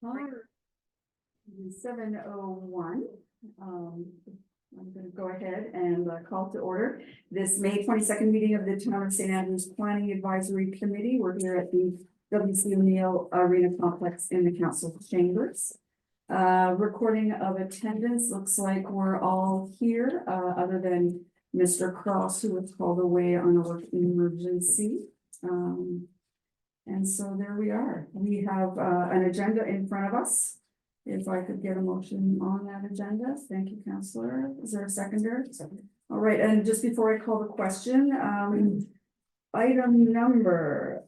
7:01. I'm going to go ahead and call to order this May 22nd meeting of the Town of St. Andrews Planning Advisory Committee. We're here at the W.C. O'Neill Arena Complex in the Council Chambers. Recording of attendance looks like we're all here, other than Mr. Cross, who was called away on a work emergency. And so there we are. We have an agenda in front of us. If I could get a motion on that agenda. Thank you, Councillor. Is there a seconder? Second. All right, and just before I call the question, item number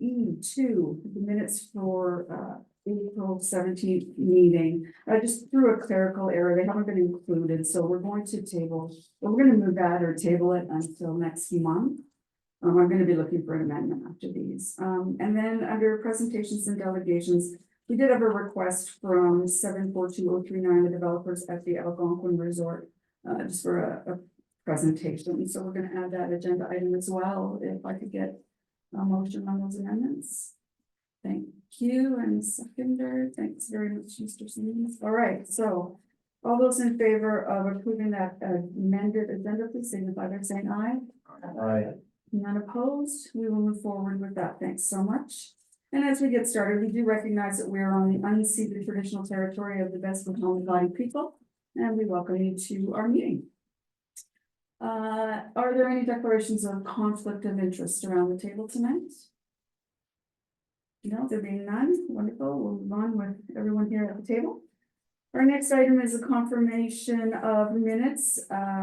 E2, the minutes for April 17th meeting. I just threw a clerical error. They haven't been included, so we're going to table, we're going to move that or table it until next month. I'm going to be looking for an amendment after these. And then under presentations and delegations, we did have a request from 742039, the developers at the Algonquin Resort, just for a presentation. So we're going to add that agenda item as well. If I could get a motion on those amendments. Thank you. And seconder, thanks very much, Mr. Simmons. All right, so all those in favor of approving that amended agenda, please signify by saying aye. Aye. None opposed. We will move forward with that. Thanks so much. And as we get started, we do recognize that we are on the unceded traditional territory of the Peskotomuhkati people, and we welcome you to our meeting. Are there any declarations of conflict of interest around the table tonight? No, there being none. Wonderful. We'll move on with everyone here at the table. Our next item is a confirmation of minutes,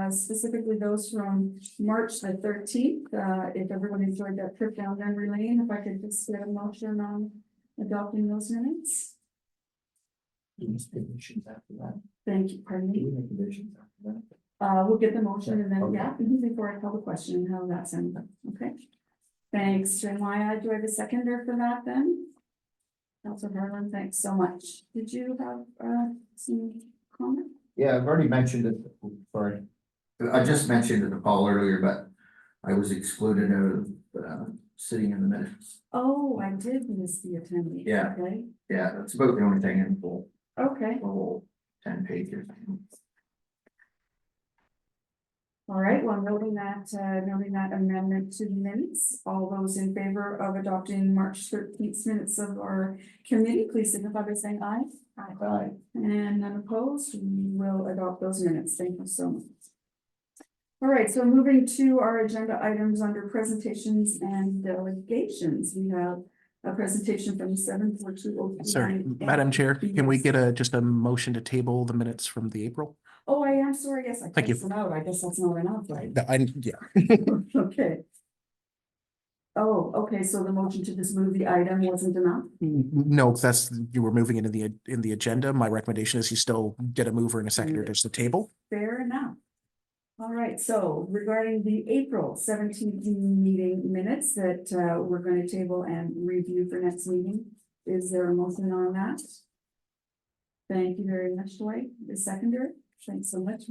specifically those from March the 13th. If everyone enjoyed that trip down memory lane, if I could just get a motion on adopting those minutes. Thank you, pardon me. We'll get the motion and then, okay. Yeah, before I call the question, how that sounds. Okay. Thanks, Jeremiah. Do I have a seconder for that then? Councilor Harlan, thanks so much. Did you have some comment? Yeah, I've already mentioned it. Sorry, I just mentioned it to Paul earlier, but I was excluded out of sitting in the minutes. Oh, I did miss the attendee. Yeah. Okay. Yeah, that's about the only thing in full. Okay. The whole 10 pages. All right. Well, noting that amendment to the minutes, all those in favor of adopting March 13th minutes of our committee, please signify by saying aye. Aye. Aye. And none opposed. We will adopt those minutes. Thank you so much. All right. So moving to our agenda items under presentations and delegations, we have a presentation from 742. Sorry, Madam Chair, can we get just a motion to table the minutes from the April? Oh, I am sorry. Yes, I Thank you. them out. I guess that's not enough, right? Yeah. Okay. Oh, okay. So the motion to just move the item wasn't enough? No, that's, you were moving it in the agenda. My recommendation is you still get a mover and a seconder to the table. Fair enough. All right. So regarding the April 17th meeting minutes that we're going to table and review for next meeting, is there a motion on that? Thank you very much, Dwight. The seconder. Thanks so much.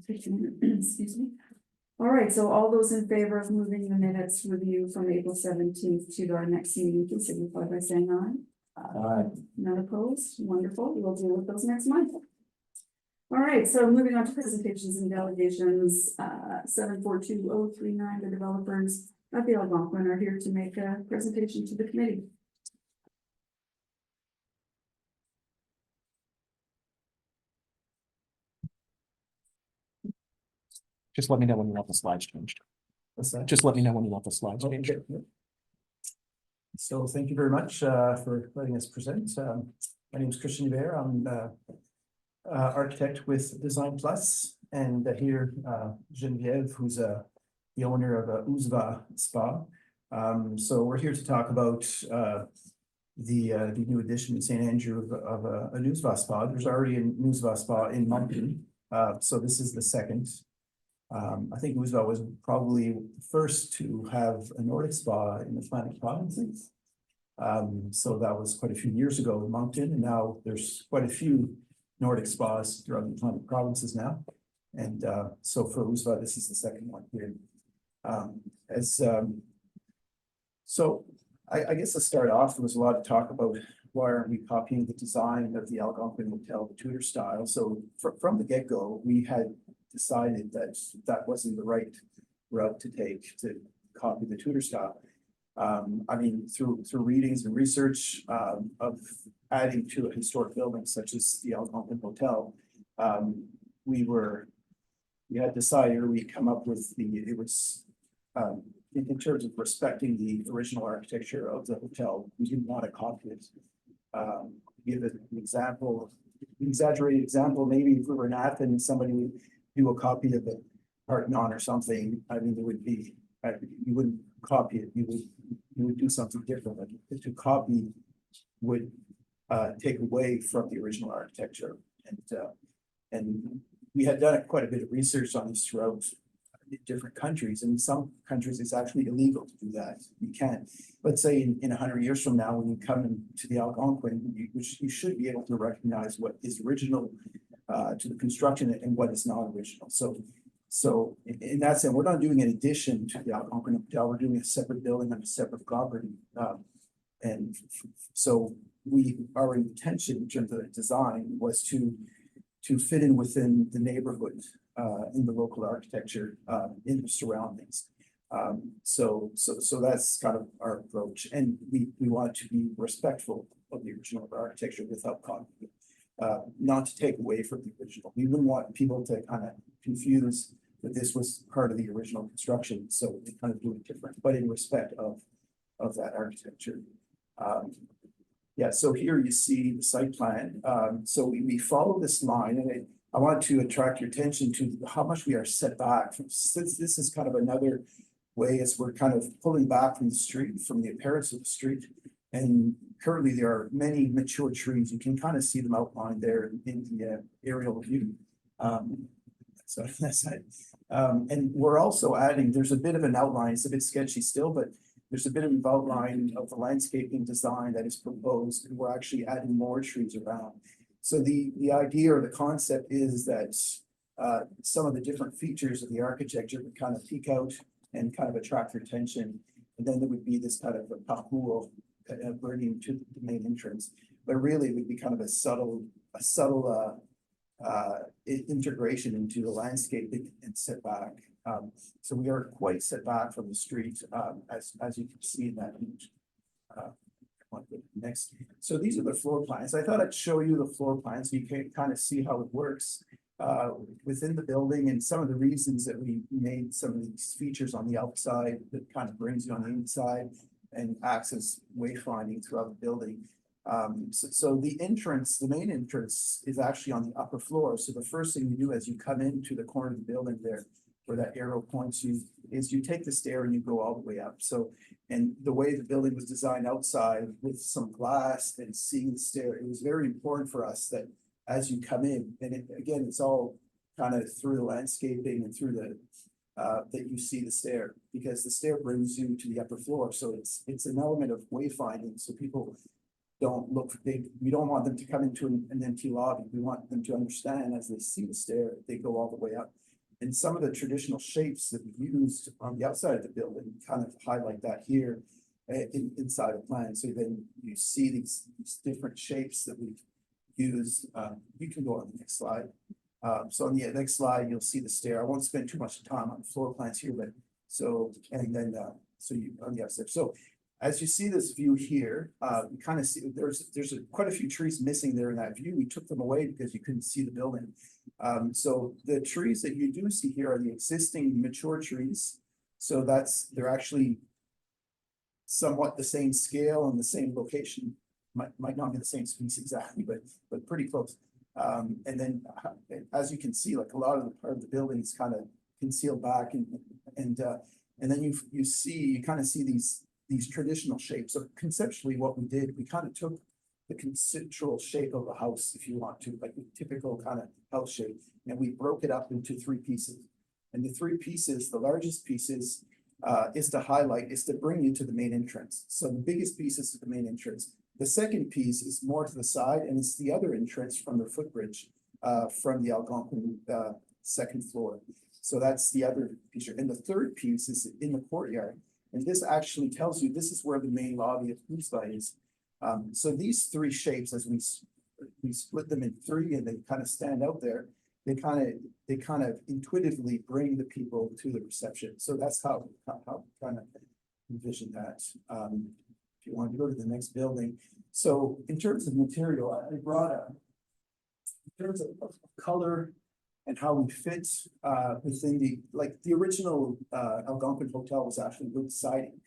Excuse me. All right, so all those in favor of moving the minutes review from April 17th to our next meeting, please signify by saying aye. Aye. None opposed. Wonderful. We'll deal with those next month. All right, so moving on to presentations and delegations, 742039, the developers of the Algonquin are here to make a presentation to the committee. Just let me know when you want the slides changed. What's that? Just let me know when you want the slides changed. Okay. So thank you very much for letting us present. My name is Christian Hébert. I'm architect with Design Plus, and here Geneviève, who's the owner of USVA Spa. So we're here to talk about the new addition in St. Andrew of a USVA Spa. There's already a USVA Spa in Moncton, so this is the second. I think USVA was probably first to have a Nordic spa in the Atlantic provinces. So that was quite a few years ago in Moncton, and now there's quite a few Nordic spas throughout the Atlantic provinces now. And so for USVA, this is the second one here. So I guess to start off, there was a lot of talk about require recopying the design of the Algonquin Hotel, the Tudor style. So from the get-go, we had decided that that wasn't the right route to take to copy the Tudor style. I mean, through readings and research of adding to a historic building such as the Algonquin Hotel, we had decided, we come up with in terms of respecting the original architecture of the hotel, we didn't want to copy it. Give an example, exaggerated example, maybe if we were in Athens, somebody would do a copy of the Parthenon or something. I mean, it would be, you wouldn't copy it, you would do something different. Like to copy would take away from the original architecture. And we had done quite a bit of research on this throughout different countries, and in some countries it's actually illegal to do that. You can't. Let's say in 100 years from now, when you come into the Algonquin, you should be able to recognize what is original to the construction and what is not original. So in that sense, we're not doing an addition to the Algonquin Hotel. We're doing a separate building on a separate property, and so our intention in terms of the design was to fit in within the neighborhood, in the local architecture, in the surroundings. So that's kind of our approach, and we want to be respectful of the original architecture without copying, not to take away from the original. We wouldn't want people to kind of confuse that this was part of the original construction, so we kind of do it different, but in respect of that architecture. Yeah, so here you see the site plan. So we follow this line, and I want to attract your attention to how much we are set back. Since this is kind of another way as we're kind of pulling back from the street, from the appearance of the street. And currently there are many mature trees. You can kind of see them outlined there in the aerial view. So that's it. And we're also adding, there's a bit of an outline, it's a bit sketchy still, but there's a bit of an outline of the landscaping design that is proposed, and we're actually adding more trees around. So the idea or the concept is that some of the different features of the architecture would kind of peek out and kind of attract your attention. And then there would be this kind of a parcours bringing to the main entrance. But really it would be kind of a subtle integration into the landscape and setback. So we are quite set back from the street, as you can see in that image. Next. So these are the floor plans. I thought I'd show you the floor plans so you can kind of see how it works within the building, and some of the reasons that we made some of these features on the outside that kind of brings you on the inside and acts as wayfinding throughout the building. So the entrance, the main entrance, is actually on the upper floor. So the first thing you do as you come into the corner of the building there, where that arrow points you, is you take the stair and you go all the way up. So, and the way the building was designed outside with some glass and seeing the stair, it was very important for us that as you come in, and again, it's all kind of through the landscaping and through the, that you see the stair, because the stair brings you to the upper floor. So it's an element of wayfinding. So people don't look, we don't want them to come into an empty lobby. We want them to understand as they see the stair, they go all the way up. And some of the traditional shapes that we used on the outside of the building kind of highlight that here inside the plan. So then you see these different shapes that we've used. You can go on the next slide. So on the next slide, you'll see the stair. I won't spend too much time on floor plans here, but so, and then, so you on the outside. So as you see this view here, you kind of see there's quite a few trees missing there in that view. We took them away because you couldn't see the building. So the trees that you do see here are the existing mature trees. So they're actually somewhat the same scale and the same location. Might not be the same species exactly, but pretty close. And then as you can see, like a lot of the part of the building is kind of concealed back, and then you kind of see these traditional shapes. So conceptually what we did, we kind of took the conceptual shape of a house, if you want to, like the typical kind of house shape, and we broke it up into 3 pieces. And the 3 pieces, the largest pieces is to highlight, is to bring you to the main entrance. So the biggest piece is to the main entrance. The second piece is more to the side, and it's the other entrance from the footbridge from the Algonquin second floor. So that's the other feature. And the third piece is in the courtyard. And this actually tells you this is where the main lobby of USVA is. So these three shapes, as we split them in three and they kind of stand out there, they kind of intuitively bring the people to the reception. So that's how kind of envision that. If you want to go to the next building. So in terms of material, I brought in terms of color and how we fit within the original Algonquin Hotel was actually wood siding.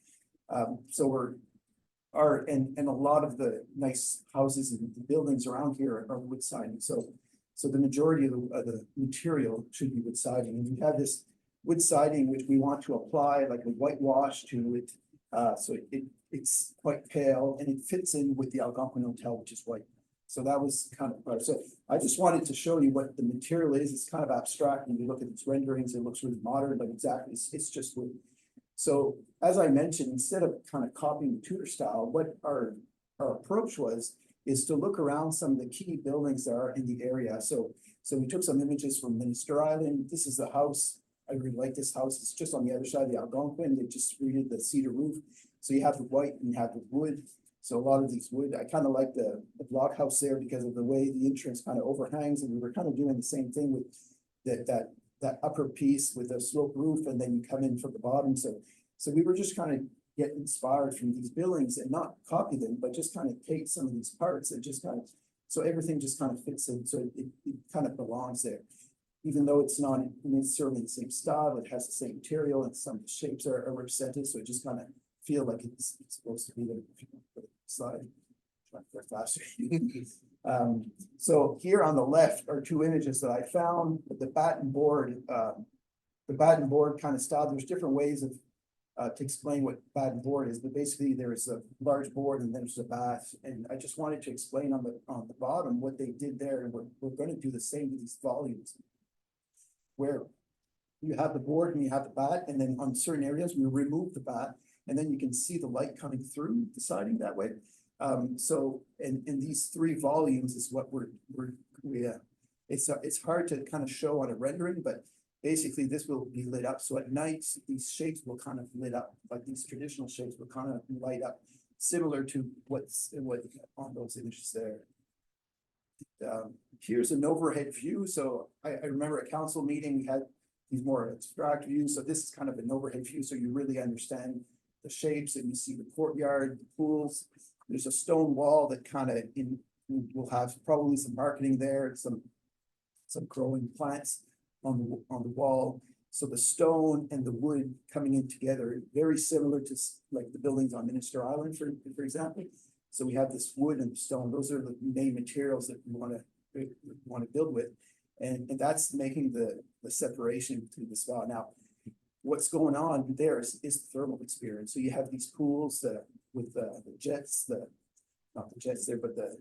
So and a lot of the nice houses and the buildings around here are wood siding. So the majority of the material should be wood siding. And we have this wood siding which we want to apply like a whitewash to it. So it's quite pale and it fits in with the Algonquin Hotel, which is white. So that was kind of part. So I just wanted to show you what the material is. It's kind of abstract. When you look at its renderings, it looks really modern, but exactly it's just wood. So as I mentioned, instead of kind of copying the Tudor style, what our approach is to look around some of the key buildings that are in the area. So we took some images from Minister Island. This is the house. I really like this house. It's just on the other side of the Algonquin. They just redid the cedar roof. So you have the white and you have the wood. So a lot of these wood, I kind of like the block house there because of the way the entrance kind of overhangs. And we were kind of doing the same thing with that upper piece with a sloped roof, and then you come in from the bottom. So we were just kind of get inspired from these buildings and not copy them, but just kind of take some of these parts and just kind of, so everything just kind of fits in. So it kind of belongs there. Even though it's not necessarily the same style, it has the same material and some of the shapes are represented. So it just kind of feel like it's supposed to be there. Slide. Faster. So here on the left are two images that I found. The batten board kind of style. There's different ways of to explain what batten board is, but basically there's a large board and then there's a bath. And I just wanted to explain on the bottom what they did there, and we're going to do the same with these volumes, where you have the board and you have the bat, and then on certain areas we remove the bat, and then you can see the light coming through the siding that way. So in these three volumes is what it's hard to kind of show on a rendering, but basically this will be lit up. So at night, these shapes will kind of lit up, like these traditional shapes will kind of light up, similar to what on those images there. Here's an overhead view. So I remember at council meeting, we had these more abstract views. So this is kind of an overhead view. So you really understand the shapes, and you see the courtyard, the pools. There's a stone wall that kind of will have probably some marketing there, some growing plants on the wall. So the stone and the wood coming in together, very similar to like the buildings on Minister Island, for example. So we have this wood and stone. Those are the main materials that we want to build with, and that's making the separation between the spa. Now, what's going on there is the thermal experience. So you have these pools with the jets, not the jets there, but the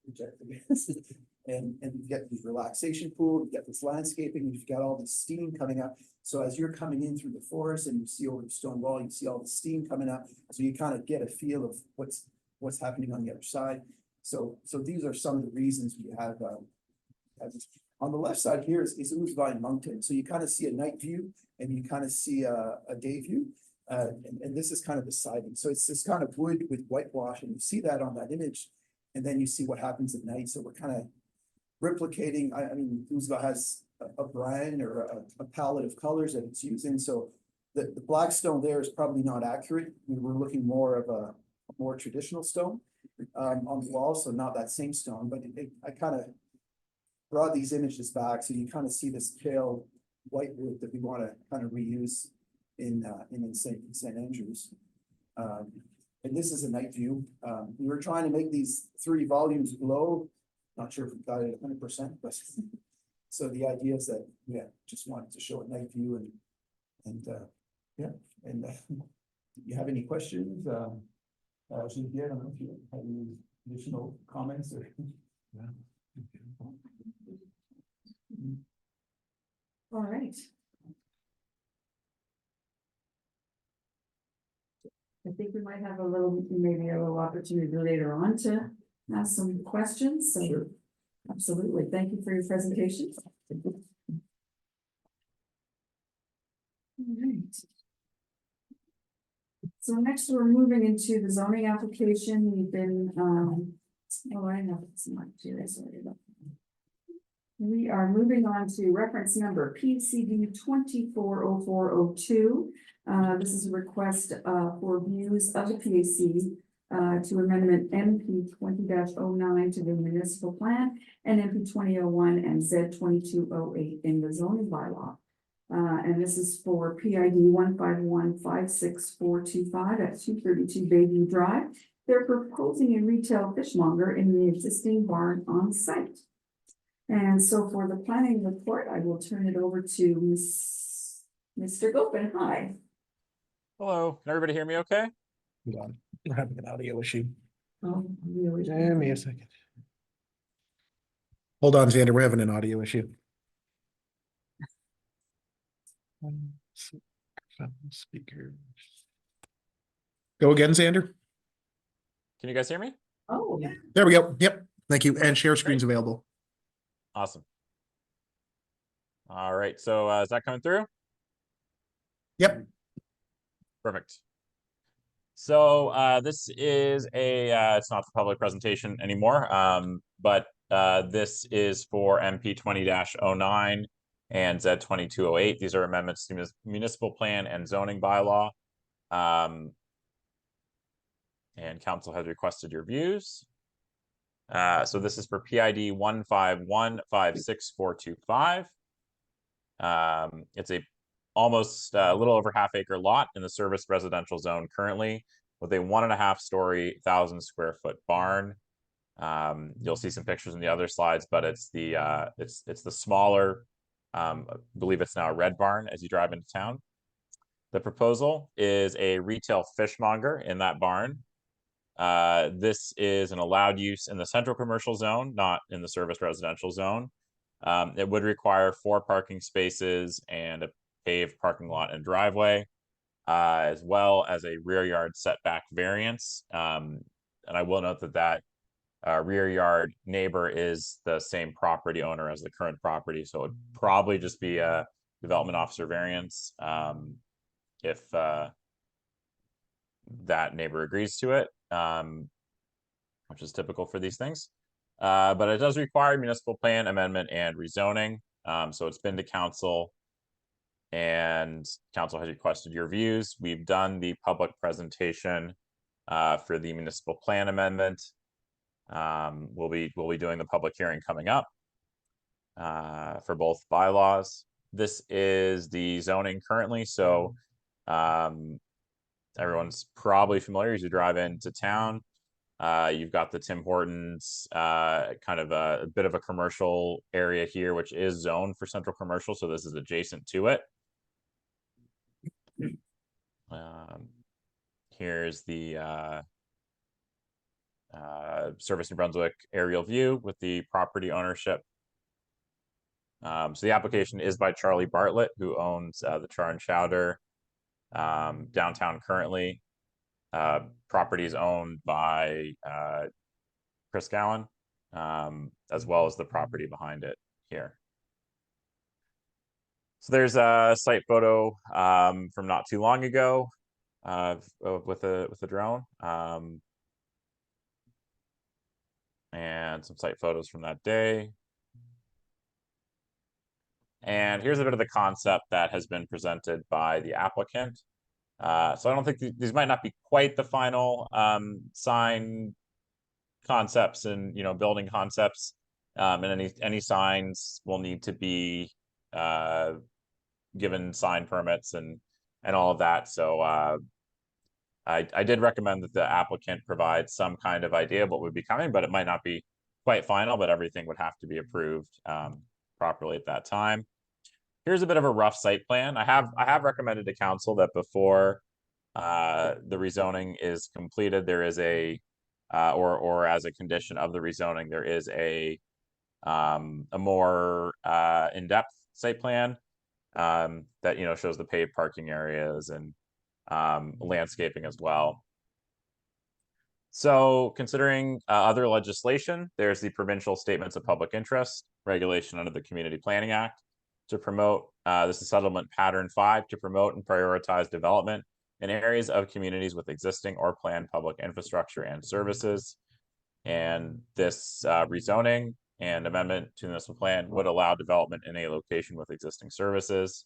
jets. And you get these relaxation pool, you get this landscaping, you've got all this steam coming up. So as you're coming in through the forest and you see over the stone wall, you see all the steam coming up. So you kind of get a feel of what's happening on the other side. So these are some of the reasons we have on the left side here is USVA Mountain. So you kind of see a night view and you kind of see a day view. And this is kind of the siding. So it's this kind of wood with whitewash, and you see that on that image. And then you see what happens at night. So we're kind of replicating. I mean, USVA has a brand or a palette of colors that it's using. So the black stone there is probably not accurate. We were looking more of a more traditional stone on the wall. So not that same stone, but I kind of brought these images back. So you kind of see this pale white wood that we want to kind of reuse in St. Andrews. And this is a night view. We were trying to make these 3 volumes glow. Not sure if we got it 100%, but so the idea is that just wanted to show a night view and you have any questions? Jean-Pierre, I don't know if you have any additional comments or. All right. I think we might have maybe a little opportunity later on to ask some questions. So sure. Absolutely. Thank you for your presentation. All right. So next we're moving into the zoning application. We've been, I know it's not here, sorry about that. We are moving on to reference number PCD 240402. This is a request for views of the PAC to amendment MP 20-09 to the municipal plan and MP 2001 and Z 2208 in the zoning bylaw. And this is for PID 151-56425 at 232 Bayview Drive. They're proposing a retail fishmonger in the existing barn on site. And so for the planning report, I will turn it over to Mr. Gopin. Hi. Hello, can everybody hear me okay? Hold on. We're having an audio issue. Oh, really? Give me a second. Hold on, Xander, we're having an audio issue. Speaker. Go again, Xander. Can you guys hear me? Oh, yeah. There we go. Yep. Thank you. And share screen's available. Awesome. All right, so is that coming through? Yep. Perfect. So this is a, it's not the public presentation anymore, but this is for MP 20-09 and Z 2208. These are amendments to municipal plan and zoning bylaw. And council has requested your views. So this is for PID 151-56425. It's a almost a little over half-acre lot in the service residential zone currently, with a 1.5 story, 1,000 square foot barn. You'll see some pictures in the other slides, but it's the it's the smaller, I believe it's now a red barn as you drive into town. The proposal is a retail fishmonger in that barn. This is an allowed use in the central commercial zone, not in the service residential zone. It would require 4 parking spaces and a paved parking lot and driveway, as well as a rear yard setback variance. And I will note that rear yard neighbor is the same property owner as the current property, so it would probably just be a development officer variance if that neighbor agrees to it, which is typical for these things. But it does require municipal plan amendment and rezoning. So it's been to council and council has requested your views. We've done the public presentation for the municipal plan amendment. We'll be doing the public hearing coming up for both bylaws. This is the zoning currently, so everyone's probably familiar as you drive into town. You've got the Tim Hortons, kind of a bit of a commercial area here, which is zoned for central commercial, so this is adjacent to it. Here's the Service New Brunswick aerial view with the property ownership. So the application is by Charlie Bartlett, who owns the Char and Chowder downtown currently. Property is owned by Chris Gowan, as well as the property behind it here. So there's a site photo from not too long ago with a drone, and some site photos from that day. And here's a bit of the concept that has been presented by the applicant. So I don't think these might not be quite the final sign concepts and building concepts, and any signs will need to be given sign permits and all of that. So I did recommend that the applicant provide some kind of idea of what would be coming, but it might not be quite final, but everything would have to be approved properly at that time. Here's a bit of a rough site plan. I have recommended to council that before the rezoning is completed, there is a or as a condition of the rezoning, there is a more in-depth site plan that shows the paved parking areas and landscaping as well. So considering other legislation, there's the provincial statements of public interest regulation under the Community Planning Act to promote, this is settlement pattern 5, to promote and prioritize development in areas of communities with existing or planned public infrastructure and services. And this rezoning and amendment to the municipal plan would allow development in a location with existing services.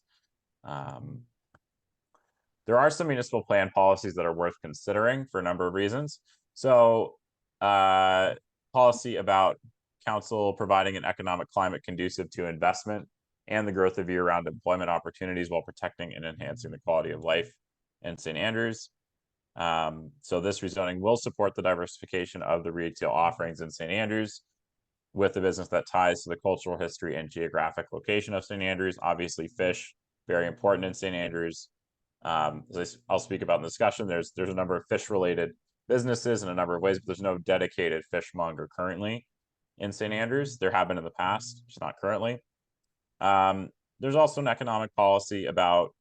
There are some municipal plan policies that are worth considering for a number of reasons. So policy about council providing an economic climate conducive to investment and the growth of year-round employment opportunities while protecting and enhancing the quality of life in St. Andrews. So this rezoning will support the diversification of the retail offerings in St. Andrews with the business that ties to the cultural history and geographic location of St. Andrews. Obviously, fish, very important in St. Andrews. As I'll speak about in the discussion, there's a number of fish-related businesses in a number of ways, but there's no dedicated fishmonger currently in St. Andrews. There have been in the past, just not currently. There's also an economic policy about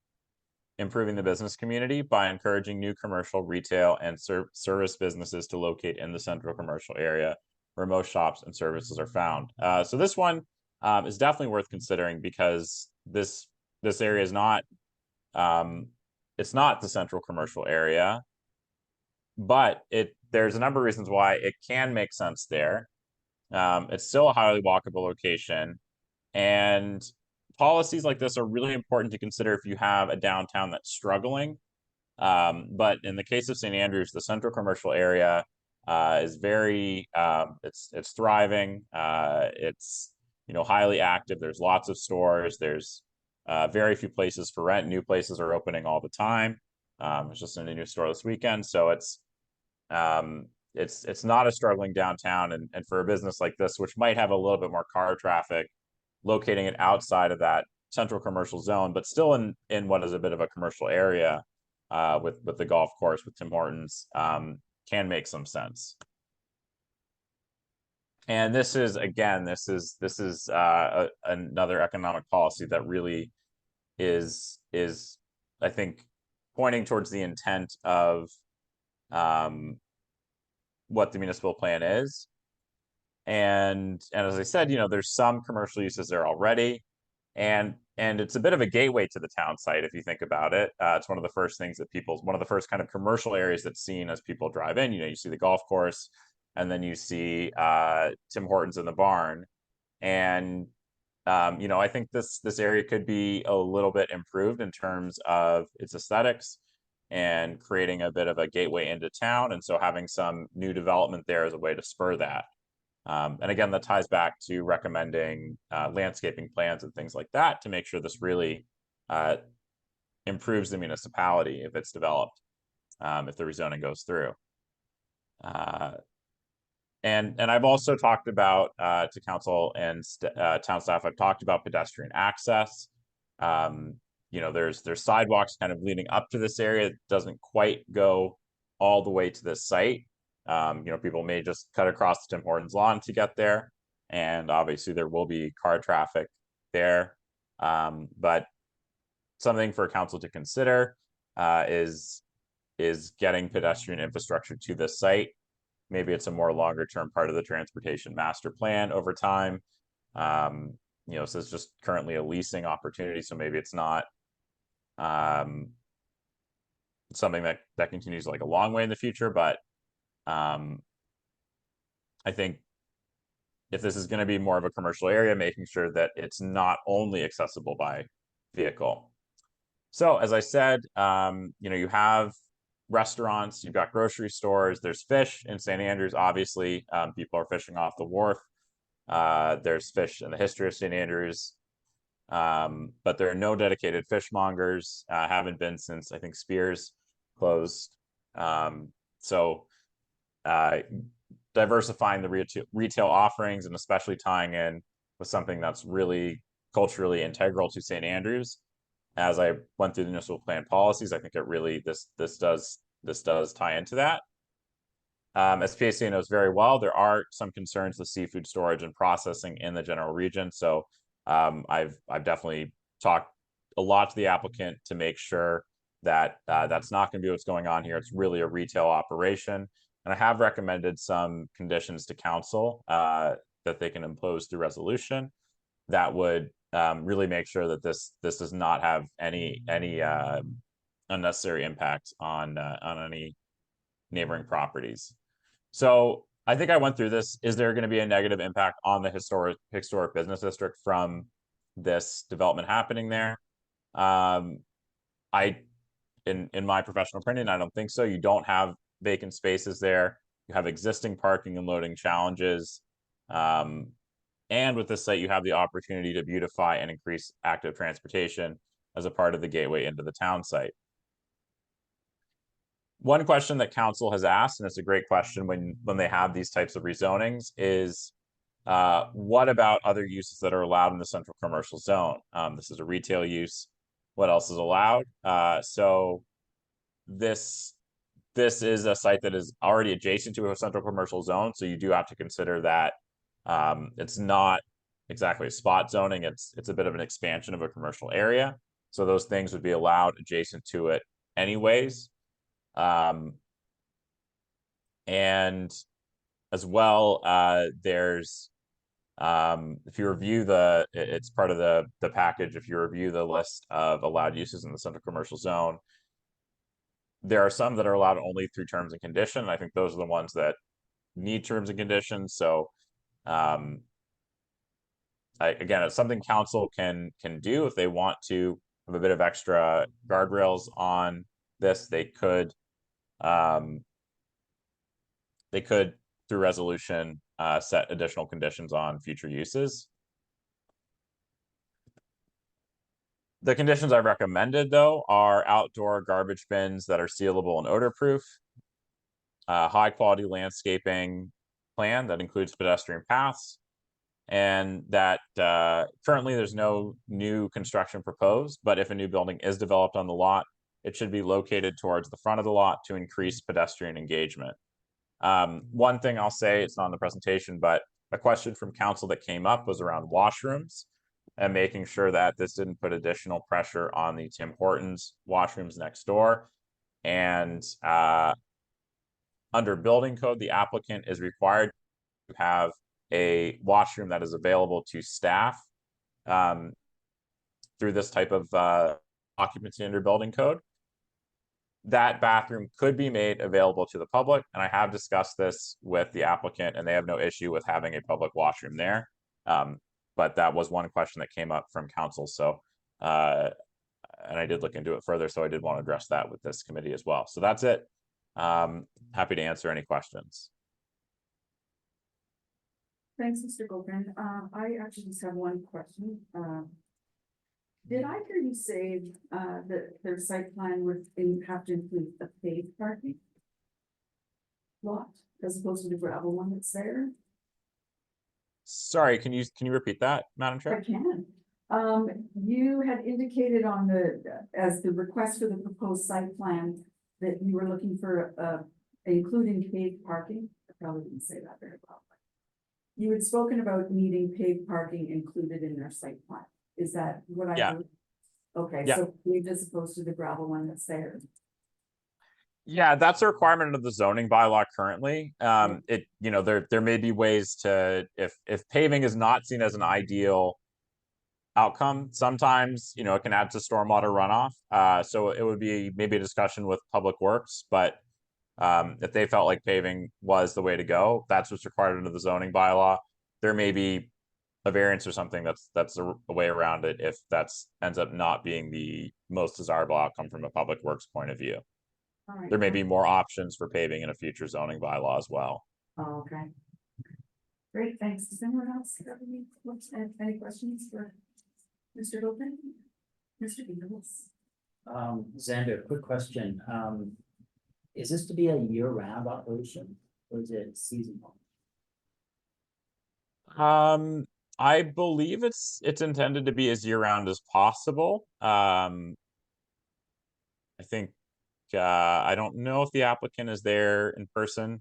improving the business community by encouraging new commercial, retail, and service businesses to locate in the central commercial area where most shops and services are found. So this one is definitely worth considering because this area is not it's not the central commercial area, but there's a number of reasons why it can make sense there. It's still a highly walkable location, and policies like this are really important to consider if you have a downtown that's struggling. But in the case of St. Andrews, the central commercial area is very it's thriving. It's highly active. There's lots of stores. There's very few places for rent. New places are opening all the time. It's just in a new store this weekend, so it's not a struggling downtown. And for a business like this, which might have a little bit more car traffic, locating it outside of that central commercial zone, but still in what is a bit of a commercial area with the golf course, with Tim Hortons, can make some sense. And this is another economic policy that really is I think pointing towards the intent of what the municipal plan is. And as I said, there's some commercial uses there already, and it's a bit of a gateway to the town site if you think about it. It's one of the first things that one of the first kind of commercial areas that's seen as people drive in. You see the golf course, and then you see Tim Hortons in the barn, and I think this area could be a little bit improved in terms of its aesthetics and creating a bit of a gateway into town, and so having some new development there is a way to spur that. And again, that ties back to recommending landscaping plans and things like that to make sure this really improves the municipality if it's developed, if the rezoning goes through. And I've also talked about to council and town staff, I've talked about pedestrian access. There's sidewalks kind of leading up to this area. It doesn't quite go all the way to this site. People may just cut across the Tim Hortons lawn to get there, and obviously there will be car traffic there. But something for council to consider is getting pedestrian infrastructure to this site. Maybe it's a more longer term part of the transportation master plan over time. So it's just currently a leasing opportunity, so maybe it's not something that continues like a long way in the future, but I think if this is going to be more of a commercial area, making sure that it's not only accessible by vehicle. So as I said, you have restaurants, you've got grocery stores, there's fish in St. Andrews, obviously. People are fishing off the wharf. There's fish in the history of St. Andrews, but there are no dedicated fishmongers, haven't been since I think Spears closed. So diversifying the retail offerings and especially tying in with something that's really culturally integral to St. Andrews. As I went through the municipal plan policies, I think it really this does tie into that. As PAC knows very well, there are some concerns with seafood storage and processing in the general region. So I've definitely talked a lot to the applicant to make sure that that's not going to be what's going on here. It's really a retail operation. And I have recommended some conditions to council that they can impose through resolution that would really make sure that this does not have any unnecessary impact on any neighboring properties. So I think I went through this. Is there going to be a negative impact on the historic business district from this development happening there? In my professional opinion, I don't think so. You don't have vacant spaces there. You have existing parking and loading challenges. And with this site, you have the opportunity to beautify and increase active transportation as a part of the gateway into the town site. One question that council has asked, and it's a great question when they have these types of rezonings, is what about other uses that are allowed in the central commercial zone? This is a retail use. What else is allowed? So this is a site that is already adjacent to a central commercial zone, so you do have to consider that it's not exactly a spot zoning. It's a bit of an expansion of a commercial area, so those things would be allowed adjacent to it anyways. And as well, there's if you review it's part of the package. If you review the list of allowed uses in the central commercial zone, there are some that are allowed only through terms and conditions. I think those are the ones that need terms and conditions. So again, it's something council can do if they want to have a bit of extra guardrails on this. They could through resolution set additional conditions on future uses. The conditions I recommended, though, are outdoor garbage bins that are sealable and odor-proof, high-quality landscaping plan that includes pedestrian paths, and that currently there's no new construction proposed, but if a new building is developed on the lot, it should be located towards the front of the lot to increase pedestrian engagement. One thing I'll say, it's not in the presentation, but a question from council that came up was around washrooms and making sure that this didn't put additional pressure on the Tim Hortons washrooms next door. And under building code, the applicant is required to have a washroom that is available to staff through this type of occupancy under building code. That bathroom could be made available to the public, and I have discussed this with the applicant, and they have no issue with having a public washroom there. But that was one question that came up from council. So, and I did look into it further, so I did want to address that with this committee as well. So that's it. Happy to answer any questions. Thanks, Mr. Goldman. I actually just have one question. Did I hear you say that their site plan would have to include a paved parking lot as opposed to the gravel one that's there? Sorry, can you repeat that, Madam I Chair? can. You had indicated on as the request for the proposed site plan that you were looking for including paved parking. I probably didn't say that very well. You had spoken about needing paved parking included in their site plan. Is that what I heard? Okay, Yeah. so paved as opposed to the gravel one that's there. Yeah, that's a requirement of the zoning bylaw currently. There may be ways to, if paving is not seen as an ideal outcome, sometimes, it can add to stormwater runoff. So it would be maybe a discussion with Public Works, but if they felt like paving was the way to go, that's what's required under the zoning bylaw. There may be a variance or something that's a way around it if that's ends up not being the most desirable outcome from a Public Works point of view. All right. There may be more options for paving in a future zoning bylaw as well. Oh, okay. Great, thanks. Does anyone else have any questions for Mr. Goldman? Mr. Eagles? Xander, quick question. Is this to be a year-round operation or is it seasonal? I believe it's intended to be as year-round as possible. I think I don't know if the applicant is there in person.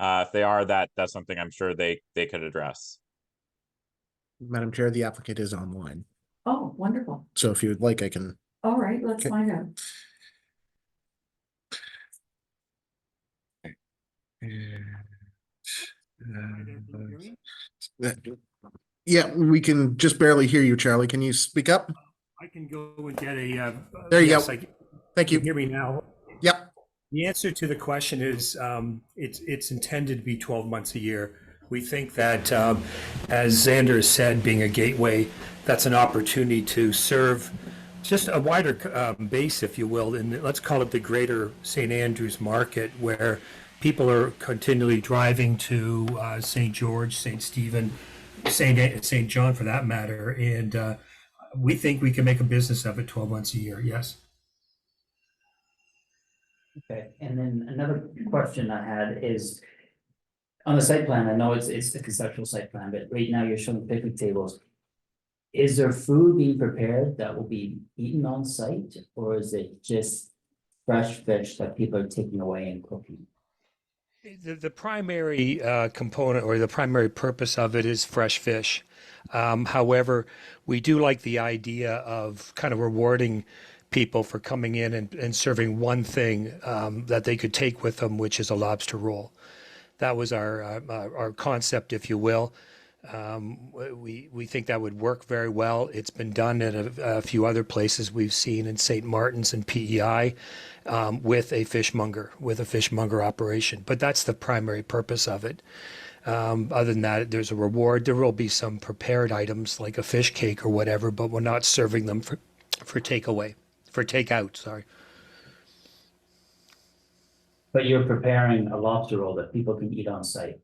If they are, that's something I'm sure they could address. Madam Chair, the applicant is online. Oh, wonderful. So if you would like, I can. All right, let's Okay. find out. Yeah, we can just barely hear you, Charlie. Can you speak up? I can go and get a. There you yes, go. Thank Can you you. hear me now? Yep. The answer to the question is, it's intended to be 12 months a year. We think that, as Xander has said, being a gateway, that's an opportunity to serve just a wider base, if you will, in, let's call it the greater St. Andrews market, where people are continually driving to St. George, St. Stephen, St. John for that matter. And we think we can make a business of it 12 months a year, yes. Okay, and then another question I had is. On the site plan, I know it's the conceptual site plan, but right now you're showing picnic tables. Is there food being prepared that will be eaten on site, or is it just fresh fish that people are taking away and cooking? The primary component or the primary purpose of it is fresh fish. However, we do like the idea of kind of rewarding people for coming in and serving one thing that they could take with them, which is a lobster roll. That was our concept, if you will. We think that would work very well. It's been done at a few other places we've seen in St. Martin's and PEI with a fishmonger operation. But that's the primary purpose of it. Other than that, there's a reward. There will be some prepared items like a fish cake or whatever, but we're not serving them for takeout, sorry. But you're preparing a lobster roll that people can eat on site.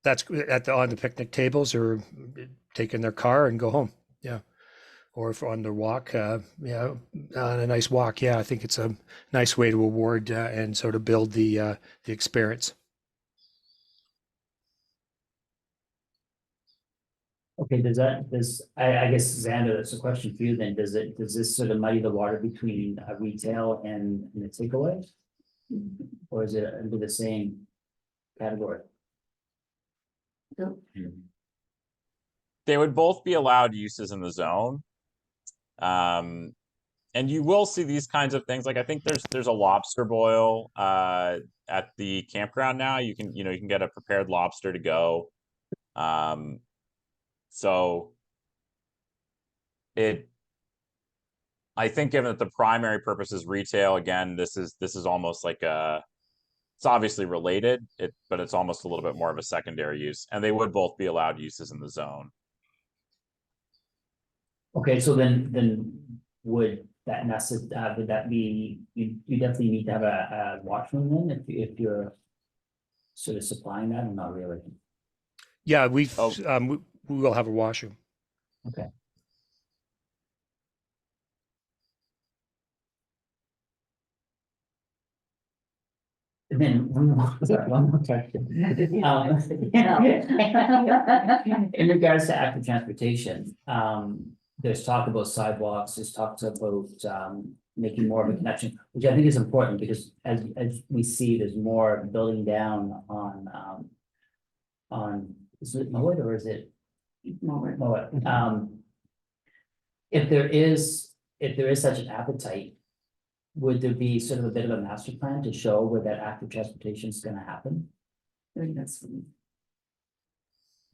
That's on the picnic tables or take in their car and go home. Yeah. Or if on their walk, on a nice walk. Yeah, I think it's a nice way to reward and sort of build the experience. Okay, I guess Xander, that's a question for you then. Does this sort of muddy the water between retail and the takeaway? Or is it under the same category? They would both be allowed uses in the zone. And you will see these kinds of things. Like I think there's a lobster boil at the campground now. You can get a prepared lobster to go. So I think given that the primary purpose is retail, again, this is almost like it's obviously related, but it's almost a little bit more of a secondary use, and they would both be allowed uses in the zone. Okay, so then would that be, you definitely need to have a washroom then if you're sort of supplying that, or not really? Yeah, we will have a washroom. Okay. And then one more question. In regards to active transportation, there's talk about sidewalks, there's talks about making more of a connection, which I think is important because as we see, there's more building down on, is it Mowat or is it? Mowat. If there is such an appetite, would there be sort of a bit of a master plan to show where that active transportation is going to happen? I think that's.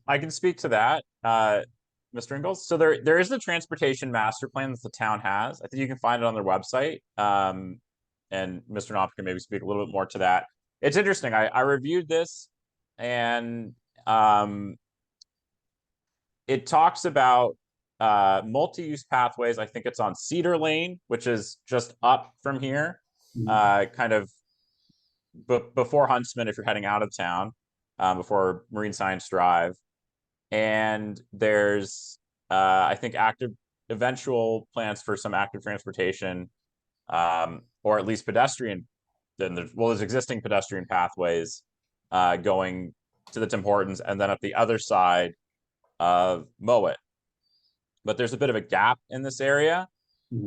I can speak to that, Mr. Ingalls. So there is the transportation master plan that the town has. I think you can find it on their website. And Mr. Knopf can maybe speak a little bit more to that. It's interesting. I reviewed this, and it talks about multi-use pathways. I think it's on Cedar Lane, which is just up from here, kind of before Huntsman if you're heading out of town, before Marine Science Drive. And there's I think eventual plans for some active transportation, or at least pedestrian. There's existing pedestrian pathways going to the Tim Hortons, and then at the other side of Mowat. But there's a bit of a gap in this area,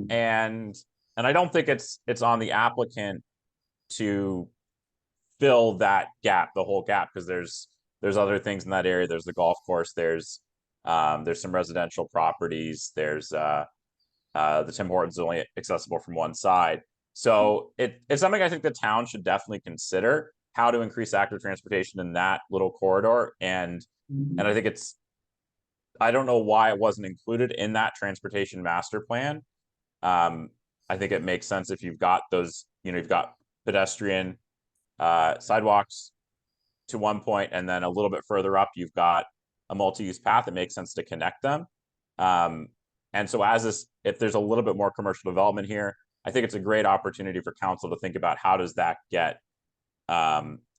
and I don't think it's on the applicant to fill that gap, the whole gap, because there's other things in that area. There's the golf course. There's some residential properties. There's the Tim Hortons is only accessible from one side. So it's something I think the town should definitely consider, how to increase active transportation in that little corridor. And I think I don't know why it wasn't included in that transportation master plan. I I think it makes sense if you've got those, you've got pedestrian sidewalks to one point, and then a little bit further up, you've got a multi-use path. It makes sense to connect them. And so if there's a little bit more commercial development here, I think it's a great opportunity for council to think about how does that get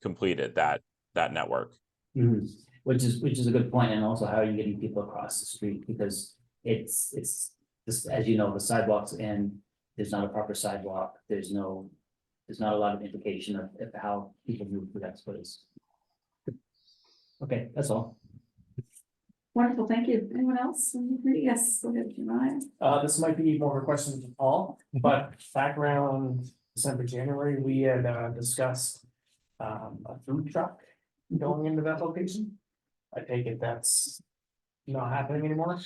completed, that network. Mhm. Which is a good point, and also how are you getting people across the street, because it's this, as you know, the sidewalks, and there's not a proper sidewalk, there's not a lot of indication of how people move through that space. Okay, that's all. Wonderful, thank you. Anyone else? Yes, go ahead, Ryan. This might be more of a question to Paul, but back around December, January, we had discussed a food truck going into that location. I take it that's not happening anymore.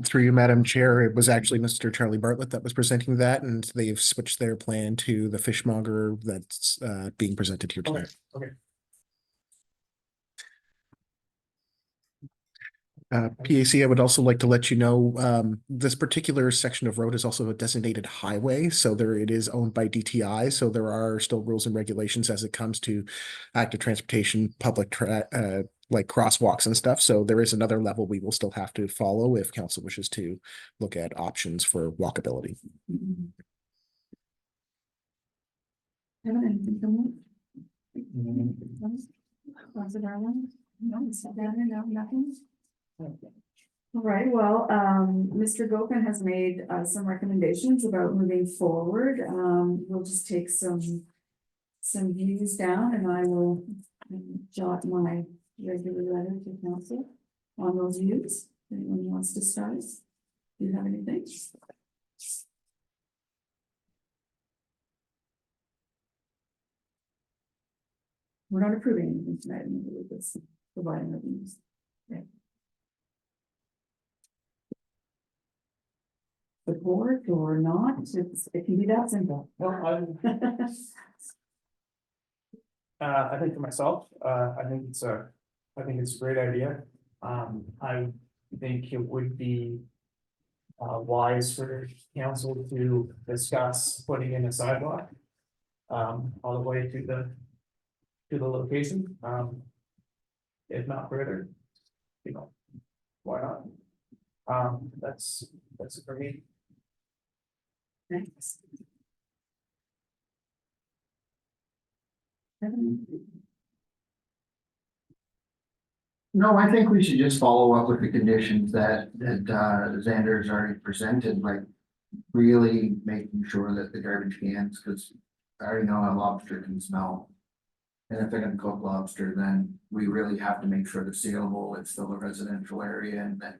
Through you, Madam Chair, it was actually Mr. Charlie Bartlett that was presenting that, and they've switched their plan to the fishmonger that's being presented here tonight. Okay. PAC, I would also like to let you know, this particular section of road is also a designated highway, so it is owned by DTI, so there are still rules and regulations as it comes to active transportation, like crosswalks and stuff, so there is another level we will still have to follow if council wishes to look at options for walkability. Haven't anything come up? Was it our one? No, it's not down there, no, nothing. All right, well, Mr. Gopin has made some recommendations about moving forward. We'll just take some views down, and I will jot my regular letter to council on those views. Anyone wants to start? Do you have anything? We're not approving anything tonight, we're just providing the views. Okay. Support or not, it can be that simple. No, I think for myself, I think it's a great idea. I think it would be wise for council to discuss putting in a sidewalk all the way to the location. If not further, why not? That's it for me. Thanks. No, I think we should just follow up with the conditions that Xander's already presented, like really making sure that the garbage cans, because I already know how lobster can smell. And if they're gonna cook lobster, then we really have to make sure they're sealable, it's still a residential area, and that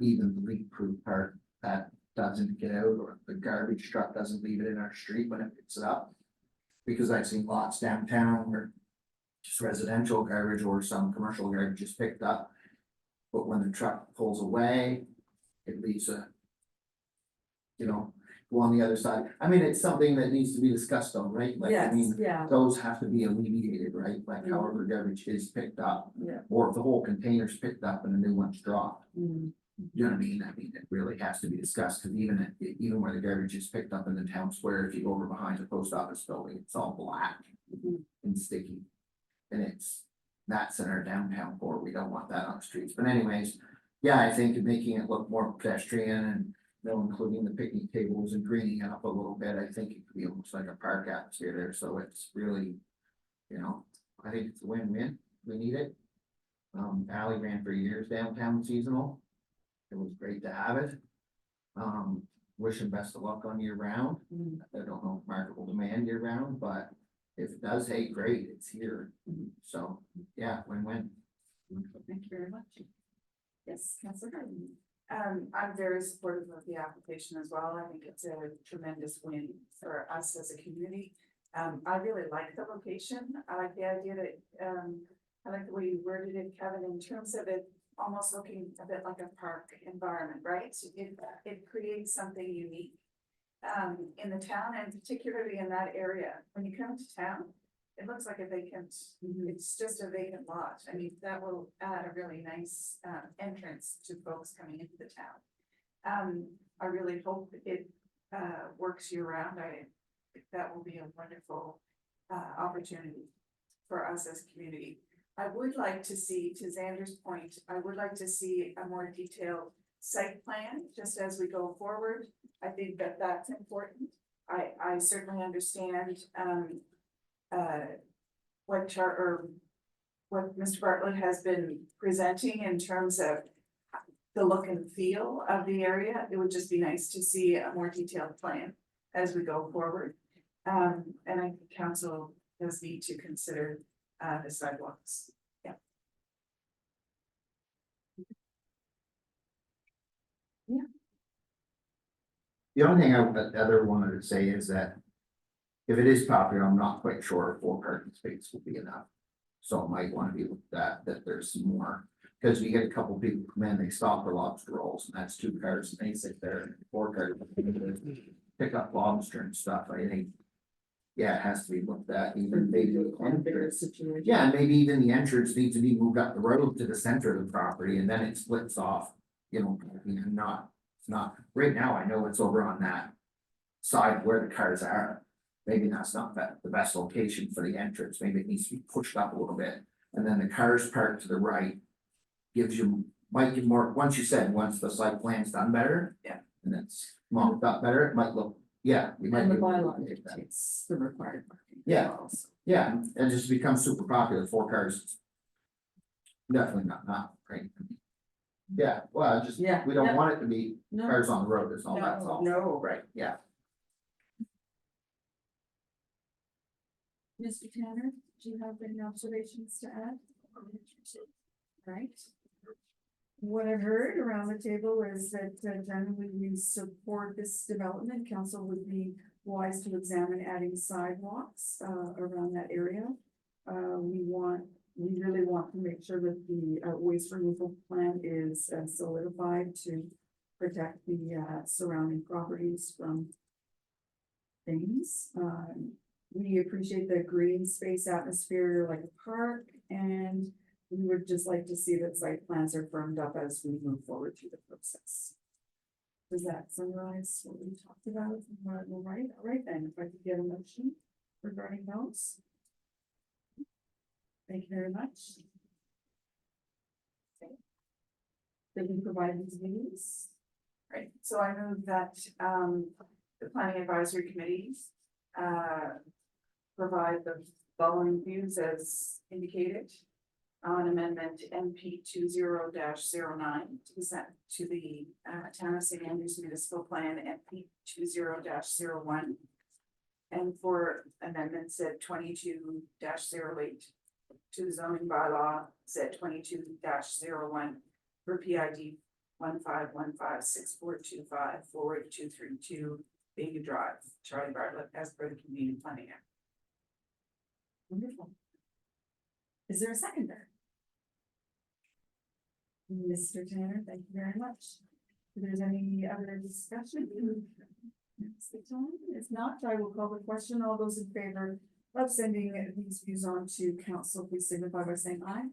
even the leak-proof part, that doesn't get out, or the garbage truck doesn't leave it in our street when it picks it up. Because I've seen lots downtown where just residential garbage or some commercial garbage is picked up. But when the truck pulls away, it leaves go on the other side. I mean, it's something that needs to be discussed though, right? Like, I mean, Yeah. those have to be alleviated, right? Like however garbage is picked up. Yeah. Or if the whole container's picked up and a new one's dropped. You know what I mean? I mean, it really has to be discussed, because even where the garbage is picked up in the town square, if you go over behind the post office building, it's all black and sticky. And that's in our downtown core. We don't want that on the streets. But anyways, yeah, I think making it look more pedestrian and including the picnic tables and greening it up a little bit, I think it could be almost like a park atmosphere there. So it's really, I think it's a win-win. We need it. Ally ran for years downtown seasonal. It was great to have it. Wish him best of luck on year round. I don't know if marketable demand year round, but if it does, hey, great, it's here. So yeah, win-win. Thank you very much. Yes, Councilor Garden. I'm very supportive of the application as well. I think it's a tremendous win for us as a community. I really like the location. I like the idea that, I like the way you worded it, Kevin, in terms of it almost looking a bit like a park environment, right? It creates something unique in the town, and particularly in that area. When you come to town, it looks like a vacant, it's just a vacant lot. I mean, that will add a really nice entrance to folks coming into the town. I really hope it works year round, I think that will be a wonderful opportunity for us as a community. I would like to see, to Xander's point, I would like to see a more detailed site plan, just as we go forward. I think that that's important. I certainly understand, what chart or what Mr. Bartlett has been presenting in terms of the look and feel of the area. It would just be nice to see a more detailed plan as we go forward. And I think council does need to consider the sidewalks. Yeah. Yeah. The only thing the other wanted to say is that if it is popular, I'm not quite sure if 4 parking spaces will be enough. So it might want to be looked at, that there's some more, because we get a couple people come in, they stop for lobster rolls, and that's 2 cars, and they sit there, and 4 cars pick up lobster and stuff. I think, yeah, it has to be looked at, even maybe the entrance. Situation. Yeah, and maybe even the entrance needs to be moved up the road to the center of the property, and then it splits off, you know, it's not, right now, I know it's over on that side where the cars are. Maybe that's not the best location for the entrance, maybe it needs to be pushed up a little bit, and then the cars parked to the right. Might give more, once the site plan's done better. Yeah. And it's mocked up better, it might look, yeah. We might And the be able to bylaw take that. dictates the required parking. as Yeah. well, so. Yeah, and just becomes super popular, 4 cars. Definitely not, right? Yeah, well, just, Yeah, we don't yeah. want it to be No. cars on the road, that's all, No, that's all. no. Right, yeah. Mr. Tanner, do you have any observations to add? Right. What I've heard around the table is that generally we support this development. Council would be wise to examine adding sidewalks around that area. We really want to make sure that the waste removal plan is solidified to protect the surrounding properties from things. We appreciate the green space atmosphere like a park, and we would just like to see that site plans are firmed up as we move forward through the process. Does that summarize what we talked about? All right then, if I could get a motion regarding those. Thank you very much. Okay. Did we provide these views? Right, so I move that the planning advisory committees provide the following views as indicated on amendment MP 20-09 to the Town of St. Andrews Municipal Plan MP 20-01, and for amendments at 22-08 to the zoning bylaw Z 22-01 for PID 15156425 forward 232 Baby Drive, Charlie Bartlett, as per the Community Planning Act. Wonderful. Is there a seconder? Mr. Tanner, thank you very much. If there's any other discussion, it's the time. If not, I will call the question. All those in favor of sending these views on to council, please signify by saying aye.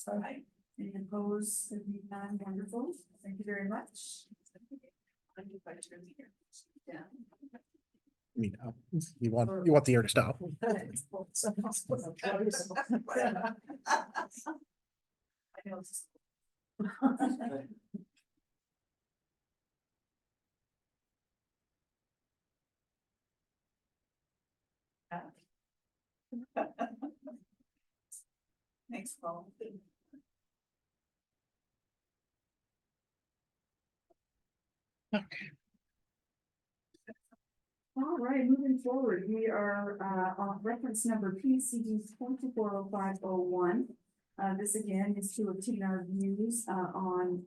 Aye. Any opposed? None. Wonderful. Thank you very much. Yeah. You know, you want the air to stop. I know. Thanks, Paul. All right, moving forward, we are on reference number PCD 240501. This again is to obtain our views on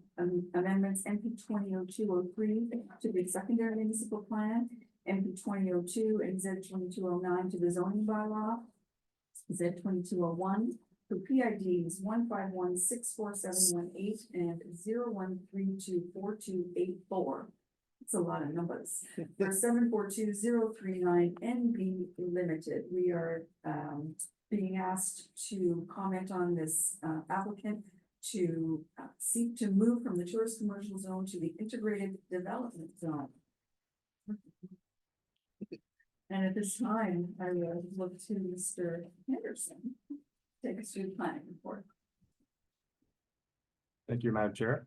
amendments MP 200203 to the secondary municipal plan, MP 2002 and Z 2209 to the zoning bylaw, Z 2201 for PIDs 151647118 and 01324284. It's a lot of numbers. For 742039 NB Limited, we are being asked to comment on this applicant to seek to move from the tourist commercial zone to the integrated development zone. And at this time, I will look to Mr. Henderson, take us through the planning report. Thank you, Madam Chair.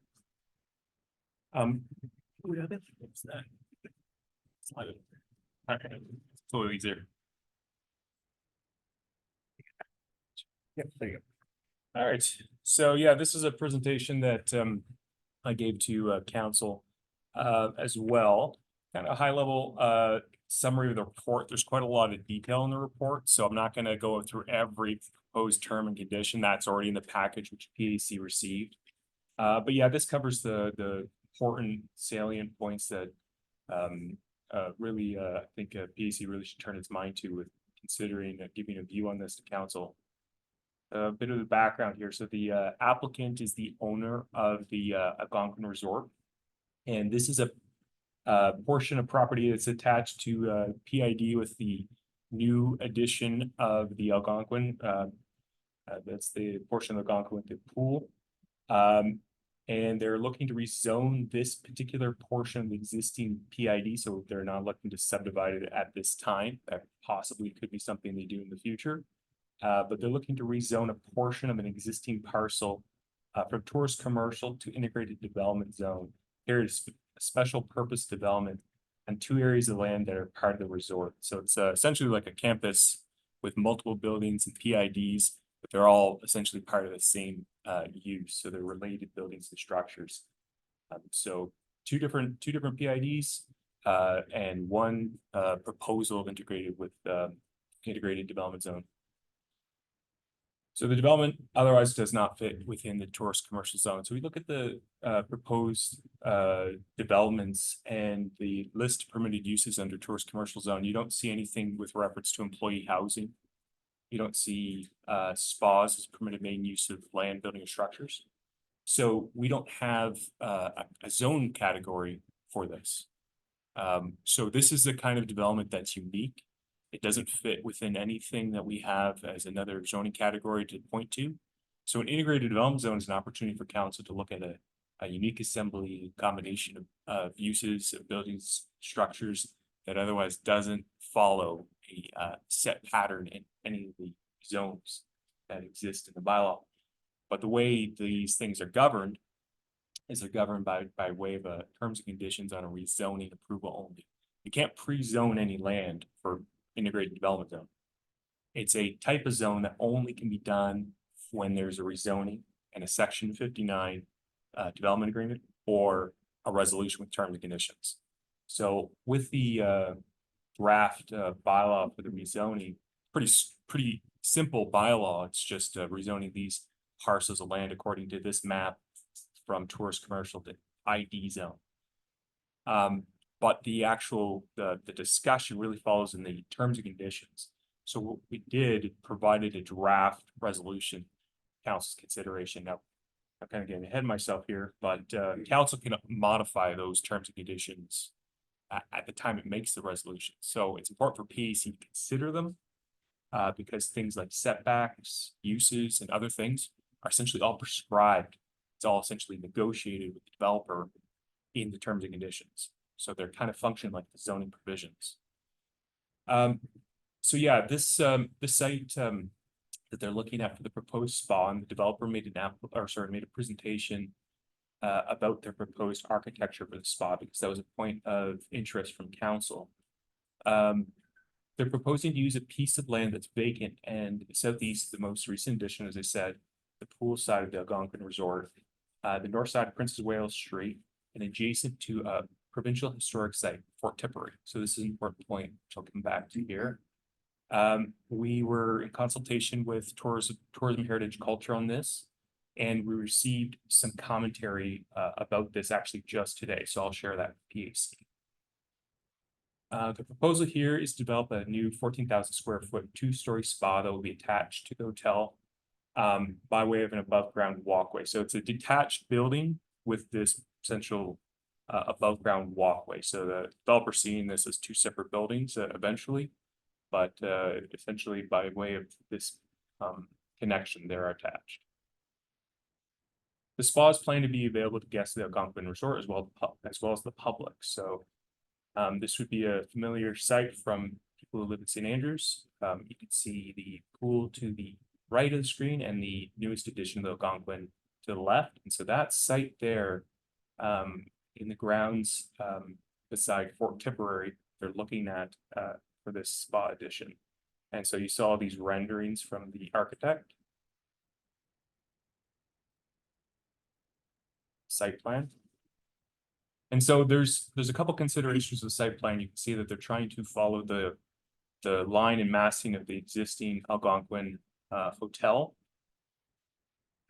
We have it. What's that? Okay, it's a little easier. Yep, there you go. All right, so yeah, this is a presentation that I gave to council as well. Kind of a high level summary of the report. There's quite a lot of detail in the report, so I'm not going to go through every proposed term and condition that's already in the package which PAC received. But yeah, this covers the important salient points that really I think PAC really should turn its mind to with considering giving a view on this to council. A bit of the background here. So the applicant is the owner of the Algonquin Resort, and this is a portion of property that's attached to PID with the new addition of the Algonquin. That's the portion of Algonquin with the pool. And they're looking to rezone this particular portion of the existing PID, so they're not looking to subdivide it at this time. That possibly could be something they do in the future. But they're looking to rezone a portion of an existing parcel from tourist commercial to integrated development zone. There is a special purpose development on 2 areas of land that are part of the resort. So it's essentially like a campus with multiple buildings and PIDs, but they're all essentially part of the same use. So they're related buildings and structures. So two different PIDs and one proposal integrated with integrated development zone. So the development otherwise does not fit within the tourist commercial zone. So we look at the proposed developments and the list of permitted uses under tourist commercial zone. You don't see anything with reference to employee housing. You don't see spas as permitted main use of land, building, and structures. So we don't have a zone category for this. So this is the kind of development that's unique. It doesn't fit within anything that we have as another zoning category to point to. So an integrated development zone is an opportunity for council to look at a unique assembly combination of uses of buildings, structures that otherwise doesn't follow a set pattern in any of the zones that exist in the bylaw. But the way these things are governed is they're governed by way of terms and conditions on a rezoning approval only. You can't pre-zone any land for integrated development zone. It's a type of zone that only can be done when there's a rezoning and a section 59 development agreement or a resolution with terms and conditions. So with the draft bylaw for the rezoning, pretty simple bylaw. It's just rezoning these parcels of land according to this map from tourist commercial to ID zone. But the actual, the discussion really follows in the terms and conditions. So what we did, provided a draft resolution, council's consideration. Now, I'm kind of getting ahead of myself here, but council can modify those terms and conditions at the time it makes the resolution. So it's important for PAC to consider them because things like setbacks, uses, and other things are essentially all prescribed. It's all essentially negotiated with the developer in the terms and conditions. So they're kind of function like the zoning provisions. So yeah, this site that they're looking at for the proposed spa, and the developer made made a presentation about their proposed architecture for the spa because that was a point of interest from council. They're proposing to use a piece of land that's vacant and southeast of the most recent addition, as I said, the pool side of the Algonquin Resort, the north side of Princess Wales Street, and adjacent to a provincial historic site, Fort Tipperary. So this is an important point, which I'll come back to here. We were in consultation with Tourism Heritage Culture on this, and we received some commentary about this actually just today. So I'll share that with PAC. The proposal here is to develop a new 14,000 square foot 2-story spa that will be attached to the hotel by way of an above ground walkway. So it's a detached building with this essential above ground walkway. So the developer seeing this as 2 separate buildings eventually, but essentially by way of this connection, they're attached. The spa is planned to be available to guests of the Algonquin Resort as well as the public. So This would be a familiar site from people who live in St. Andrews. You can see the pool to the right of the screen and the newest addition of the Algonquin to the left. And so that site there, in the grounds, beside Fort Tipperary, they're looking at, for this spa addition. And so you saw these renderings from the architect. Site plan. And so there's a couple considerations of the site plan. You can see that they're trying to follow the line and massing of the existing Algonquin hotel.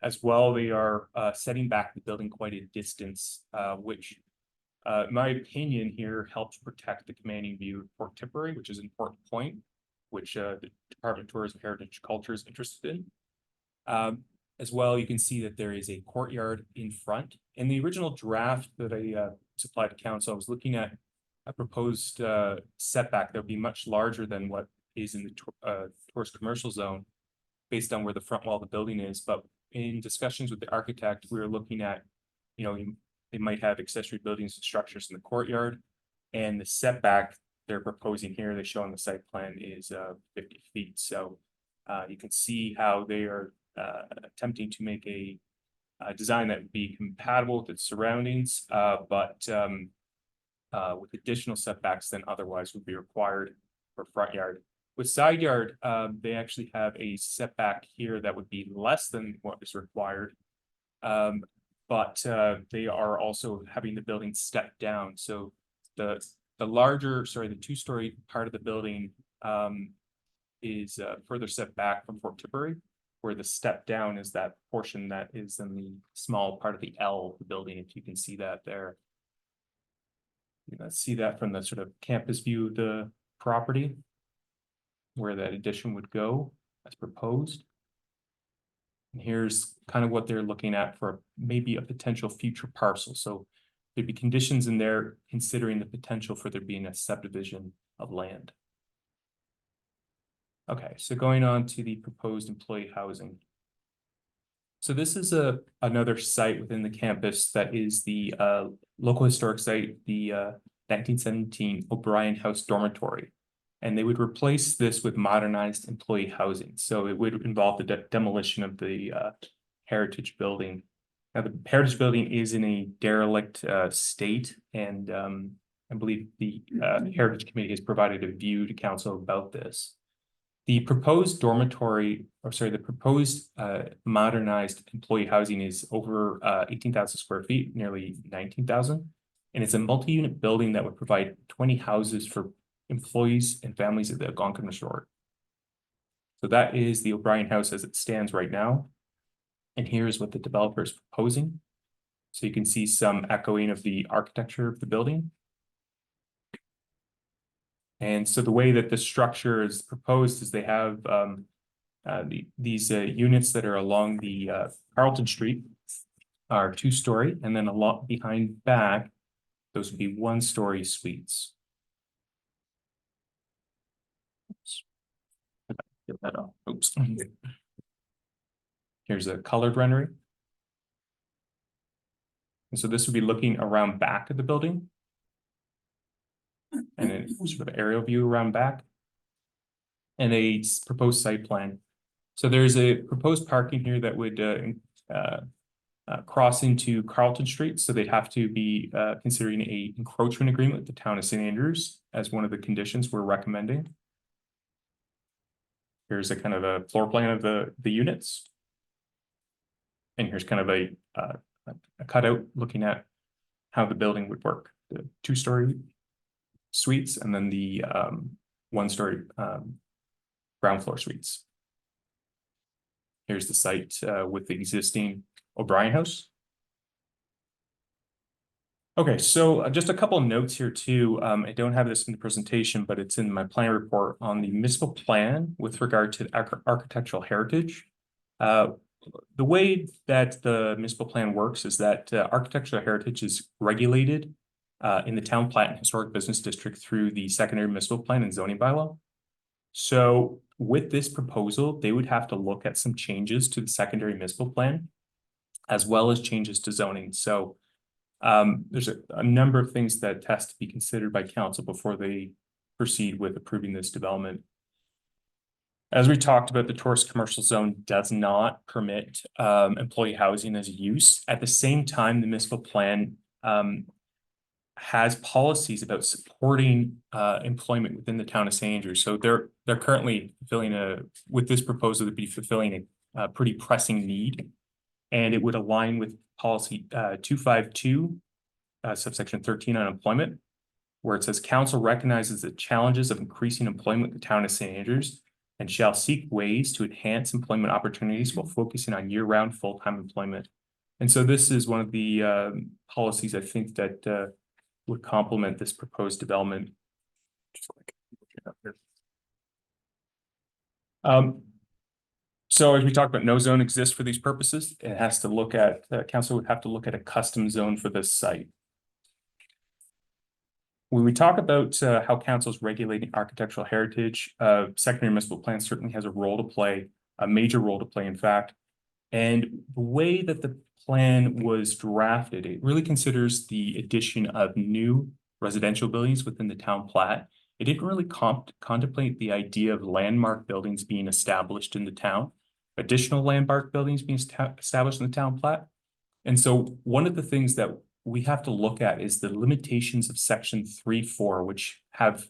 As well, they are setting back the building quite a distance, which in my opinion here helps protect the commanding view of Fort Tipperary, which is an important point, which the Department of Tourism, Heritage, Culture is interested in. As well, you can see that there is a courtyard in front. In the original draft that I supplied to council, I was looking at a proposed setback that would be much larger than what is in the tourist commercial zone based on where the front wall of the building is. But in discussions with the architect, we were looking at, they might have accessory buildings and structures in the courtyard, and the setback they're proposing here, they show on the site plan, is 50 feet. So you can see how they are attempting to make a design that would be compatible with its surroundings, but with additional setbacks than otherwise would be required for front yard. With side yard, they actually have a setback here that would be less than what is required. But they are also having the building step down. So the two-story part of the building is further set back from Fort Tipperary, where the step down is that portion that is in the small part of the L of the building, if you can see that there. You can see that from the sort of campus view of the property, where that addition would go as proposed. And here's kind of what they're looking at for maybe a potential future parcel. So there'd be conditions in there considering the potential for there being a subdivision of land. Okay, so going on to the proposed employee housing. So this is another site within the campus that is the local historic site, the 1917 O'Brien House Dormitory. And they would replace this with modernized employee housing. So it would involve the demolition of the heritage building. Now, the heritage building is in a derelict state, and I believe the Heritage Committee has provided a view to council about this. The proposed modernized employee housing is over 18,000 square feet, nearly 19,000. And it's a multi-unit building that would provide 20 houses for employees and families at the Algonquin Resort. So that is the O'Brien House as it stands right now. And here's what the developer is proposing. So you can see some echoing of the architecture of the building. And so the way that the structure is proposed is they have these units that are along the Carlton Street are 2-story, and then a lot behind back, those would be 1-story suites. Get that off. Oops. Here's a colored rendering. And so this would be looking around back of the building. And then sort of aerial view around back. And a proposed site plan. So there's a proposed parking here that would cross into Carlton Street. So they'd have to be considering a encroachment agreement with the town of St. Andrews as one of the conditions we're recommending. Here's a kind of a floor plan of the units. And here's kind of a cutout looking at how the building would work. The 2-story suites and then the 1-story ground floor suites. Here's the site with the existing O'Brien House. Okay, so just a couple of notes here too. I don't have this in the presentation, but it's in my plan report on the municipal plan with regard to architectural heritage. The way that the municipal plan works is that architectural heritage is regulated in the town plat and historic business district through the secondary municipal plan and zoning bylaw. So with this proposal, they would have to look at some changes to the secondary municipal plan, as well as changes to zoning. So There's a number of things that has to be considered by council before they proceed with approving this development. As we talked about, the tourist commercial zone does not permit employee housing as a use. At the same time, the municipal plan has policies about supporting employment within the town of St. Andrews. So they're currently fulfilling with this proposal, they'd be fulfilling a pretty pressing need. And it would align with policy 252 subsection 13 on employment, where it says council recognizes the challenges of increasing employment in the town of St. Andrews and shall seek ways to enhance employment opportunities while focusing on year-round full-time employment. And so this is one of the policies I think that would complement this proposed development. So as we talked about, no zone exists for these purposes. It has to look at, council would have to look at a custom zone for this site. When we talk about how council is regulating architectural heritage, secondary municipal plan certainly has a role to play, a major role to play, in fact. And the way that the plan was drafted, it really considers the addition of new residential buildings within the town plat. It didn't really contemplate the idea of landmark buildings being established in the town, additional landmark buildings being established in the town plat. And so one of the things that we have to look at is the limitations of section 3.4, which have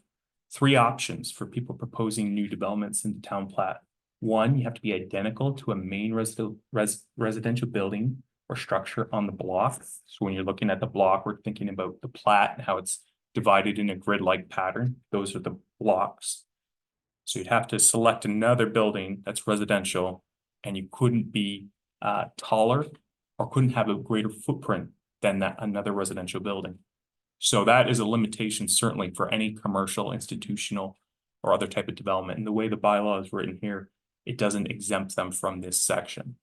three options for people proposing new developments in the town plat. One, you have to be identical to a main residential building or structure on the block. So when you're looking at the block, we're thinking about the plat and how it's divided in a grid-like pattern. Those are the blocks. So you'd have to select another building that's residential, and you couldn't be taller or couldn't have a greater footprint than that another residential building. So that is a limitation certainly for any commercial, institutional, or other type of development. And the way the bylaw is written here, it doesn't exempt them from this section.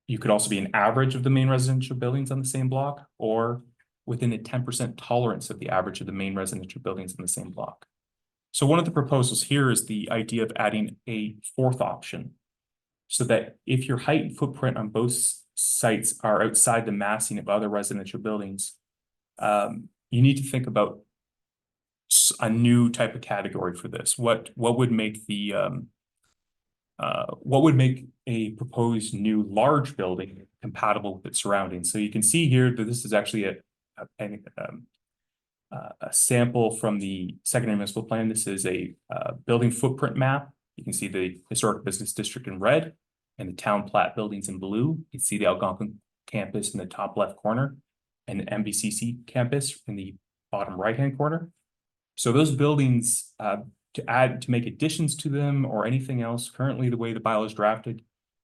You could also be an average of the main residential buildings on the same block, or within a 10% tolerance of the average of the main residential buildings in the same block. So one of the proposals here is the idea of adding a fourth option, so that if your height and footprint on both sites are outside the massing of other residential buildings, you need to think about a new type of category for this. What would make the what would make a proposed new large building compatible with its surroundings? So you can see here that this is actually a sample from the secondary municipal plan. This is a building footprint map. You can see the historic business district in red and the town plat buildings in blue. You can see the Algonquin campus in the top left corner and the MBCC campus in the bottom right-hand corner. So those buildings, to make additions to them or anything else, currently the way the bylaw is drafted,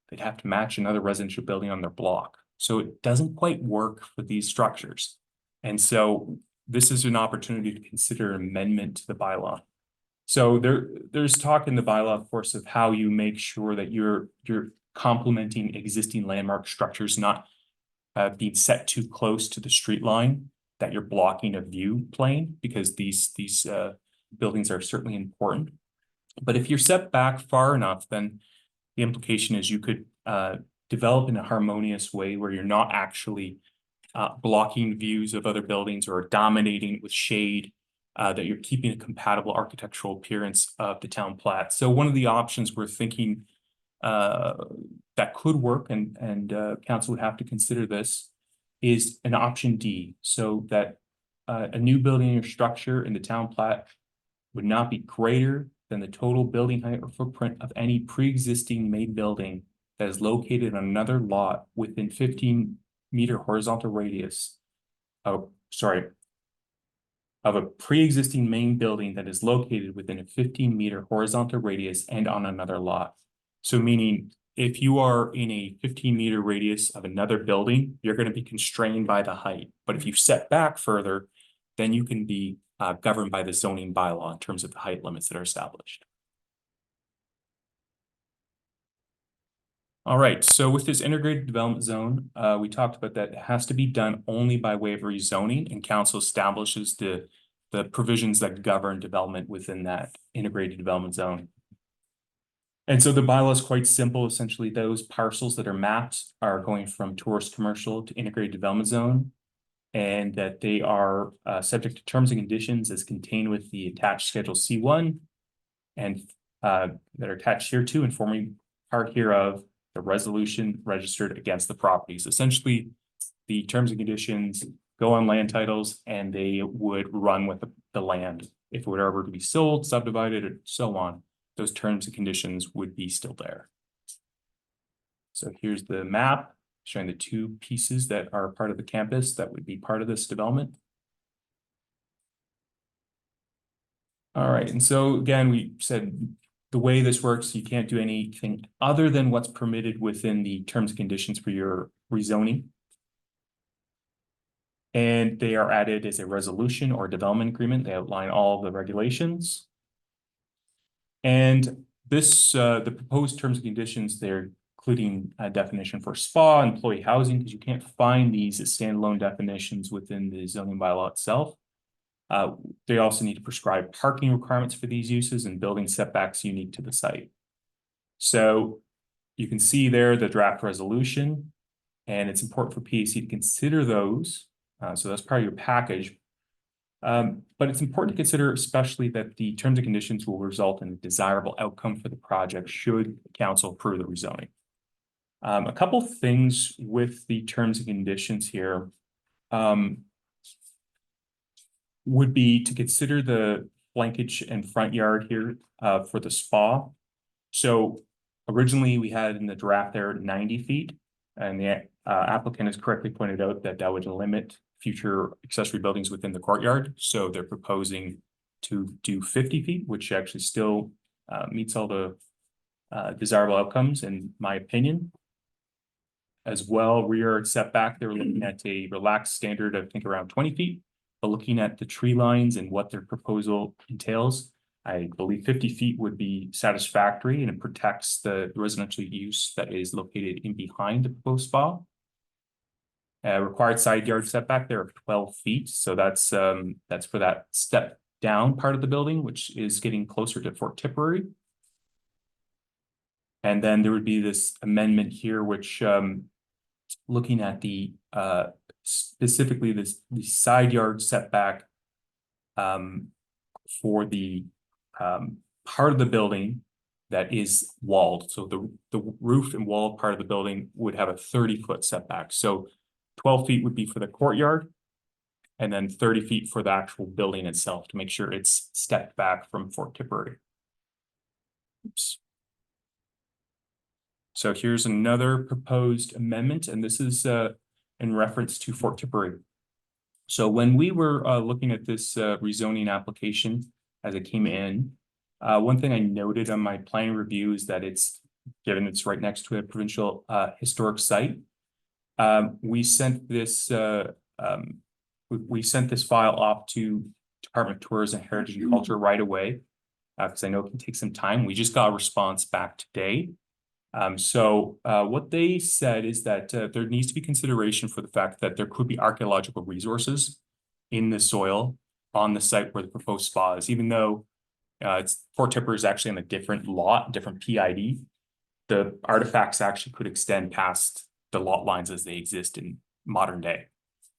they'd have to match another residential building on their block. So it doesn't quite work for these structures. And so this is an opportunity to consider amendment to the bylaw. So there's talk in the bylaw, of course, of how you make sure that you're complementing existing landmark structures, not being set too close to the street line, that you're blocking a view plane, because these buildings are certainly important. But if you're set back far enough, then the implication is you could develop in a harmonious way where you're not actually blocking views of other buildings or dominating with shade, that you're keeping a compatible architectural appearance of the town plat. So one of the options we're thinking that could work, and council would have to consider this, is an option D, so that a new building or structure in the town plat would not be greater than the total building height or footprint of any pre-existing main building that is located on another lot within 15-meter horizontal radius. Of a pre-existing main building that is located within a 15-meter horizontal radius and on another lot. So meaning, if you are in a 15-meter radius of another building, you're going to be constrained by the height. But if you set back further, then you can be governed by the zoning bylaw in terms of the height limits that are established. All right, so with this integrated development zone, we talked about that it has to be done only by way of rezoning, and council establishes the provisions that govern development within that integrated development zone. And so the bylaw is quite simple. Essentially, those parcels that are mapped are going from tourist commercial to integrated development zone. and that they are subject to terms and conditions as contained with the attached Schedule C1 and that are attached here to and forming part hereof, the resolution registered against the properties. Essentially, the terms and conditions go on land titles and they would run with the land. If it were ever to be sold, subdivided, or so on, those terms and conditions would be still there. So here's the map showing the two pieces that are part of the campus that would be part of this development. All right, and so again, we said the way this works, you can't do anything other than what's permitted within the terms and conditions for your rezoning. And they are added as a resolution or development agreement. They outline all of the regulations. And this, the proposed terms and conditions, they're including a definition for spa, employee housing, because you can't find these as standalone definitions within the zoning bylaw itself. They also need to prescribe parking requirements for these uses and building setbacks unique to the site. So you can see there the draft resolution, and it's important for PAC to consider those. So that's part of your package. But it's important to consider especially that the terms and conditions will result in a desirable outcome for the project should council approve the rezoning. A couple things with the terms and conditions here would be to consider the flankage and front yard here for the spa. So originally we had in the draft there 90 feet, and the applicant has correctly pointed out that that would limit future accessory buildings within the courtyard. So they're proposing to do 50 feet, which actually still meets all the desirable outcomes in my opinion. As well, rear yard setback, they were looking at a relaxed standard, I think around 20 feet. But looking at the tree lines and what their proposal entails, I believe 50 feet would be satisfactory, and it protects the residential use that is located in behind the proposed spa. Required side yard setback there of 12 feet. So that's for that step down part of the building, which is getting closer to Fort Tipperary. And then there would be this amendment here, which looking at the specifically the side yard setback for the part of the building that is walled. So the roof and walled part of the building would have a 30-foot setback. So 12 feet would be for the courtyard, and then 30 feet for the actual building itself to make sure it's stepped back from Fort Tipperary. Oops. So here's another proposed amendment, and this is in reference to Fort Tipperary. So when we were looking at this rezoning application as it came in, one thing I noted on my planning review is that it's, given it's right next to a provincial historic site, we sent this file off to Department of Tourism, Heritage and Culture right away, because I know it can take some time. We just got a response back today. What they said is that there needs to be consideration for the fact that there could be archaeological resources in the soil on the site where the proposed spa is, even though Fort Tipperary is actually on a different lot, different PID. The artifacts actually could extend past the lot lines as they exist in modern day.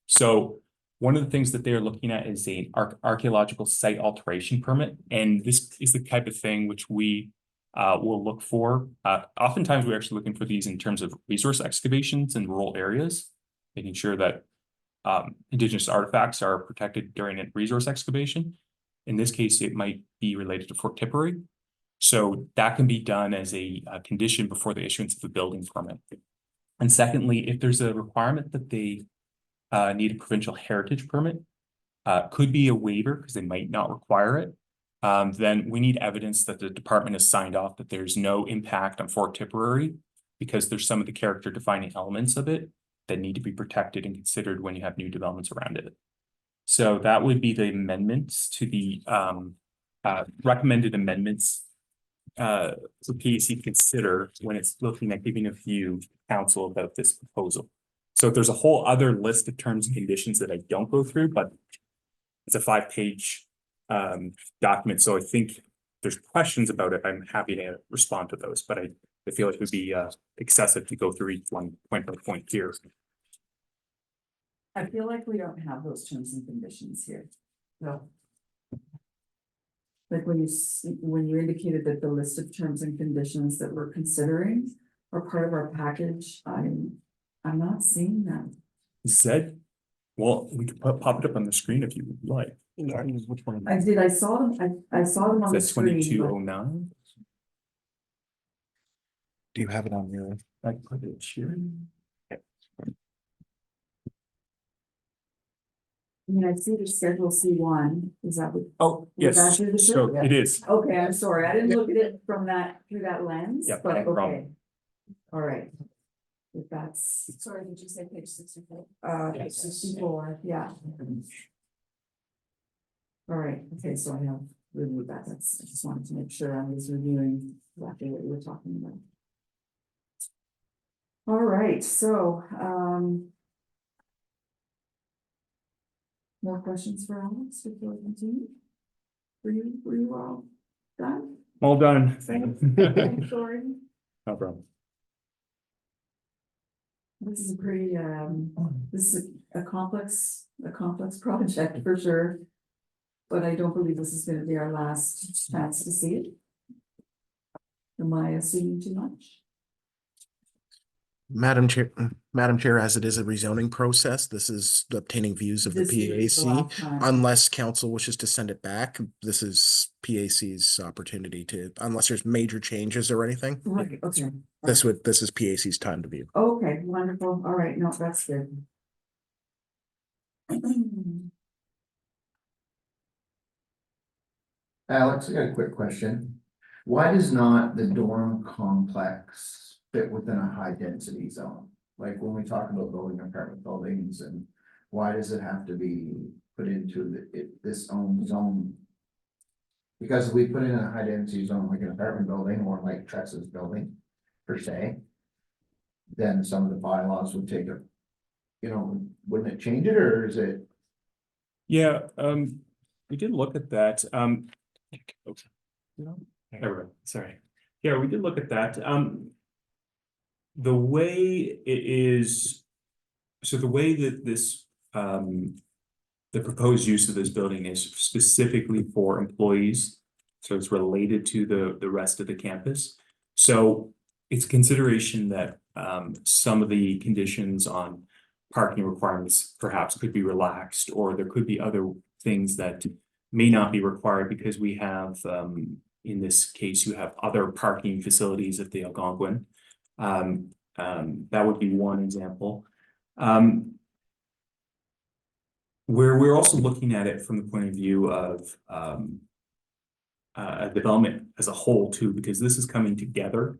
So one of the things that they're looking at is an archaeological site alteration permit. And this is the type of thing which we will look for. Oftentimes we're actually looking for these in terms of resource excavations in rural areas, making sure that Indigenous artifacts are protected during a resource excavation. In this case, it might be related to Fort Tipperary. So that can be done as a condition before the issuance of the building permit. And secondly, if there's a requirement that they need a provincial heritage permit, could be a waiver because they might not require it. Then we need evidence that the department has signed off that there's no impact on Fort Tipperary because there's some of the character defining elements of it that need to be protected and considered when you have new developments around it. So that would be the amendments to the recommended amendments for PAC to consider when it's looking at giving a view to council about this proposal. So there's a whole other list of terms and conditions that I don't go through, but it's a 5-page document. So I think if there's questions about it, I'm happy to respond to those, but I feel like it would be excessive to go through each one point by point here. I feel like we don't have those terms and conditions here. No. Like when you indicated that the list of terms and conditions that we're considering are part of our package, I'm not seeing them. Said, well, we could pop it up on the screen if you would like. Which one? I saw them, I saw them on the That's screen, 2209. Do you have it on your? I put it here. I mean, I see the schedule C1, is that what? Oh, Was yes, that the so show? it is. Okay, I'm sorry, I didn't look at it from through that lens, Yep, but no okay. problem. All right. If that's, Sorry, did you say page 64? Yes. 64, yeah. All right, okay, so I have reviewed that, I just wanted to make sure I was reviewing exactly what you were talking about. All right, so, more questions for Alex before we continue? Were you all done? All done. Thanks, sorry. No problem. This is a pretty, this is a complex project for sure. But I don't believe this is gonna be our last chance to see it. Am I assuming too much? Madam Chair, as it is a rezoning process, this is obtaining views of the This is the PAC. last time. Unless council wishes to send it back, this is PAC's opportunity to, unless there's major changes or anything. Right, okay. This is PAC's time to view. Okay, wonderful. All right, no, that's good. Alex, I got a quick question. Why does not the dorm complex fit within a high density zone? Like when we talk about building apartment buildings, and why does it have to be put into this own zone? Because if we put it in a high density zone, like an apartment building or like Trex's building per se, then some of the bylaws would take a, wouldn't it change it, or is it? Yeah, we did look at that. There we go. Sorry. Yeah, we did look at that. The way it is, so the way that this, the proposed use of this building is specifically for employees. So it's related to the rest of the campus. So it's consideration that some of the conditions on parking requirements perhaps could be relaxed, or there could be other things that may not be required because we have, in this case, you have other parking facilities at the Algonquin. That would be one example. We're also looking at it from the point of view of development as a whole too, because this is coming together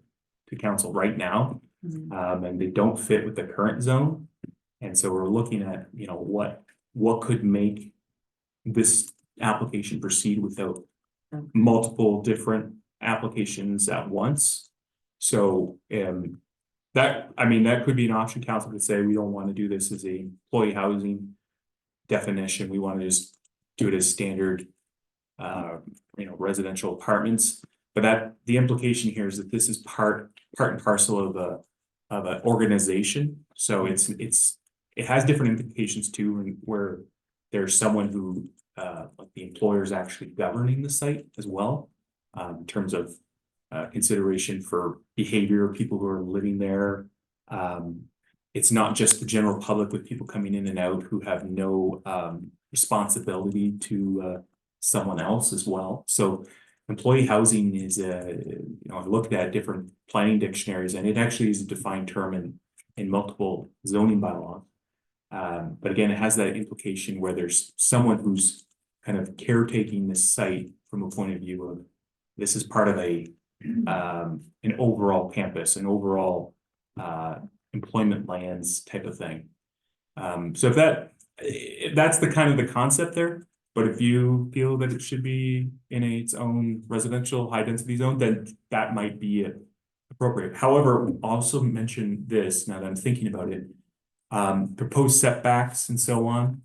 to council right now, and they don't fit with the current zone. And so we're looking at, what could make this application proceed without multiple different applications at once. So that could be an option. Council could say we don't want to do this as a employee housing definition. We want to just do it as standard residential apartments. But the implication here is that this is part and parcel of an organization. So it has different implications too, where there's someone who like the employer is actually governing the site as well, in terms of consideration for behavior of people who are living there. It's not just the general public with people coming in and out who have no responsibility to someone else as well. So employee housing is I looked at different planning dictionaries, and it actually is a defined term in multiple zoning bylaws. But again, it has that implication where there's someone who's kind of caretaking this site from a point of view of this is part of an overall campus, an overall employment lands type of thing. So if that's the kind of the concept there, but if you feel that it should be in its own residential high density zone, then that might be appropriate. However, also mention this now that I'm thinking about it. Proposed setbacks and so on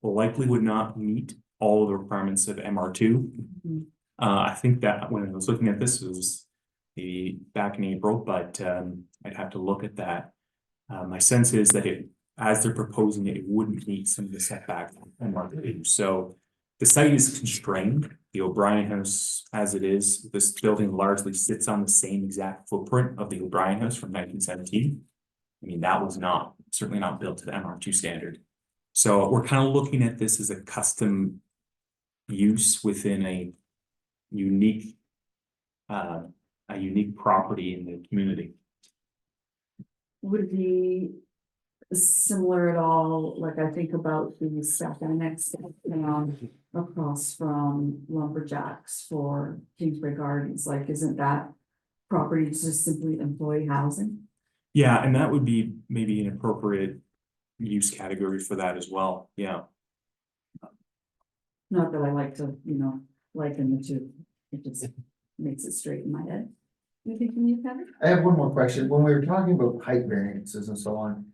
likely would not meet all of the requirements of MR2. I think that when I was looking at this, it was back in April, but I'd have to look at that. My sense is that as they're proposing it, it wouldn't meet some of the setback and market. So the site is constrained. The O'Brien House, as it is, this building largely sits on the same exact footprint of the O'Brien House from 1917. I mean, that was certainly not built to the MR2 standard. So we're kind of looking at this as a custom use within a unique property in the community. Would it be similar at all, like I think about the staff annex across from Lumberjacks for Kingsbury Gardens, like isn't that property just simply employee housing? Yeah, and that would be maybe an appropriate use category for that as well, yeah. Not that I like to, liken the two, it just makes it straight in my head. Anything from you, Kevin? I have one more question. When we were talking about height variances and so on.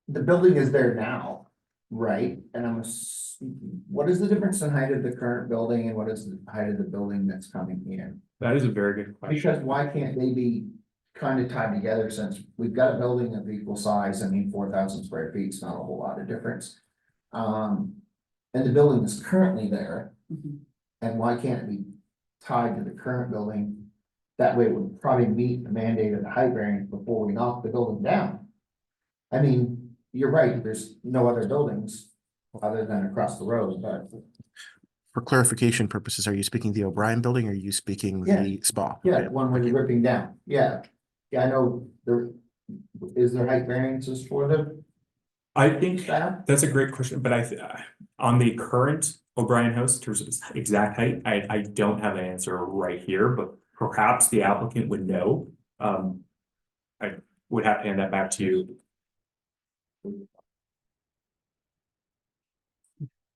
The building is there now, right? And what is the difference in height of the current building and what is the height of the building that's coming in? That is a very good question. Because why can't they be kind of tied together since we've got a building of equal size? I mean, 4,000 square feet is not a whole lot of difference. And the building is currently there. And why can't it be tied to the current building? That way it would probably meet the mandate of the height variance before we knock the building down. I mean, you're right, there's no other buildings other than across the road, but. For clarification purposes, are you speaking the O'Brien building or are you speaking the spa? Yeah, Okay, one where thank you're you. ripping down, yeah. Yeah, I know is there height variances for the I think staff? that's a great question, but on the current O'Brien House, in terms of its exact height, I don't have an answer right here, but perhaps the applicant would know. I would have to hand that back to you.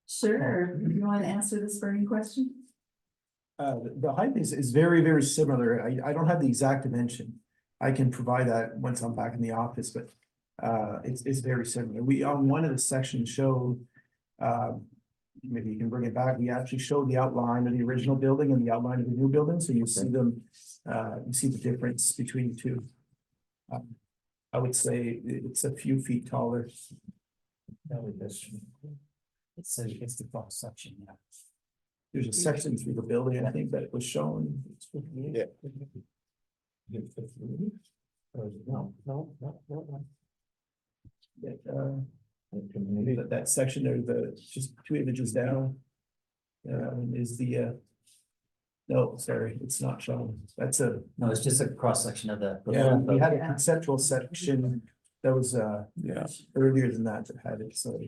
Sure, you want to answer this burning question? The height is very, very similar. I don't have the exact dimension. I can provide that once I'm back in the office, but it's very similar. We on one of the sections showed, maybe you can bring it back. We actually showed the outline of the original building and the outline of the new building, so you see them. You see the difference between the two. I would say it's a few feet taller. It's the cross section, yeah. There's a section through the building, I think, that was shown. Yeah. That section there, just 2 images down. Is the no, sorry, it's not shown. That's No, it's just a cross section of the. we had a conceptual section that was earlier than that had it, so.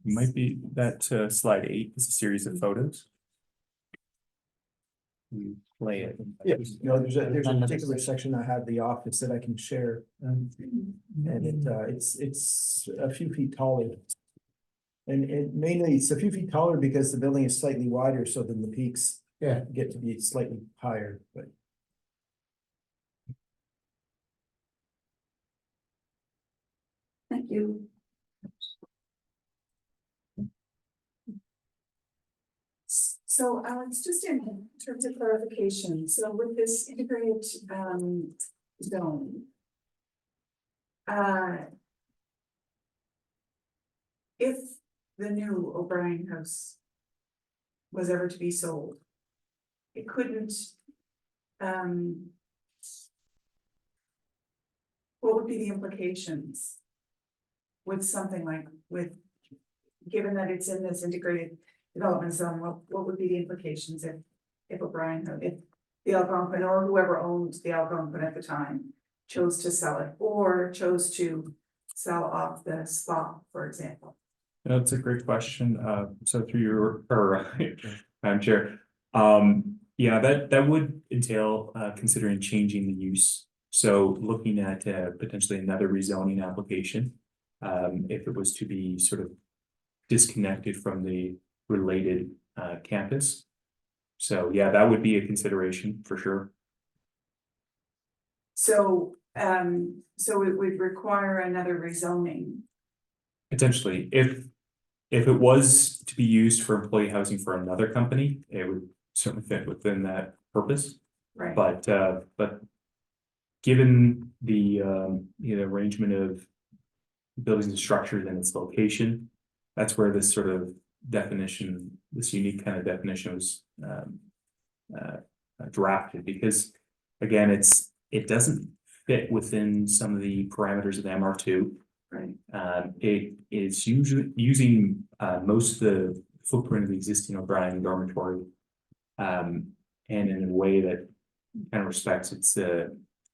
Might be that slide 8 is a series of photos. We play it. Yeah, no, there's a particular section I have the office that I can share. And it's a few feet taller. And mainly it's a few feet taller because the building is slightly wider, so then the peaks get to be slightly higher, but. Thank you. So Alex, just in terms of clarification, so with this integrated zone. If the new O'Brien House was ever to be sold, it couldn't, what would be the implications with something like, given that it's in this integrated development zone, what would be the implications if O'Brien, if the Algonquin or whoever owned the Algonquin at the time chose to sell it or chose to sell off the spa, for example? That's a great question. So through your, Madam Chair, yeah, that would entail considering changing the use. So looking at potentially another rezoning application, if it was to be sort of disconnected from the related campus. So yeah, that would be a consideration for sure. So it would require another rezoning. Potentially, if it was to be used for employee housing for another company, it would certainly fit within that purpose. Right. But given the arrangement of buildings and structures and its location. That's where this sort of definition, this unique kind of definition was drafted, because again, it doesn't fit within some of the parameters of the MR2. Right. It is usually using most of the footprint of the existing O'Brien dormitory, and in a way that kind of respects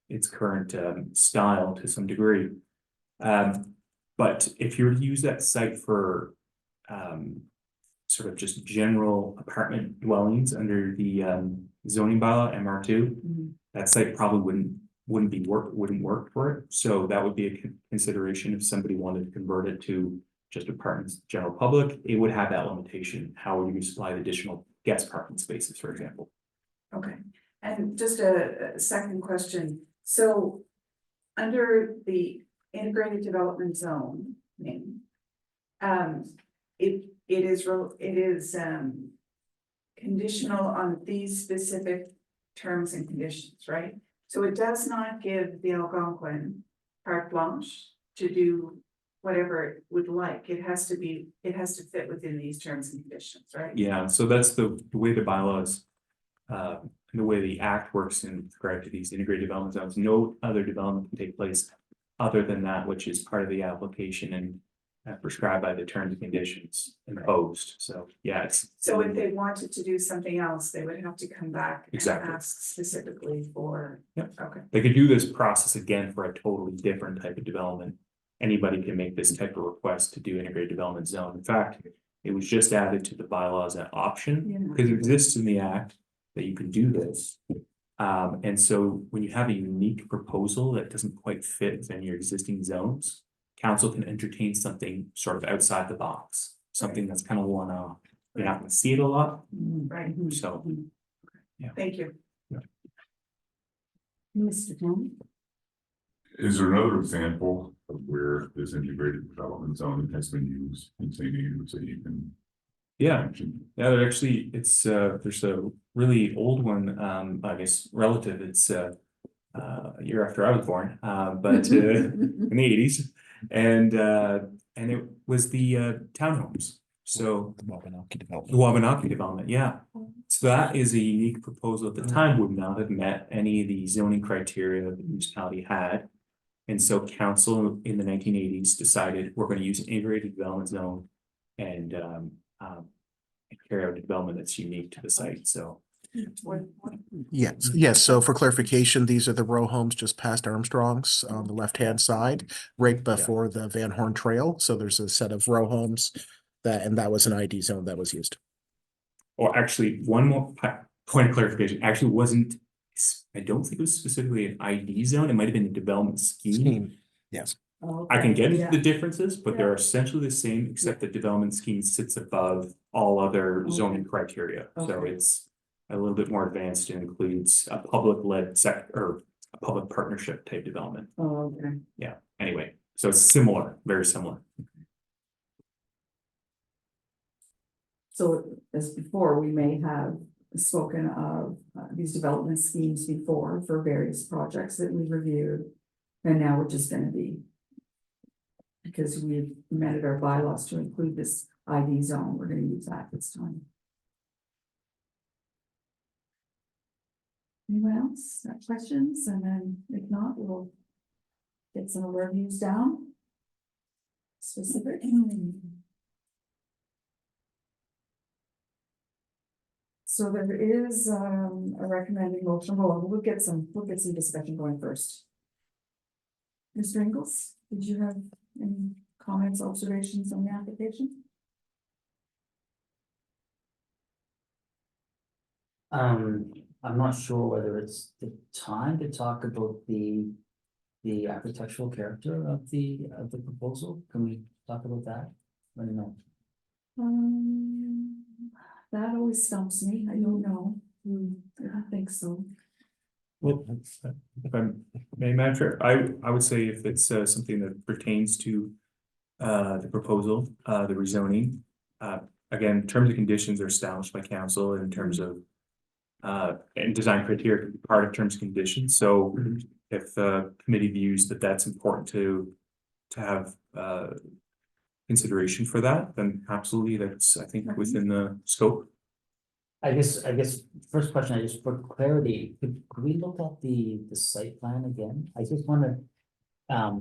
its current style to some degree. But if you were to use that site for sort of just general apartment dwellings under the zoning bylaw MR2, that site probably wouldn't work for it. So that would be a consideration if somebody wanted to convert it to just apartments, general public. It would have that limitation. How would you supply the additional guest parking spaces, for example? Okay, and just a second question. So under the integrated development zone name, it is conditional on these specific terms and conditions, right? So it does not give the Algonquin carte blanche to do whatever it would like. It has to fit within these terms and conditions, right? Yeah, so that's the way the bylaws, and the way the act works in regard to these integrated development zones. No other development can take place other than that which is part of the application and prescribed by the terms and conditions imposed. So yeah, So if they wanted to do something else, they would have to come back and Exactly. ask specifically for. Yep. Okay. they could do this process again for a totally different type of development. Anybody can make this type of request to do integrated development zone. In fact, it was just added to the bylaws as an option, because it exists in the act that you can do this. And so when you have a unique proposal that doesn't quite fit within your existing zones, council can entertain something sort of outside the box, something that's kind of one-off. You're not gonna see it a lot, Right. so. Yeah. Thank you. Mr. Tony? Is there another example of where this integrated development zone has been used in St. Andrews that you can Yeah, mention? yeah, there actually, there's a really old one, I guess relative, it's a year after I was born, but in the 80s. And it was the townhomes, so The Wabanaki the development. Wabanaki development, yeah. So that is a unique proposal at the time, would not have met any of the zoning criteria that the municipality had. And so council in the 1980s decided we're going to use an integrated development zone and carry out a development that's unique to the site, so. Yes, so for clarification, these are the row homes just past Armstrong's on the left-hand side, right before the Van Horn Trail. So there's a set of row homes and that was an ID zone that was used. Or actually, one more point of clarification, actually wasn't, I don't think it was specifically an ID zone, it might have been a development scheme. Yes. I can get into Yeah. the differences, but they're essentially the same, except the development scheme sits above all other zoning criteria. So Okay. it's a little bit more advanced and includes a public-led sector or a public partnership type development. Oh, okay. Yeah, anyway, so it's similar, very similar. So as before, we may have spoken of these development schemes before for various projects that we reviewed. And now we're just gonna be, because we've amended our bylaws to include this ID zone, we're gonna use that this time. Anyone else have questions? And then if not, we'll get some of our views down. Specific. So there is a recommending motion. Hold on, we'll get some discussion going first. Mr. Ingles, did you have any comments, observations on the application? I'm not sure whether it's the time to talk about the architectural character of the proposal. Can we talk about that? I don't know. That always stumps me. I don't know. I don't think so. Well, if I may, Madam Chair, I would say if it's something that pertains to the proposal, the rezoning, again, terms and conditions are established by council in terms of and design criteria can be part of terms and conditions. So if the committee views that that's important to to have consideration for that, then absolutely, that's, I think, within the scope. I guess, first question, I just for clarity, could we look at the site plan again? I just wanna, I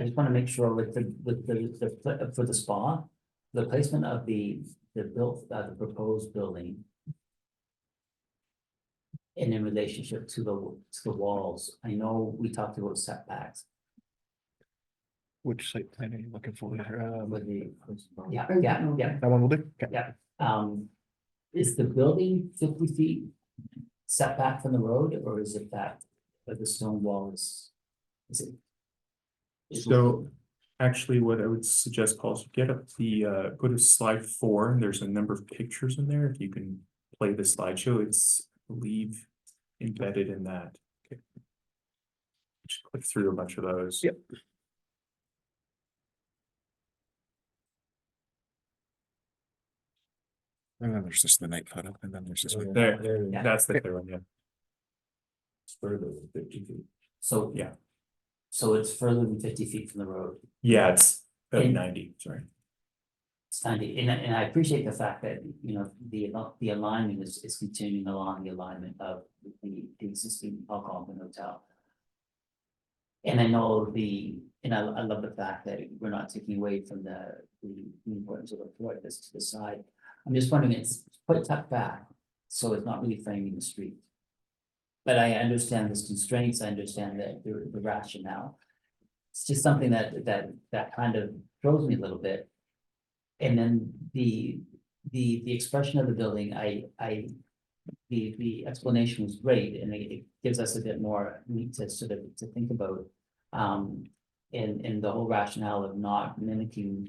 just wanna make sure with for the spa, the placement of the proposed building. And in relationship to the walls, I know we talked about setbacks Which site plan are you looking for? with the, yeah, That one will do? Okay. yeah. Is the building 50 feet setback from the road, or is it that, but the stone wall is it? So actually, what I would suggest, Paul, is get up the, go to slide 4, and there's a number of pictures in there. If you can play the slideshow, it's, I believe, embedded in that. Okay. Just click through a bunch of those. Yep. And then there's just the night photo, and then there's this one. There, Yeah. that's the clear one, yeah. It's further than 50 feet. So, Yeah. so it's further than 50 feet from the road. Yeah, it's about And- 90, sorry. It's 90, and I appreciate the fact that, you know, the alignment is continuing along the alignment of the existing Algonquin hotel. And I know I love the fact that we're not taking away from the importance of the floor this to the side. I'm just wondering, it's quite tucked back, so it's not really framing the street. But I understand the constraints, I understand that the rationale. It's just something that kind of throws me a little bit. And then the expression of the building, the explanation was great, and it gives us a bit more meat to sort of to think about. And the whole rationale of not mimicking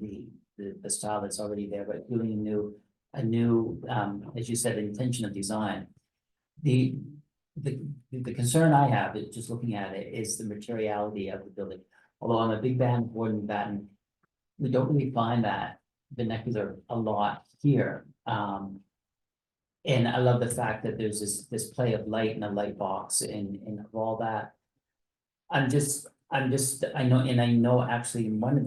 the style that's already there, but doing a new, as you said, intention of design. The concern I have, is just looking at it, is the materiality of the building. Although I'm a big fan of board and batten, we don't really find that vernacular a lot here. And I love the fact that there's this play of light and a light box and of all that. I know actually in one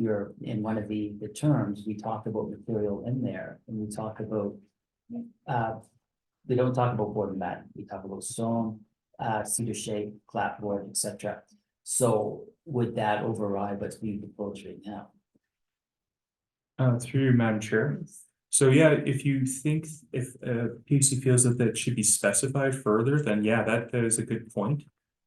of the terms, we talked about material in there, and we talk about, we don't talk about board and batten, we talk about stone, cedar shake, clapboard, etc. So would that override what's being proposed right now? Through you, Madam Chair. So yeah, if you think, if PUC feels that should be specified further, then yeah, that is a good point.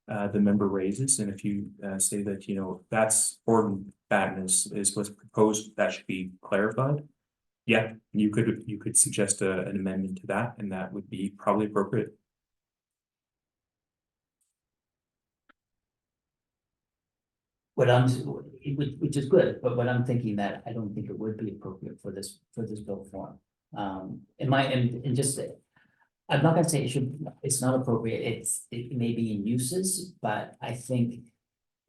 The member raises, and if you say that, you know, that's board and batten is what's proposed, that should be clarified. Yeah, you could suggest an amendment to that, and that would be probably appropriate. Which is good, but what I'm thinking that I don't think it would be appropriate for this bill form. And just, I'm not gonna say it's not appropriate, it may be in uses, but I think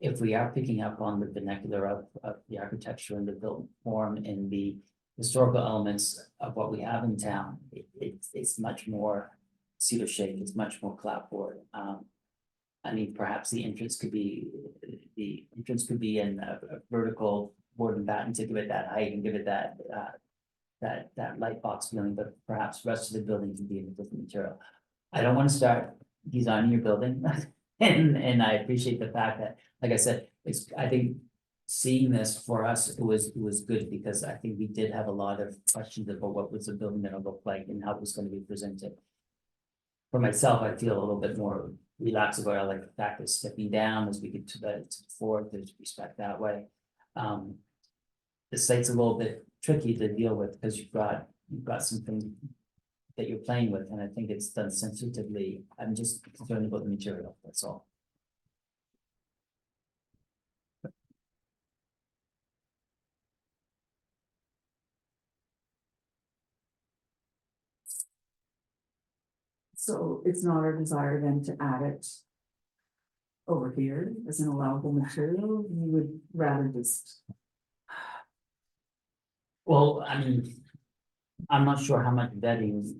if we are picking up on the vernacular of the architecture and the built form and the historical elements of what we have in town, it's much more cedar shake, it's much more clapboard. I mean, perhaps the entrance could be in a vertical board and batten to give it that height and give it that light box feeling, but perhaps the rest of the building can be in a different material. I don't want to start designing your building, and I appreciate the fact that, like I said, I think seeing this for us, it was good, because I think we did have a lot of questions about what was the building gonna look like and how it was going to be presented. For myself, I feel a little bit more relaxed about it. I like the fact that stepping down as we get to the fourth, there's respect that way. The site's a little bit tricky to deal with because you've got something that you're playing with, and I think it's done sensitively. I'm just concerned about the material, that's all. So it's not our desire then to add it over here as an allowable material, you would rather just. Well, I mean, I'm not sure how much vetting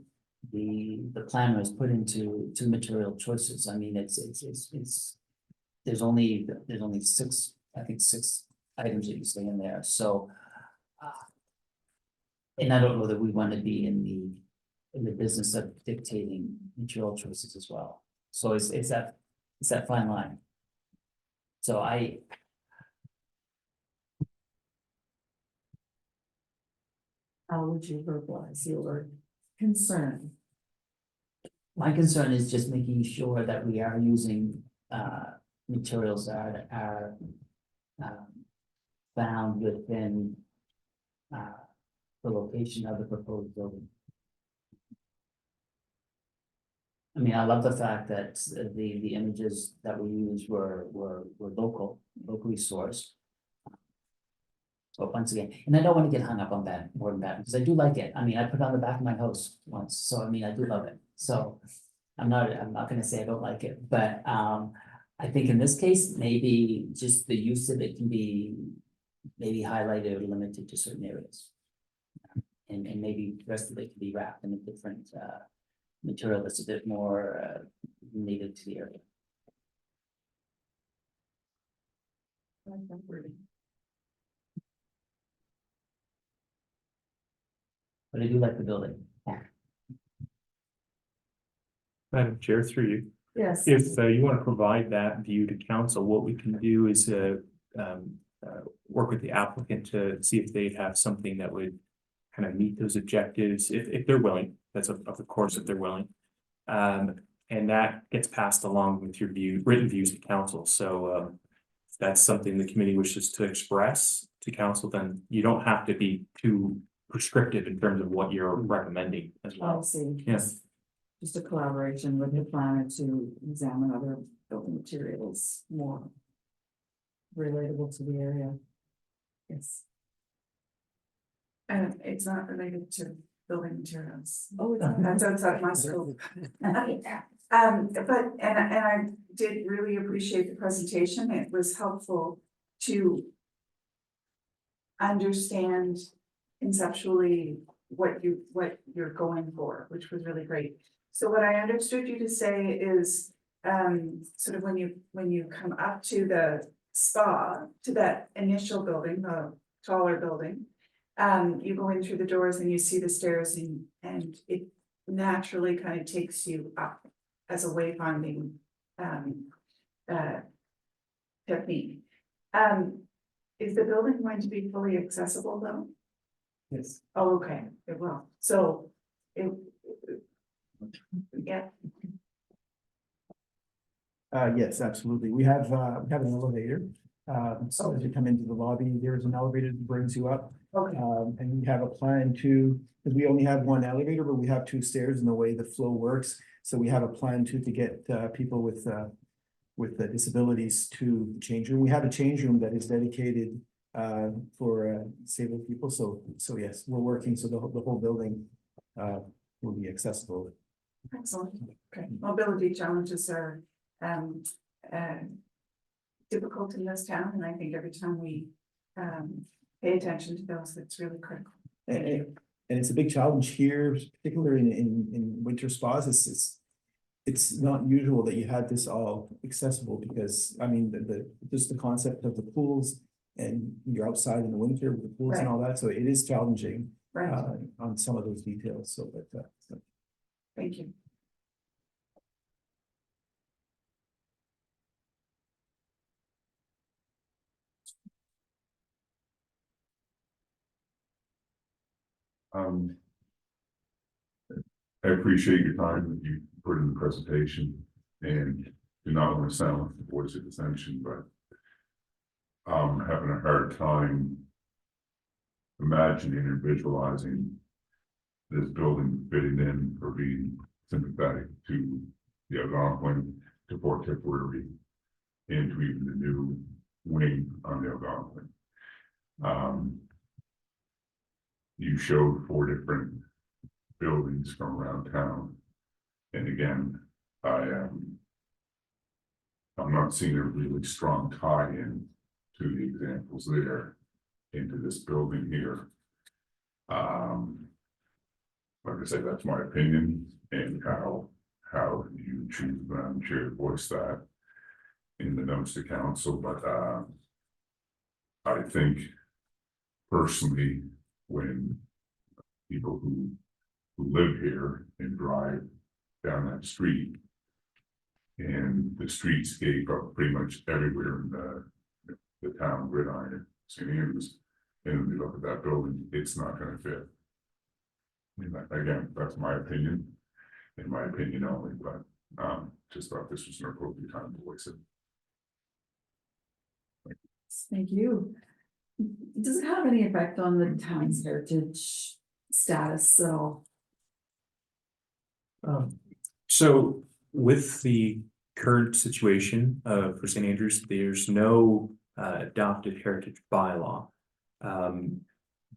the planner has put into material choices. I mean, it's there's only I think 6 items that you say in there, so. And I don't know that we want to be in the business of dictating material choices as well. So it's that fine line. So How would you verbalize your concern? my concern is just making sure that we are using materials that are found within the location of the proposed building. I mean, I love the fact that the images that we used were locally sourced. But once again, and I don't want to get hung up on that more than that, because I do like it. I mean, I put it on the back of my house once, so I mean, I do love it. So I'm not gonna say I don't like it, but I think in this case, maybe just the use of it can be maybe highlighted or limited to certain areas. And maybe the rest of it can be wrapped in a different material that's a bit more native to the area. I like that wording. But I do like the building. Madam Chair, through you. Yes. If you want to provide that view to council, what we can do is work with the applicant to see if they have something that would kind of meet those objectives, if they're willing. That's of course, if they're willing. And that gets passed along with your written views to council. So if that's something the committee wishes to express to council, then you don't have to be too prescriptive in terms of what you're recommending as well. I'll see. Yes. Just a collaboration with the planner to examine other building materials more relatable to the area. Yes. And it's not related to building materials. Oh, That's outside my scope. But I did really appreciate the presentation. It was helpful to understand conceptually what you're going for, which was really great. So what I understood you to say is, sort of when you come up to the spa, to that initial building, the taller building, you go in through the doors and you see the stairs and it naturally kind of takes you up as a wayfinding technique. Is the building going to be fully accessible though? Yes. Oh, okay, it will. So yeah. Yes, absolutely. We have an elevator. So as you come into the lobby, there is an elevator that brings you up. Okay. And we have a plan to, because we only have one elevator, but we have 2 stairs in the way the flow works. So we have a plan to get people with disabilities to the change room. We have a change room that is dedicated for disabled people. So yes, we're working so the whole building will be accessible. Excellent. Okay. Mobility challenges are difficult in this town, and I think every time we pay attention to those, it's really critical. And it's a big challenge here, particularly in winter spas. It's not usual that you have this all accessible because I mean just the concept of the pools and you're outside in the winter with the pools and all that. So it is challenging on some of those details. So Thank you. I appreciate your time that you put in the presentation and do not want to sound like the voice of dissension, but having a hard time imagining and visualizing this building fitting in or being sympathetic to the Algonquin, to Fort Tipperary, and to even the new wing on the Algonquin. You showed 4 different buildings from around town. And again, I'm not seeing a really strong tie-in to the examples there into this building here. Like I say, that's my opinion, and how you choose Madam Chair to voice that in the notes to council, but think personally, when people who live here and drive down that street, and the streetscape are pretty much everywhere in the town gridiron, St. Andrews, and we look at that building, it's not gonna fit. I mean, again, that's my opinion, in my opinion only, but just thought this was an appropriate time to voice it. Thank you. Does it have any effect on the town's heritage status? So, So with the current situation for St. Andrews, there's no adopted heritage bylaw.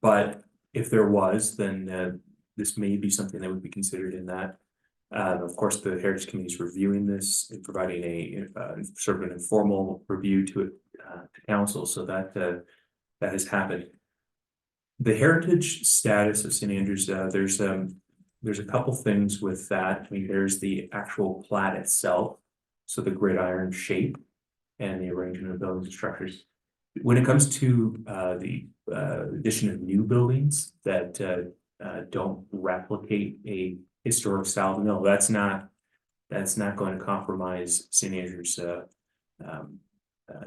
But if there was, then this may be something that would be considered in that. Of course, the Heritage Committee is reviewing this and providing a sort of an informal review to council, so that that has happened. The heritage status of St. Andrews, there's a couple things with that. I mean, there's the actual plat itself, so the gridiron shape and the arrangement of buildings and structures. When it comes to the addition of new buildings that don't replicate a historic style mill, that's not going to compromise St. Andrews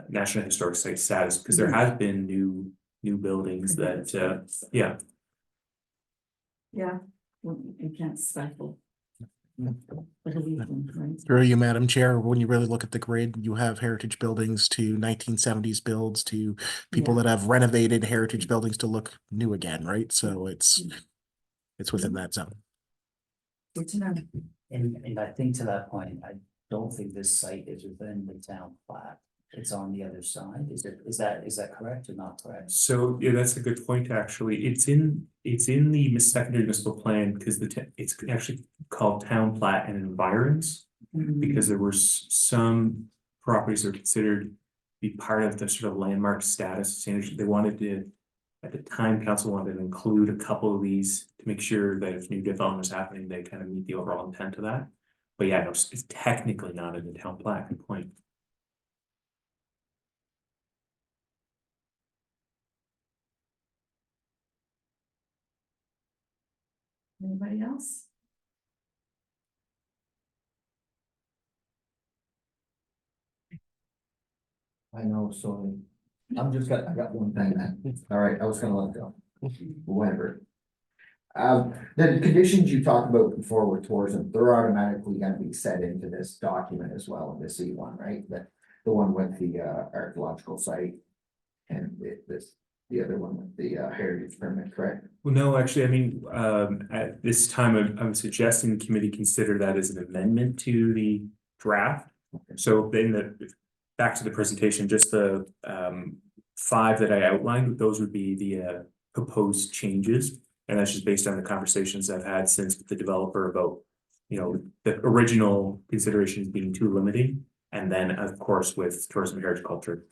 National Historic Site status, because there has been new buildings that yeah. yeah, well, you can't stifle. Right? Through you, Madam Chair, when you really look at the grid, you have heritage buildings to 1970s builds to people Yeah. that have renovated heritage buildings to look new again, right? So it's within that zone. Good to know. And I think to that point, I don't think this site is within the town plat. It's on the other side. Is that correct or not correct? So yeah, that's a good point, actually. It's in the secondary municipal plan, because it's actually called town plat and environs, because there were some properties that are considered to be part of the sort of landmark status. They wanted to, at the time, council wanted to include a couple of these to make sure that if new development was happening, they kind of meet the overall intent of that. But yeah, no, it's technically not in the town plat. Good point. Anybody else? I know, so I got one thing then. All right, I was gonna let it go. Whatever. The conditions you talked about before with tourism, they're automatically gonna be set into this document as well, in this E1, right? The one with the archaeological site and the other one with the heritage permit, correct? Well, no, actually, I mean, at this time, I'm suggesting the committee consider that as an amendment to the draft. So then back to the presentation, just the 5 that I outlined, those would be the proposed changes. And that's just based on the conversations I've had since with the developer about, you know, the original considerations being too limiting. And then, of course, with tourism and heritage culture.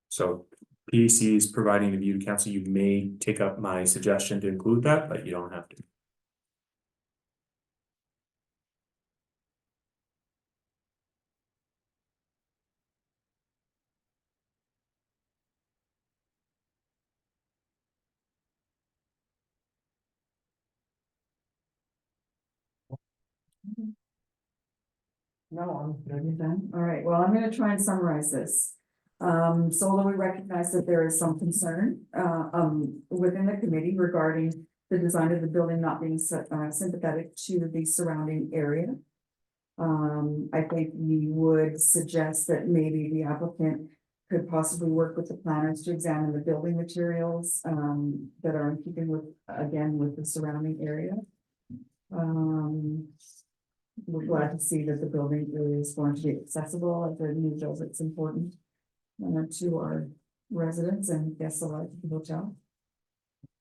So PEC is providing a view to council. You may take up my suggestion to include that, but you don't have to. No, I'm done. All right, well, I'm gonna try and summarize this. So although we recognize that there is some concern, within the committee regarding the design of the building not being sympathetic to the surrounding area. I think we would suggest that maybe the applicant could possibly work with the planners to examine the building materials, that are in keeping with, again, with the surrounding area. We're glad to see that the building is going to be accessible as a new build. It's important to our residents and guests alike at the hotel.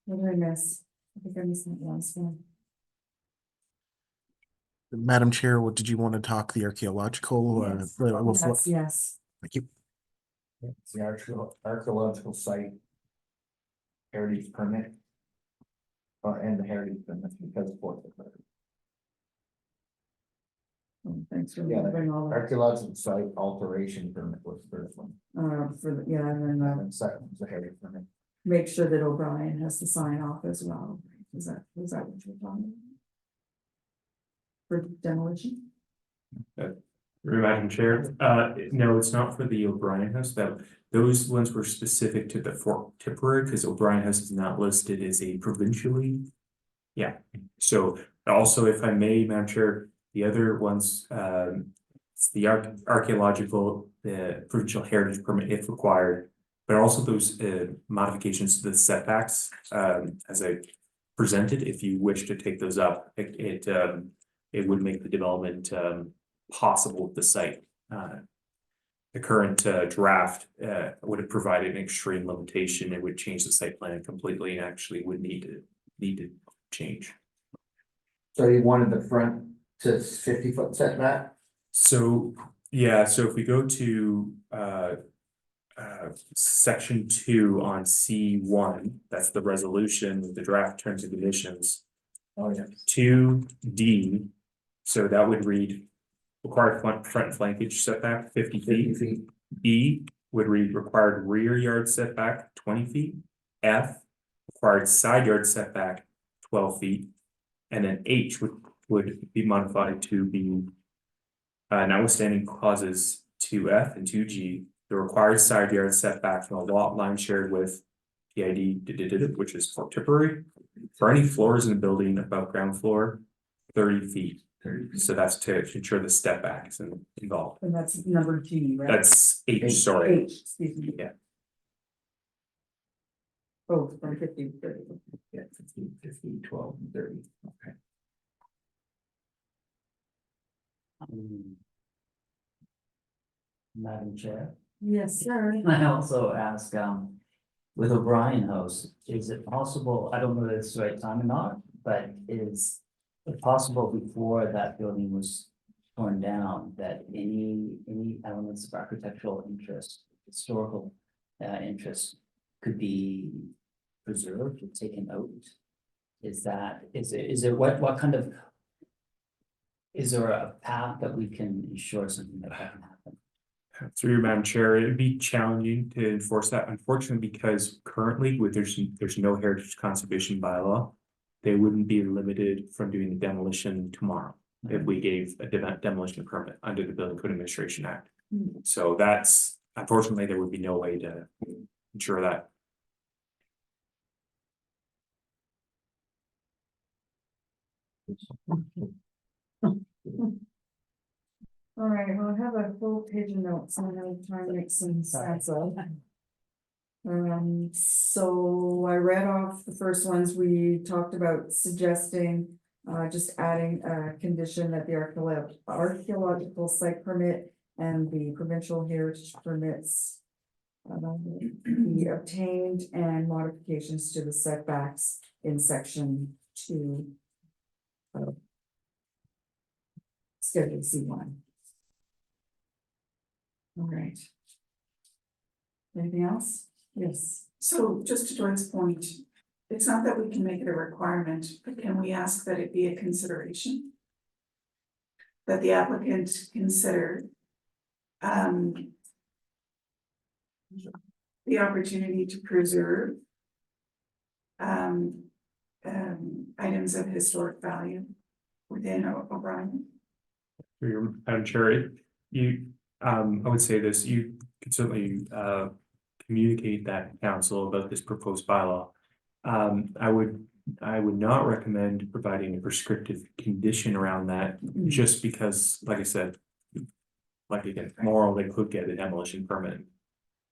What did I miss? I think I missed that last one. Madam Chair, what did you want to talk the archaeological? Yes. Thank you. It's the archaeological site. Heritage permit. And the heritage permit because for the. Thanks for Yeah. remembering all that. Archaeological site alteration permit was the first one, Yeah, and then, and then second was the Herbert permit. make sure that O'Brien has to sign off as well. Is that what you're talking about? For demolition? Madam Chair, no, it's not for the O'Brien House, those ones were specific to the Fort Tipperary, because O'Brien House is not listed as a provincially. Yeah, so also, if I may, Madam Chair, the other ones, it's the archaeological, the provincial heritage permit if required. But also those modifications to the setbacks, as I presented, if you wish to take those up, it would make the development possible with the site. The current draft would have provided an extreme limitation. It would change the site plan completely and actually would need to change. So you wanted the front to 50-foot setback? So, yeah, so if we go to section 2 on C1, that's the resolution with the draft terms and conditions. Oh, yeah. 2D, so that would read required front flankage setback 50 50 feet. feet. E would read required rear yard setback 20 feet. F required side yard setback 12 feet. And then H would be modified to be notwithstanding clauses 2F and 2G, the required side yard setback from a lot line shared with PID, which is Fort Tipperary, for any floors in the building above ground floor, 30 feet. So that's to ensure the step back is involved. And that's number G, right? That's H, sorry. H, excuse me. Yeah. Oh, from 50 to 30. Yeah, 50, 12, and 30. Okay. Madam Chair, Yes, sir. I also ask, with O'Brien House, is it possible, I don't know if it's the right time or not, but is it possible before that building was torn down, that any elements of architectural interest, historical interest could be preserved or taken out? Is there what kind of, is there a path that we can ensure something that can happen? Through your Madam Chair, it'd be challenging to enforce that, unfortunately, because currently there's no heritage conservation bylaw. They wouldn't be limited from doing the demolition tomorrow if we gave a demolition permit under the Building Code Administration Act. So that's, unfortunately, there would be no way to ensure that. All right, well, I have a full page of notes, I'm gonna try and make some sense of. So I read off the first ones, we talked about suggesting, just adding a condition that the archaeological site permit and the provincial heritage permits be obtained, and modifications to the setbacks in section 2 of Schedule C1. All right. Anything else? Yes. So just to Joyce's point, it's not that we can make it a requirement, but can we ask that it be a consideration? That the applicant consider the opportunity to preserve items of historic value within O'Brien. Through your Madam Chair, I would say this, you could certainly communicate that to council about this proposed bylaw. I would not recommend providing a prescriptive condition around that, just because, like I said, like again, tomorrow they could get a demolition permit.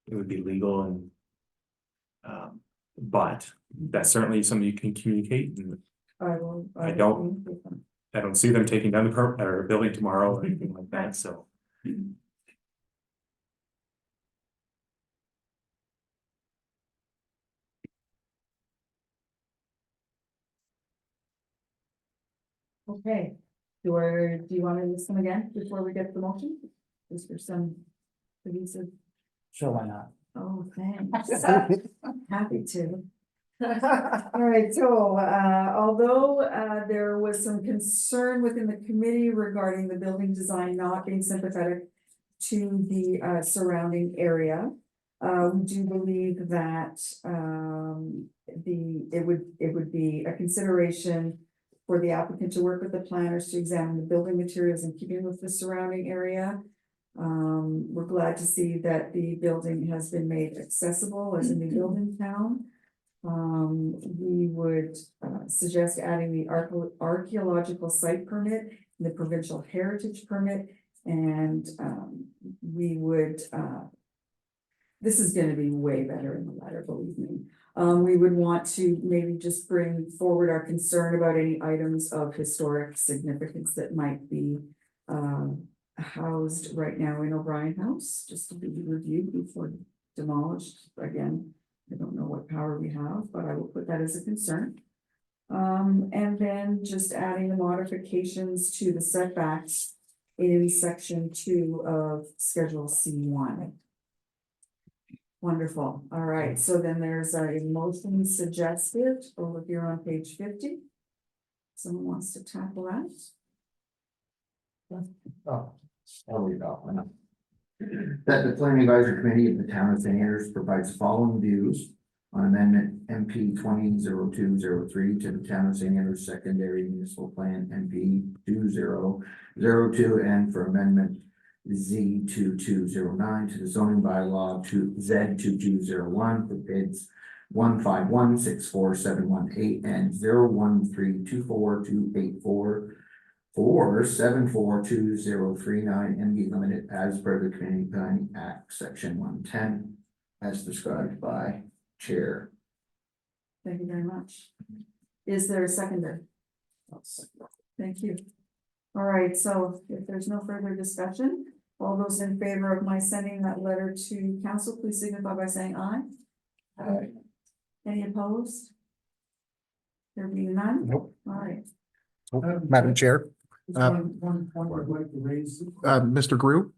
It would be legal and but that's certainly something you can communicate, and I don't see them taking down the permit or building tomorrow or anything like that, so. Okay, do you want to listen again before we get to the motion? Is there some cohesive? Sure, why not? Oh, thanks. Happy to. All right, so although there was some concern within the committee regarding the building design not being sympathetic to the surrounding area, we do believe that it would be a consideration for the applicant to work with the planners to examine the building materials in keeping with the surrounding area. We're glad to see that the building has been made accessible as a new building town. We would suggest adding the archaeological site permit, the provincial heritage permit, and we would, this is gonna be way better in the letter, believe me. We would want to maybe just bring forward our concern about any items of historic significance that might be housed right now in O'Brien House, just to be reviewed before demolished. Again, I don't know what power we have, but I will put that as a concern. And then just adding the modifications to the setbacks in section 2 of Schedule C1. Wonderful. All right, so then there's a motion suggested over here on page 50. Someone wants to tackle that? Oh, there we go. That the planning advisory committee of the town of St. Andrews provides the following views on amendment MP 200203 to the town of St. Andrews secondary municipal plan MP 2002 and for amendment Z 2209 to the zoning bylaw to Z 2201 for PIDs 151-64718 and 01324-284 4742039 and be limited as per the Community Planning Act, Section 110, as described by Chair. Thank you very much. Is there a seconder? Thank you. All right, so if there's no further discussion, all those in favor of my sending that letter to council, please signify by saying aye. Aye. Any opposed? There being none? Nope. All right. Madam Chair, One point I'd like to raise. Mr. Grew,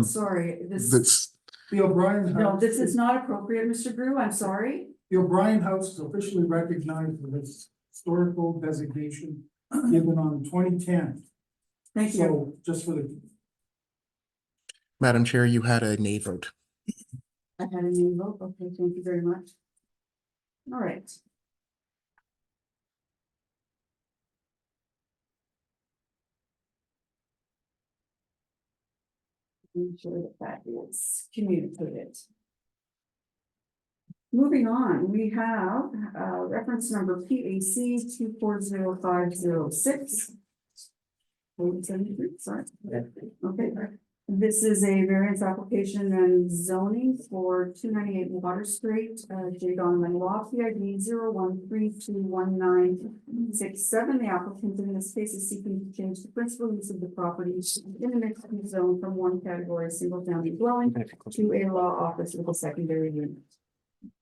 Sorry, this, that's, The O'Brien no, House. this is not appropriate, Mr. Grew, I'm sorry. The O'Brien House is officially recognized with its historical designation given on 2010. Thank you. So just for the, Madam Chair, you had a nay vote. I had a new vote, okay, thank you very much. All right. Ensure that that is communicated. Moving on, we have reference number PAC 240506. Sorry. Okay, this is a variance application and zoning for 298 Water Street, J. Donovan Law, PID 013219667. The applicant in this case is seeking to change the principal use of the property in the mixed use zone from one category single family dwelling to a law office with a secondary unit,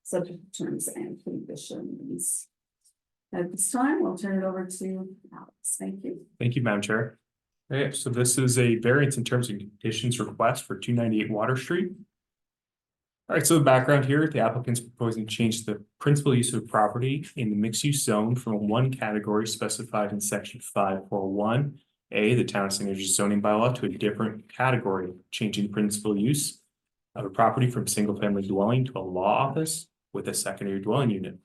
subject to terms and conditions. At this time, I'll turn it over to Alex. Thank you. Thank you, Madam Chair. Okay, so this is a variance in terms and conditions request for 298 Water Street. All right, so the background here, the applicant's proposing to change the principal use of property in the mixed use zone from one category specified in section 541A, the town of St. Andrews zoning bylaw, to a different category, changing principal use of a property from single family dwelling to a law office with a secondary dwelling unit.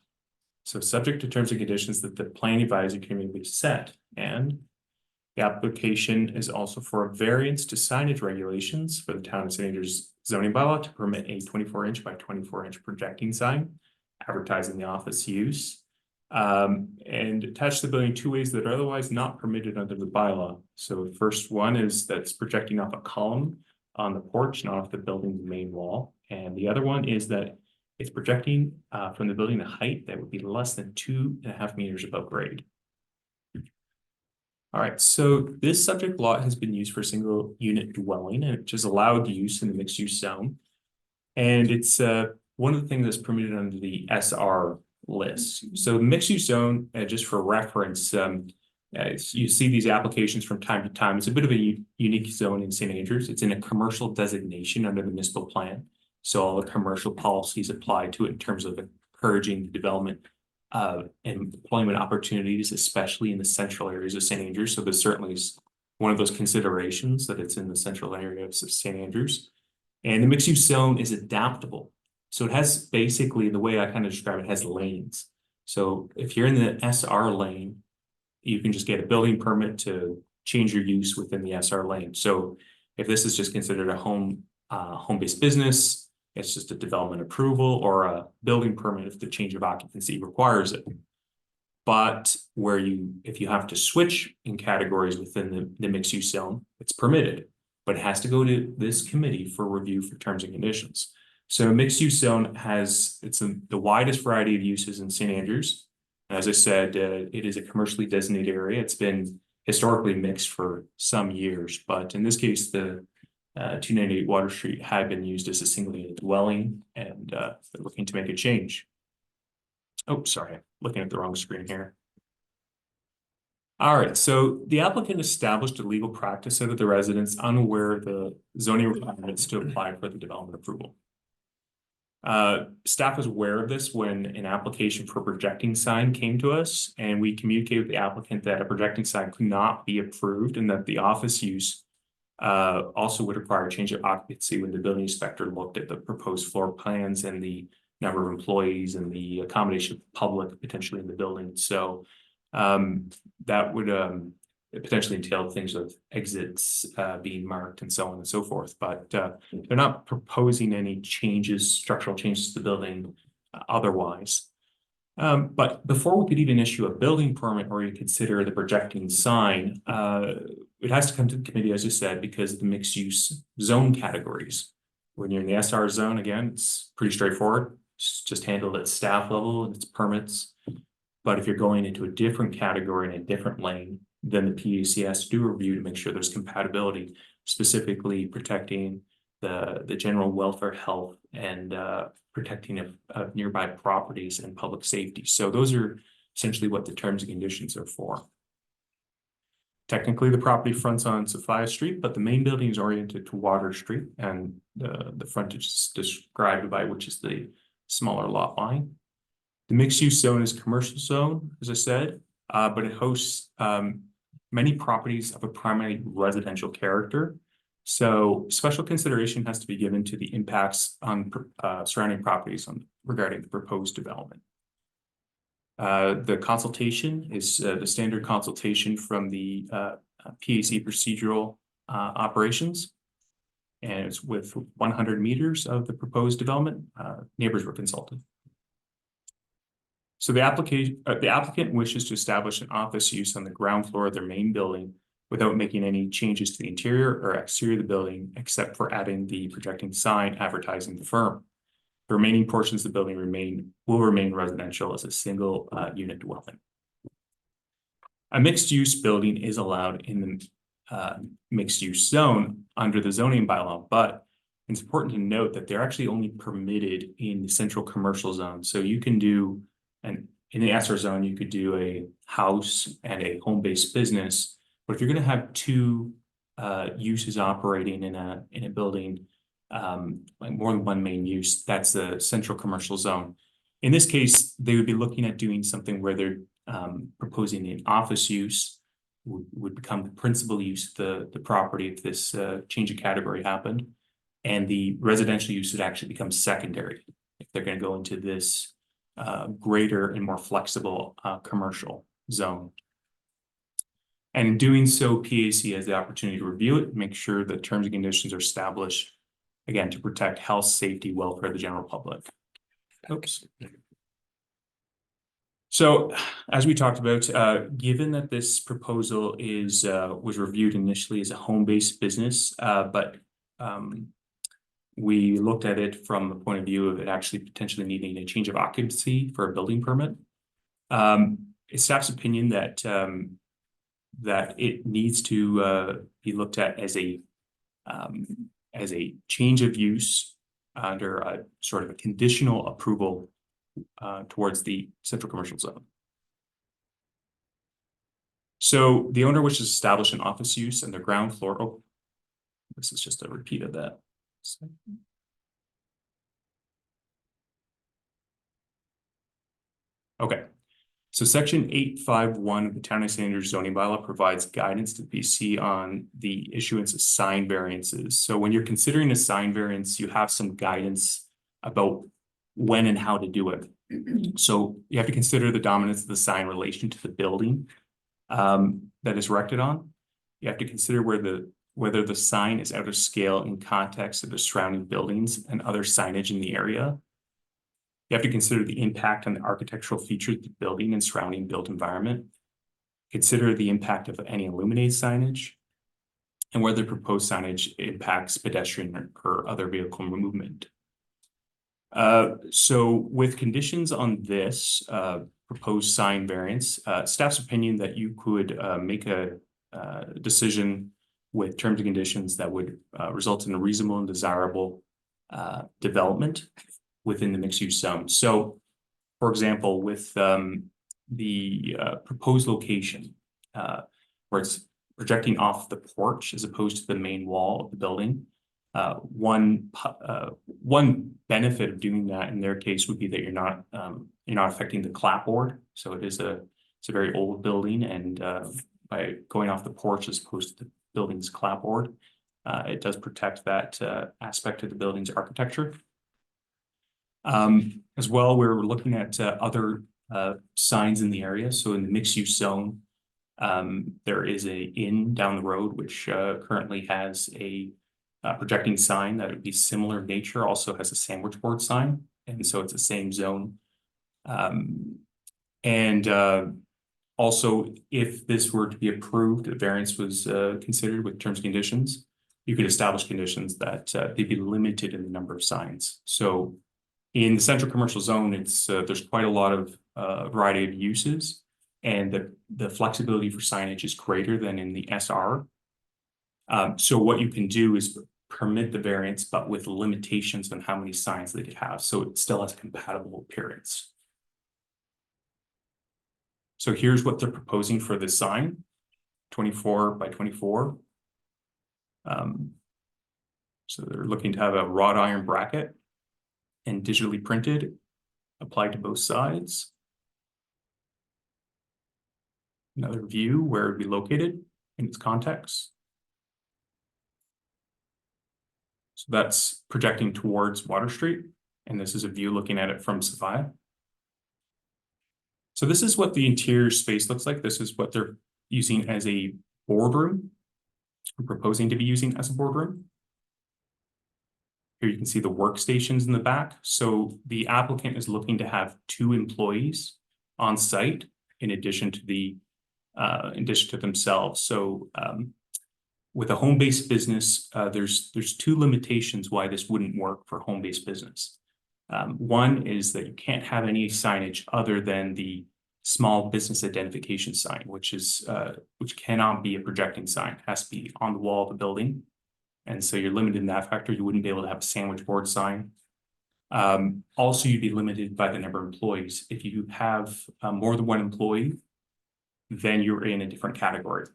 So subject to terms and conditions that the planning advisory committee set, and the application is also for a variance to signage regulations for the town of St. Andrews zoning bylaw to permit a 24-inch by 24-inch projecting sign advertising the office use, and attach the building two ways that are otherwise not permitted under the bylaw. So the first one is that's projecting off a column on the porch, not off the building's main wall. And the other one is that it's projecting from the building a height that would be less than 2.5 meters above grade. All right, so this subject lot has been used for single unit dwelling, and which is allowed use in the mixed use zone. And it's one of the things that's permitted under the SR list. So the mixed use zone, just for reference, you see these applications from time to time. It's a bit of a unique zone in St. Andrews. It's in a commercial designation under the municipal plan. So all the commercial policies apply to it in terms of encouraging the development employment opportunities, especially in the central areas of St. Andrews. So there's certainly one of those considerations that it's in the central areas of St. Andrews. And the mixed use zone is adaptable. So it has basically, the way I kind of describe it, has lanes. So if you're in the SR lane, you can just get a building permit to change your use within the SR lane. So if this is just considered a home-based business, it's just a development approval or a building permit if the change of occupancy requires it. But if you have to switch in categories within the mixed use zone, it's permitted, but it has to go to this committee for review for terms and conditions. So mixed use zone it's the widest variety of uses in St. Andrews. As I said, it is a commercially designated area. It's been historically mixed for some years, but in this case, the 298 Water Street had been used as a single unit dwelling, and they're looking to make a change. Oh, sorry, I'm looking at the wrong screen here. All right, so the applicant established a legal practice out of the residents unaware of the zoning requirements to apply for the development approval. Staff was aware of this when an application for a projecting sign came to us, and we communicated with the applicant that a projecting sign could not be approved and that the office use also would require a change of occupancy when the building inspector looked at the proposed floor plans and the number of employees and the accommodation of the public potentially in the building. So that would potentially entail things of exits being marked and so on and so forth. But they're not proposing any structural changes to the building otherwise. But before we could even issue a building permit or you consider the projecting sign, it has to come to the committee, as you said, because of the mixed use zone categories. When you're in the SR zone, again, it's pretty straightforward. It's just handled at staff level and it's permits. But if you're going into a different category in a different lane, then the PUC has to do a review to make sure there's compatibility, specifically protecting the general welfare, health, and protecting of nearby properties and public safety. So those are essentially what the terms and conditions are for. Technically, the property fronts on Sophia Street, but the main building is oriented to Water Street, and the frontage is described by which is the smaller lot line. The mixed-use zone is commercial zone, as I said, but it hosts many properties of a primary residential character. So special consideration has to be given to the impacts on surrounding properties regarding the proposed development. The consultation is the standard consultation from the PAC procedural operations, and it's with 100 meters of the proposed development. Neighbors were consulted. So the applicant wishes to establish an office use on the ground floor of their main building without making any changes to the interior or exterior of the building, except for adding the projecting sign advertising the firm. The remaining portions of the building will remain residential as a single unit dwelling. A mixed-use building is allowed in the mixed-use zone under the zoning bylaw, but it's important to note that they're actually only permitted in the central commercial zone. So you can do, in the SR zone, you could do a house and a home-based business. But if you're going to have two uses operating in a building, like more than one main use, that's the central commercial zone. In this case, they would be looking at doing something where they're proposing an office use would become the principal use of the property if this change of category happened, and the residential use would actually become secondary if they're going to go into this greater and more flexible commercial zone. And in doing so, PAC has the opportunity to review it, make sure that terms and conditions are established, again, to protect health, safety, welfare of the general public. Oops. So, as we talked about, given that this proposal was reviewed initially as a home-based business, but we looked at it from the point of view of it actually potentially needing a change of occupancy for a building permit. It's staff's opinion that it needs to be looked at as a change of use under a sort of a conditional approval towards the central commercial zone. So the owner wishes to establish an office use on the ground floor. Oh, this is just a repeat of that. Okay. So section 851 of the Town of St. Andrews zoning bylaw provides guidance to PC on the issuance of sign variances. So when you're considering a sign variance, you have some guidance about when and how to do it. So you have to consider the dominance of the sign in relation to the building that is erected on. You have to consider whether the sign is out of scale in context of the surrounding buildings and other signage in the area. You have to consider the impact on the architectural features of the building and surrounding built environment. Consider the impact of any illuminated signage and whether proposed signage impacts pedestrian or other vehicle movement. So with conditions on this proposed sign variance, staff's opinion that you could make a decision with terms and conditions that would result in a reasonable and desirable development within the mixed use zone. So, for example, with the proposed location where it's projecting off the porch as opposed to the main wall of the building, one benefit of doing that in their case would be that you're not affecting the clapboard. So it's a very old building, and by going off the porch as opposed to the building's clapboard, it does protect that aspect of the building's architecture. As well, we're looking at other signs in the area. So in the mixed use zone, there is a inn down the road, which currently has a projecting sign that would be similar in nature, also has a sandwich board sign. And so it's the same zone. Also, if this were to be approved, a variance was considered with terms and conditions, you could establish conditions that they'd be limited in the number of signs. So in the central commercial zone, it's there's quite a lot of variety of uses, and the flexibility for signage is greater than in the SR. So what you can do is permit the variance, but with limitations on how many signs they could have, so it still has a compatible appearance. So here's what they're proposing for this sign, 24 by 24. So they're looking to have a wrought iron bracket and digitally printed, applied to both sides. Another view where it would be located in its context. So that's projecting towards Water Street, and this is a view looking at it from Sophia. So this is what the interior space looks like. This is what they're using as a boardroom, proposing to be using as a boardroom. Here you can see the workstations in the back. So the applicant is looking to have 2 employees on site in addition to themselves. So with a home-based business, there's 2 limitations why this wouldn't work for home-based business. One is that you can't have any signage other than the small business identification sign, which cannot be a projecting sign. It has to be on the wall of the building. And so you're limited in that factor. You wouldn't be able to have a sandwich board sign. Also, you'd be limited by the number of employees. If you have more than 1 employee, then you're in a different category.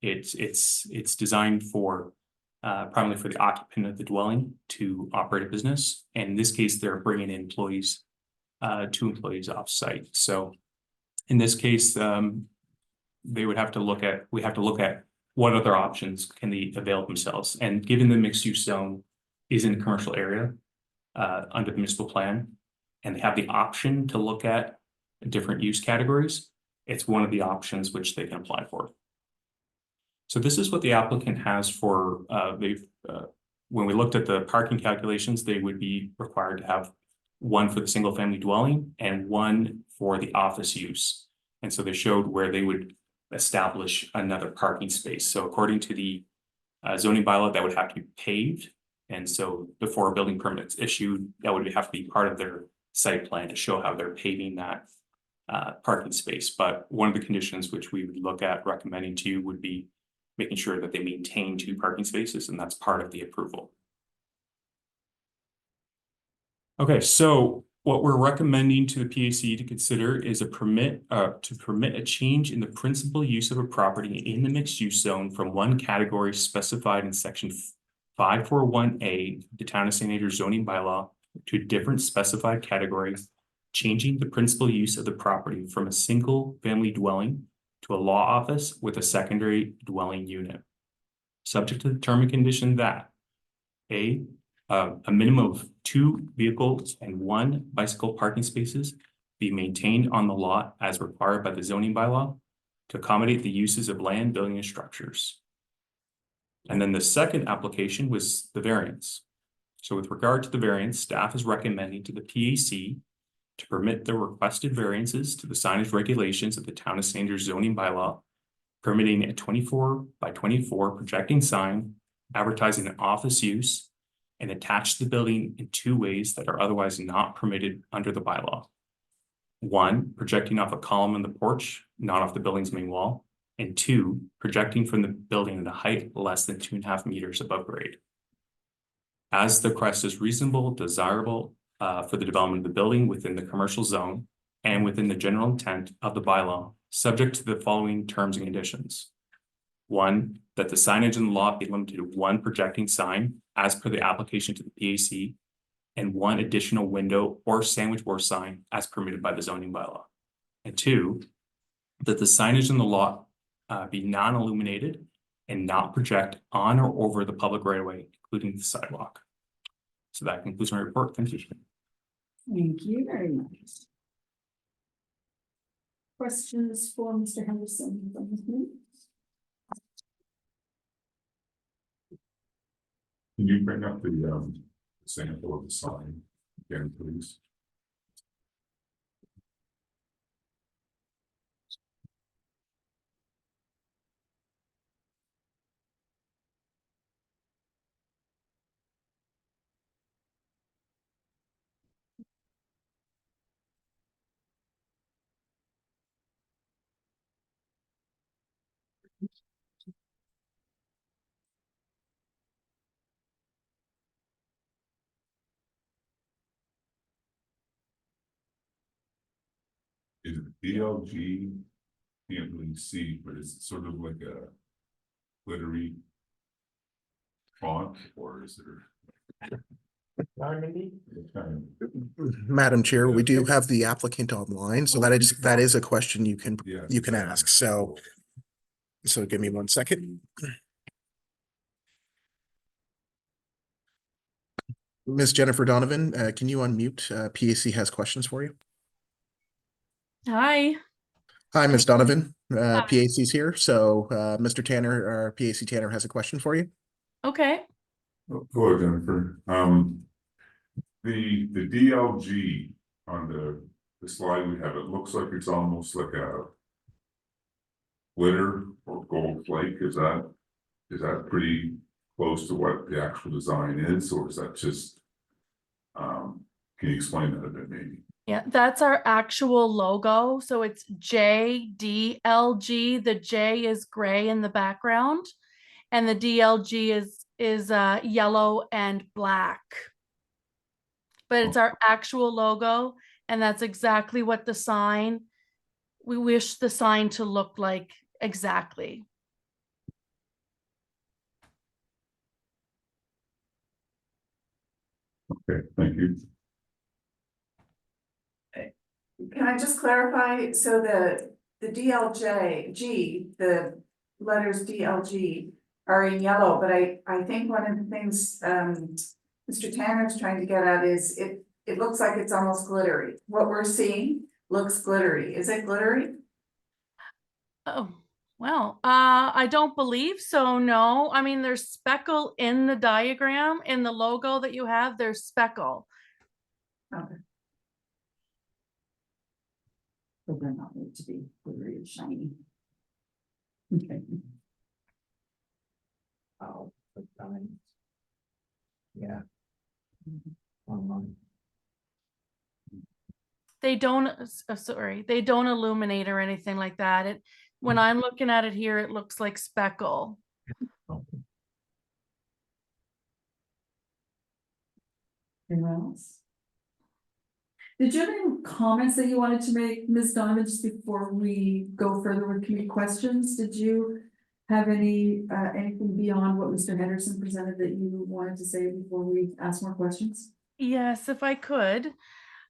It's designed for primarily for the occupant of the dwelling to operate a business. And in this case, they're bringing in employees, 2 employees off site. So in this case, we have to look at what other options can they avail themselves. And given the mixed use zone is in a commercial area under the municipal plan, and they have the option to look at different use categories, it's one of the options which they can apply for. So this is what the applicant has for, when we looked at the parking calculations, they would be required to have 1 for the single family dwelling and 1 for the office use. And so they showed where they would establish another parking space. So according to the zoning bylaw, that would have to be paved. And so before a building permit is issued, that would have to be part of their site plan to show how they're paving that parking space. But one of the conditions which we would look at recommending to you would be making sure that they maintain 2 parking spaces, and that's part of the approval. Okay, so what we're recommending to the PAC to consider is to permit a change in the principal use of a property in the mixed use zone from one category specified in section 541A, the Town of St. Andrews zoning bylaw, to a different specified category changing the principal use of the property from a single-family dwelling to a law office with a secondary dwelling unit. Subject to the term and condition that a minimum of 2 vehicles and 1 bicycle parking spaces be maintained on the lot as required by the zoning bylaw to accommodate the uses of land, building, and structures. And then the second application was the variance. So with regard to the variance, staff is recommending to the PAC to permit the requested variances to the signage regulations of the Town of Sanders zoning bylaw, permitting a 24 by 24 projecting sign advertising an office use and attached to the building in 2 ways that are otherwise not permitted under the bylaw. 1, projecting off a column in the porch, not off the building's main wall, and 2, projecting from the building at a height less than 2.5 meters above grade. As the request is reasonable, desirable for the development of the building within the commercial zone and within the general intent of the bylaw, subject to the following terms and conditions. 1, that the signage in the lot be limited to 1 projecting sign as per the application to the PAC, and 1 additional window or sandwich board sign as permitted by the zoning bylaw. And 2, that the signage in the lot be non-illuminated and not project on or over the public right of way, including the sidewalk. So that concludes my report. Thank you. Thank you very much. Questions for Mr. Henderson? Can you bring up the sample of the sign again, please? Is it DLG? Can't really see, but it's sort of like a glittery font, or is there? Madam Chair, we do have the applicant online, so that is a question you can ask. So give me 1 second. Ms. Jennifer Donovan, can you unmute? PAC has questions for you. Hi. Hi, Ms. Donovan. PAC's here. So Mr. Tanner, our PAC Tanner, has a question for you. Okay. Hello, Jennifer. The DLG on the slide we have, it looks like it's almost like a glitter or gold flake. Is that pretty close to what the actual design is, or is that just can you explain that a bit maybe? Yeah, that's our actual logo. So it's JDLG. The J is gray in the background, and the DLG is yellow and black. But it's our actual logo, and that's exactly what we wish the sign to look like exactly. Okay, thank you. Can I just clarify, so the DLG, the letters DLG are in yellow, but I think one of the things Mr. Tanner's trying to get at is it looks like it's almost glittery. What we're seeing looks glittery. Is it glittery? Oh, well, I don't believe so, no. I mean, there's speckle in the diagram, in the logo that you have, there's speckle. Okay. But they're not made to be glittery and shiny. Okay. Oh, yeah. Online. They don't, sorry, they don't illuminate or anything like that. When I'm looking at it here, it looks like speckle. Anyone else? Did you have any comments that you wanted to make, Ms. Donovan, just before we go further with committee questions? Did you have anything beyond what Mr. Henderson presented that you wanted to say before we ask more questions? Yes, if I could.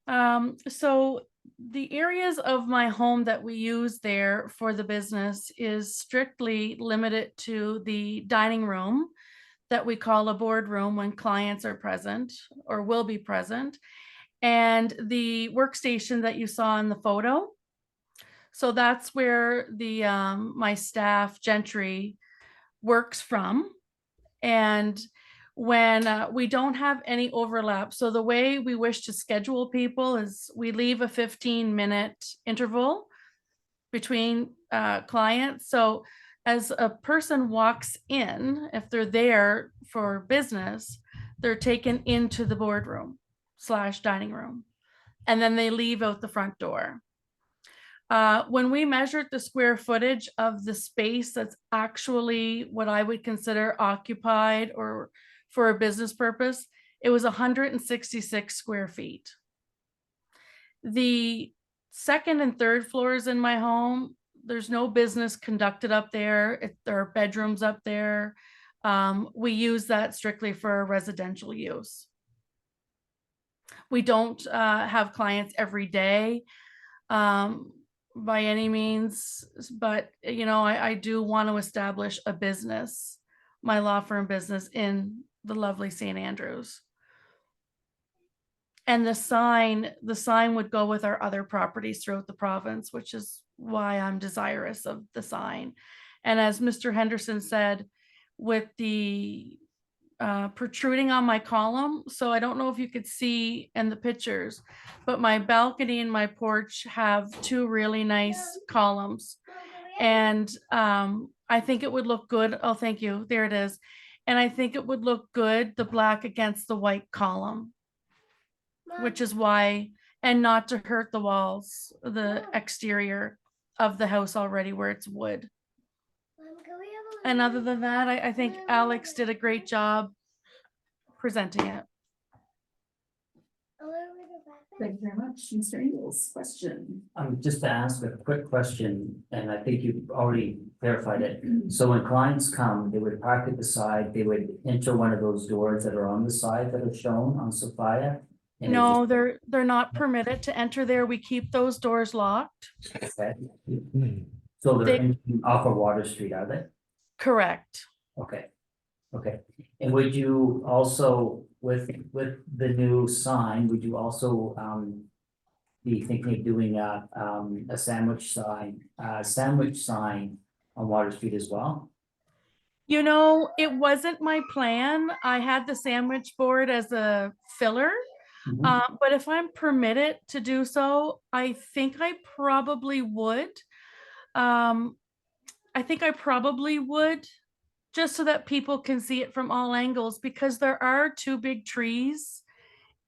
So the areas of my home that we use there for the business is strictly limited to the dining room that we call a boardroom when clients are present or will be present, and the workstation that you saw in the photo. So that's where the my staff Gentry works from. And when we don't have any overlap, so the way we wish to schedule people is we leave a 15-minute interval between clients. So as a person walks in, if they're there for business, they're taken into the boardroom / dining room, and then they leave out the front door. When we measured the square footage of the space that's actually what I would consider occupied or for a business purpose, it was 166 square feet. The second and third floors in my home, there's no business conducted up there. There are bedrooms up there. We use that strictly for residential use. We don't have clients every day. By any means, but you know, I do want to establish a business, my law firm business in the lovely St. Andrews. And the sign would go with our other properties throughout the province, which is why I'm desirous of the sign. And as Mr. Henderson said, with the protruding on my column. So I don't know if you could see in the pictures, but my balcony and my porch have two really nice columns. And I think it would look good. Oh, thank you. There it is. And I think it would look good, the black against the white column, which is why, and not to hurt the walls, the exterior of the house already where it's wood. And other than that, I think Alex did a great job presenting it. Thank you very much. Mr. Ingles, question. Just to ask a quick question, and I think you've already clarified it. So when clients come, they would park at the side, they would enter one of those doors that are on the side that are shown on Sophia. No, they're not permitted to enter there. We keep those doors locked. Okay. So they're entering off of Water Street, are they? Correct. Okay. Okay. And would you also, with the new sign, would you also be thinking of doing a sandwich sign on Water Street as well? You know, it wasn't my plan. I had the sandwich board as a filler. But if I'm permitted to do so, I think I probably would. Just so that people can see it from all angles, because there are two big trees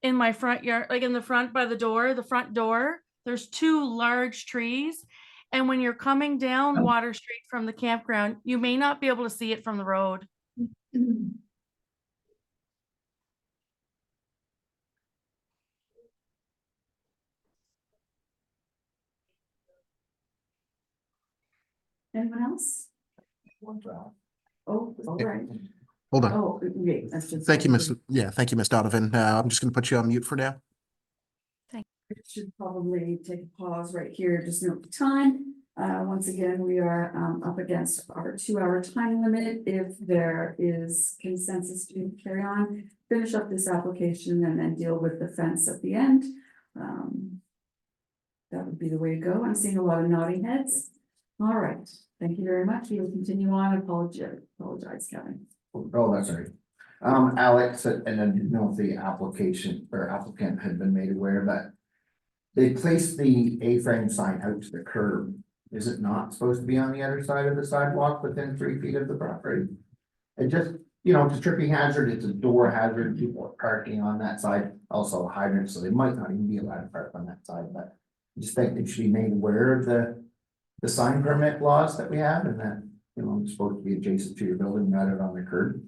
in my front yard, like in the front by the door, the front door, there's two large trees. And when you're coming down Water Street from the campground, you may not be able to see it from the road. Anyone else? Oh, all right. Hold on. Oh, okay. That's just. Thank you, Miss. Yeah, thank you, Miss Donovan. I'm just going to put you on mute for now. Should probably take a pause right here, just note the time. Once again, we are up against our 2-hour time limit. If there is consensus to carry on, finish up this application and then deal with the fence at the end. That would be the way to go. I'm seeing a lot of nodding heads. All right, thank you very much. We will continue on. Apologize, Kevin. Oh, that's all right. Alex, and I didn't know if the application or applicant had been made aware that they placed the A-frame sign out to the curb. Is it not supposed to be on the other side of the sidewalk within 3 feet of the property? It just, you know, it's a tripping hazard, it's a door hazard, people are parking on that side, also a hydrant, so they might not even be allowed to park on that side, but I just think they should be made aware of the sign permit laws that we have, and that, you know, it's supposed to be adjacent to your building, not out on the curb.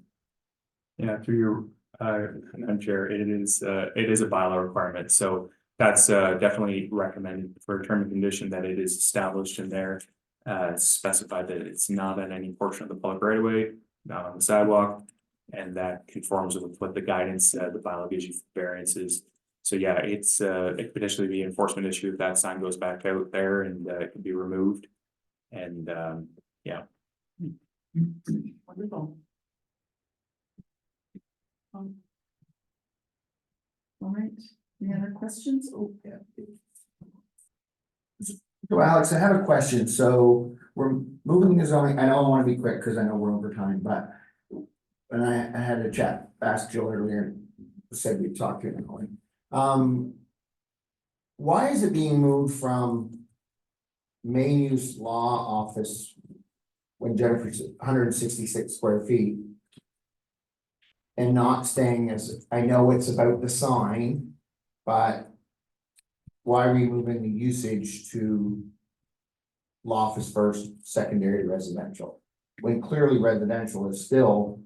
Yeah, through your Madam Chair, it is a bylaw requirement, so that's definitely recommended for a term and condition that it is established in there. Specified that it's not on any portion of the public right of way, not on the sidewalk, and that conforms with what the guidance the bylaw gives you for variances. So yeah, it's it could potentially be an enforcement issue if that sign goes back out there and it can be removed. And yeah. Wonderful. All right, any other questions? Oh, yeah. So Alex, I have a question. So we're moving the zoning. I know I want to be quick because I know we're over time, but and I had a chat, asked Jill earlier, said we'd talk to you. Why is it being moved from main use law office when Jennifer's 166 square feet and not staying as, I know it's about the sign, but why are we moving the usage to law office first, secondary residential? When clearly residential is still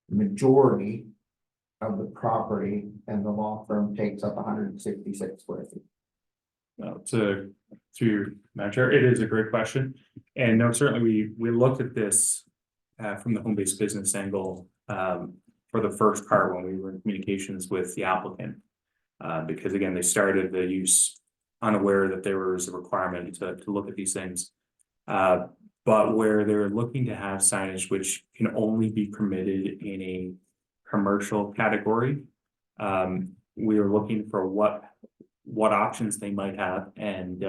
the majority of the property and the law firm takes up 166 square feet. Through Madam Chair, it is a great question. And no, certainly we looked at this from the home-based business angle for the first part when we were in communications with the applicant. Because again, they started the use unaware that there was a requirement to look at these things. But where they're looking to have signage which can only be permitted in a commercial category, we are looking for what options they might have, and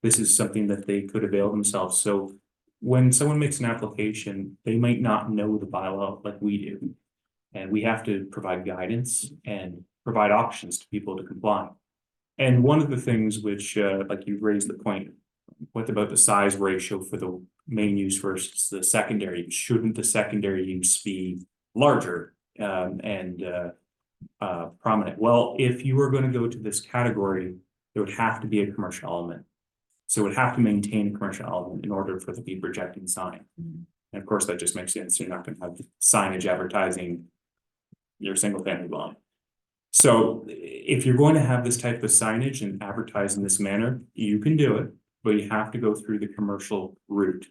this is something that they could avail themselves. So when someone makes an application, they might not know the bylaw like we do, and we have to provide guidance and provide options to people to comply. And one of the things which, like you raised the point, what about the size ratio for the main use versus the secondary? Shouldn't the secondary use be larger and prominent? Well, if you were going to go to this category, there would have to be a commercial element. So it would have to maintain a commercial element in order for it to be projecting sign. And of course, that just makes sense. You're not going to have signage advertising your single family dwelling. So if you're going to have this type of signage and advertise in this manner, you can do it, but you have to go through the commercial route.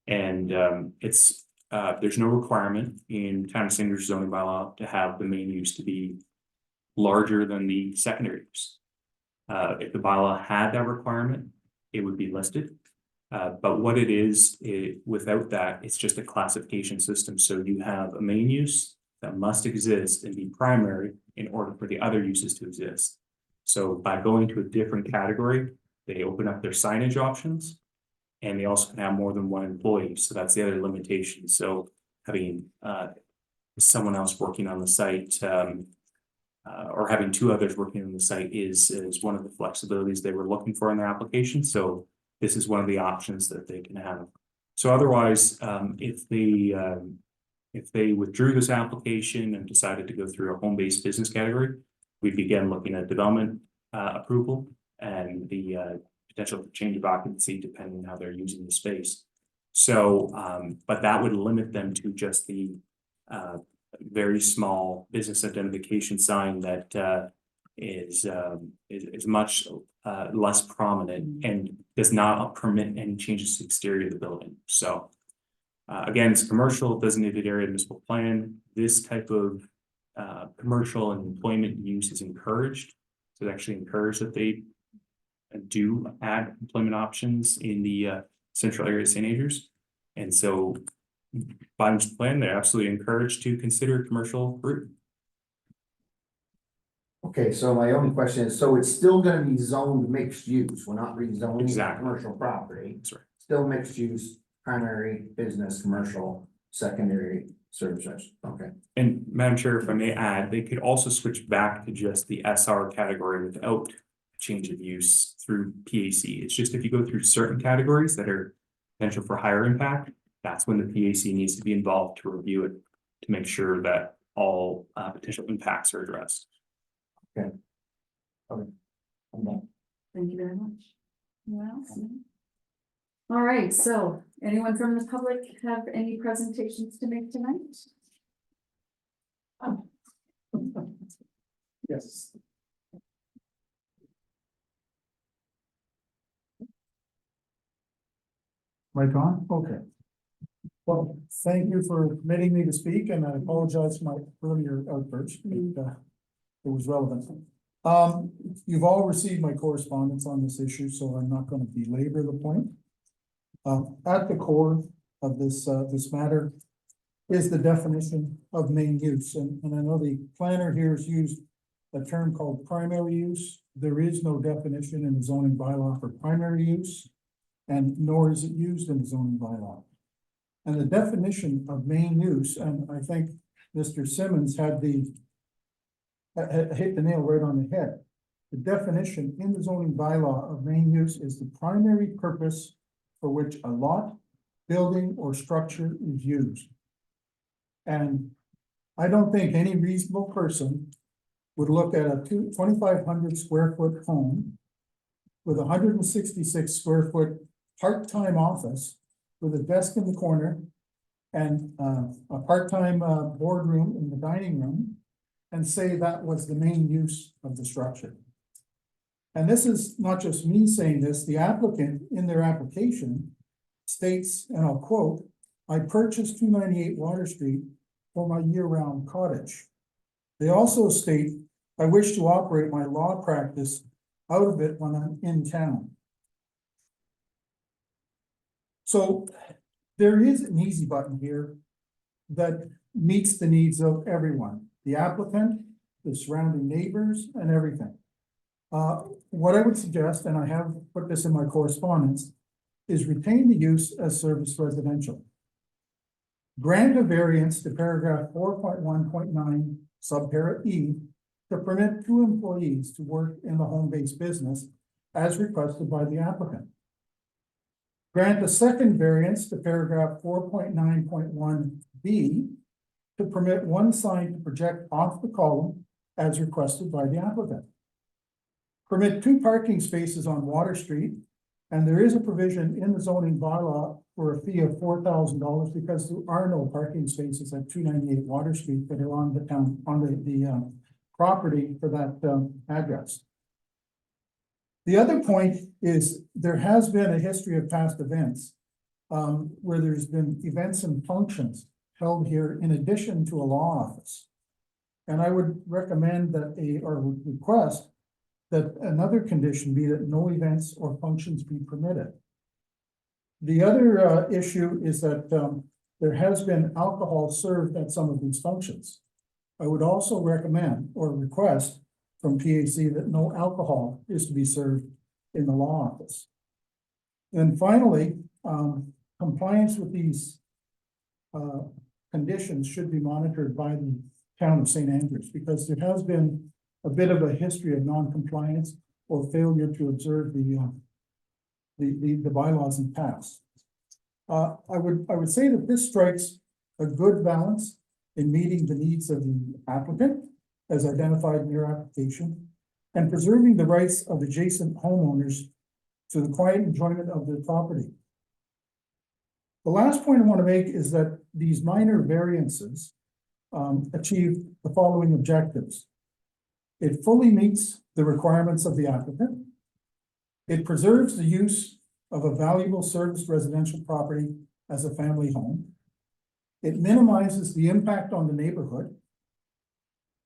And there's no requirement in town of Sanders zoning bylaw to have the main use to be larger than the secondary use. If the bylaw had that requirement, it would be listed. But what it is, without that, it's just a classification system. So you have a main use that must exist and be primary in order for the other uses to exist. So by going to a different category, they open up their signage options, and they also can have more than one employee. So that's the other limitation. So having someone else working on the site or having two others working on the site is one of the flexibilities they were looking for in their application. So this is one of the options that they can have. So otherwise, if they withdrew this application and decided to go through a home-based business category, we'd begin looking at development approval and the potential change of occupancy depending on how they're using the space. So, but that would limit them to just the very small business identification sign that is much less prominent and does not permit any changes to the exterior of the building. So again, it's commercial designated area municipal plan. This type of commercial and employment use is encouraged. So it's actually encouraged that they do add employment options in the central area of St. Andrews. And so by municipal plan, they're absolutely encouraged to consider commercial route. Okay, so my only question is, so it's still gonna be zoned mixed use, we're not rezoning Exactly. commercial property. That's right. Still mixed use, primary, business, commercial, secondary, services, okay. And Madam Chair, if I may add, they could also switch back to just the SR category without change of use through PAC. It's just if you go through certain categories that are potential for higher impact, that's when the PAC needs to be involved to review it to make sure that all potential impacts are addressed. Okay. Okay. I'm done. Thank you very much. Anyone else? All right, so anyone from the public have any presentations to make tonight? Oh. Yes. Mic on? Okay. Well, thank you for permitting me to speak, and I apologize for my earlier outburst, but it was relevant. You've all received my correspondence on this issue, so I'm not gonna belabor the point. At the core of this matter is the definition of main use, and I know the planner here has used a term called primary use. There is no definition in the zoning bylaw for primary use, and nor is it used in the zoning bylaw. And the definition of main use, and I think Mr. Simmons had hit the nail right on the head. The definition in the zoning bylaw of main use is the primary purpose for which a lot, building, or structure is used. And I don't think any reasonable person would look at a 2,500 square foot home with 166 square foot part-time office with a desk in the corner and a part-time boardroom in the dining room and say that was the main use of the structure. And this is not just me saying this, the applicant in their application states, and I'll quote, "I purchased 298 Water Street for my year-round cottage." They also state, "I wish to operate my law practice out of it when I'm in town." So there is an easy button here that meets the needs of everyone, the applicant, the surrounding neighbors, and everything. What I would suggest, and I have put this in my correspondence, is retain the use as service residential. Grant a variance to paragraph 4.1.9 subpara E to permit 2 employees to work in the home-based business as requested by the applicant. Grant a second variance to paragraph 4.9.1B to permit 1 sign to project off the column as requested by the applicant. Permit 2 parking spaces on Water Street, and there is a provision in the zoning bylaw for a fee of $4,000 because there are no parking spaces at 298 Water Street that are on the property for that address. The other point is there has been a history of past events where there's been events and functions held here in addition to a law office. And I would recommend that or would request that another condition be that no events or functions be permitted. The other issue is that there has been alcohol served at some of these functions. I would also recommend or request from PAC that no alcohol is to be served in the law office. And finally, compliance with these conditions should be monitored by the town of St. Andrews because there has been a bit of a history of non-compliance or failure to observe the bylaws in the past. I would say that this strikes a good balance in meeting the needs of the applicant as identified in your application and preserving the rights of adjacent homeowners to the quiet enjoyment of their property. The last point I want to make is that these minor variances achieve the following objectives. It fully meets the requirements of the applicant. It preserves the use of a valuable serviced residential property as a family home. It minimizes the impact on the neighborhood.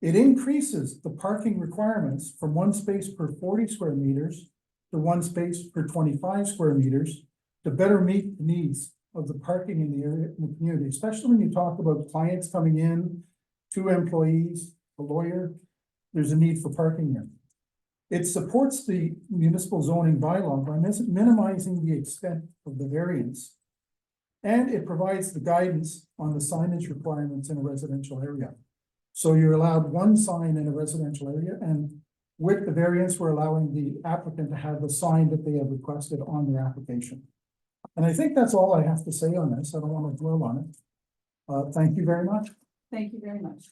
It increases the parking requirements from 1 space per 40 square meters to 1 space per 25 square meters to better meet the needs of the parking in the area, in the community, especially when you talk about clients coming in, 2 employees, a lawyer. There's a need for parking there. It supports the municipal zoning bylaw by minimizing the extent of the variance. And it provides the guidance on the signage requirements in a residential area. So you're allowed 1 sign in a residential area, and with the variance, we're allowing the applicant to have the sign that they have requested on their application. And I think that's all I have to say on this. I don't want to dwell on it. Thank you very much. Thank you very much.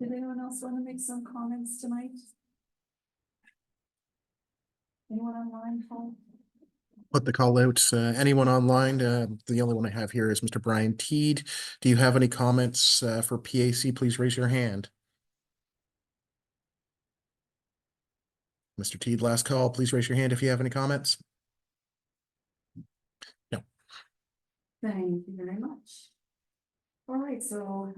Did anyone else want to make some comments tonight? Anyone online, Paul? Put the call out. Anyone online? The only one I have here is Mr. Brian Teed. Do you have any comments for PAC? Please raise your hand. Mr. Teed, last call. Please raise your hand if you have any comments. No. Thank you very much. All right, so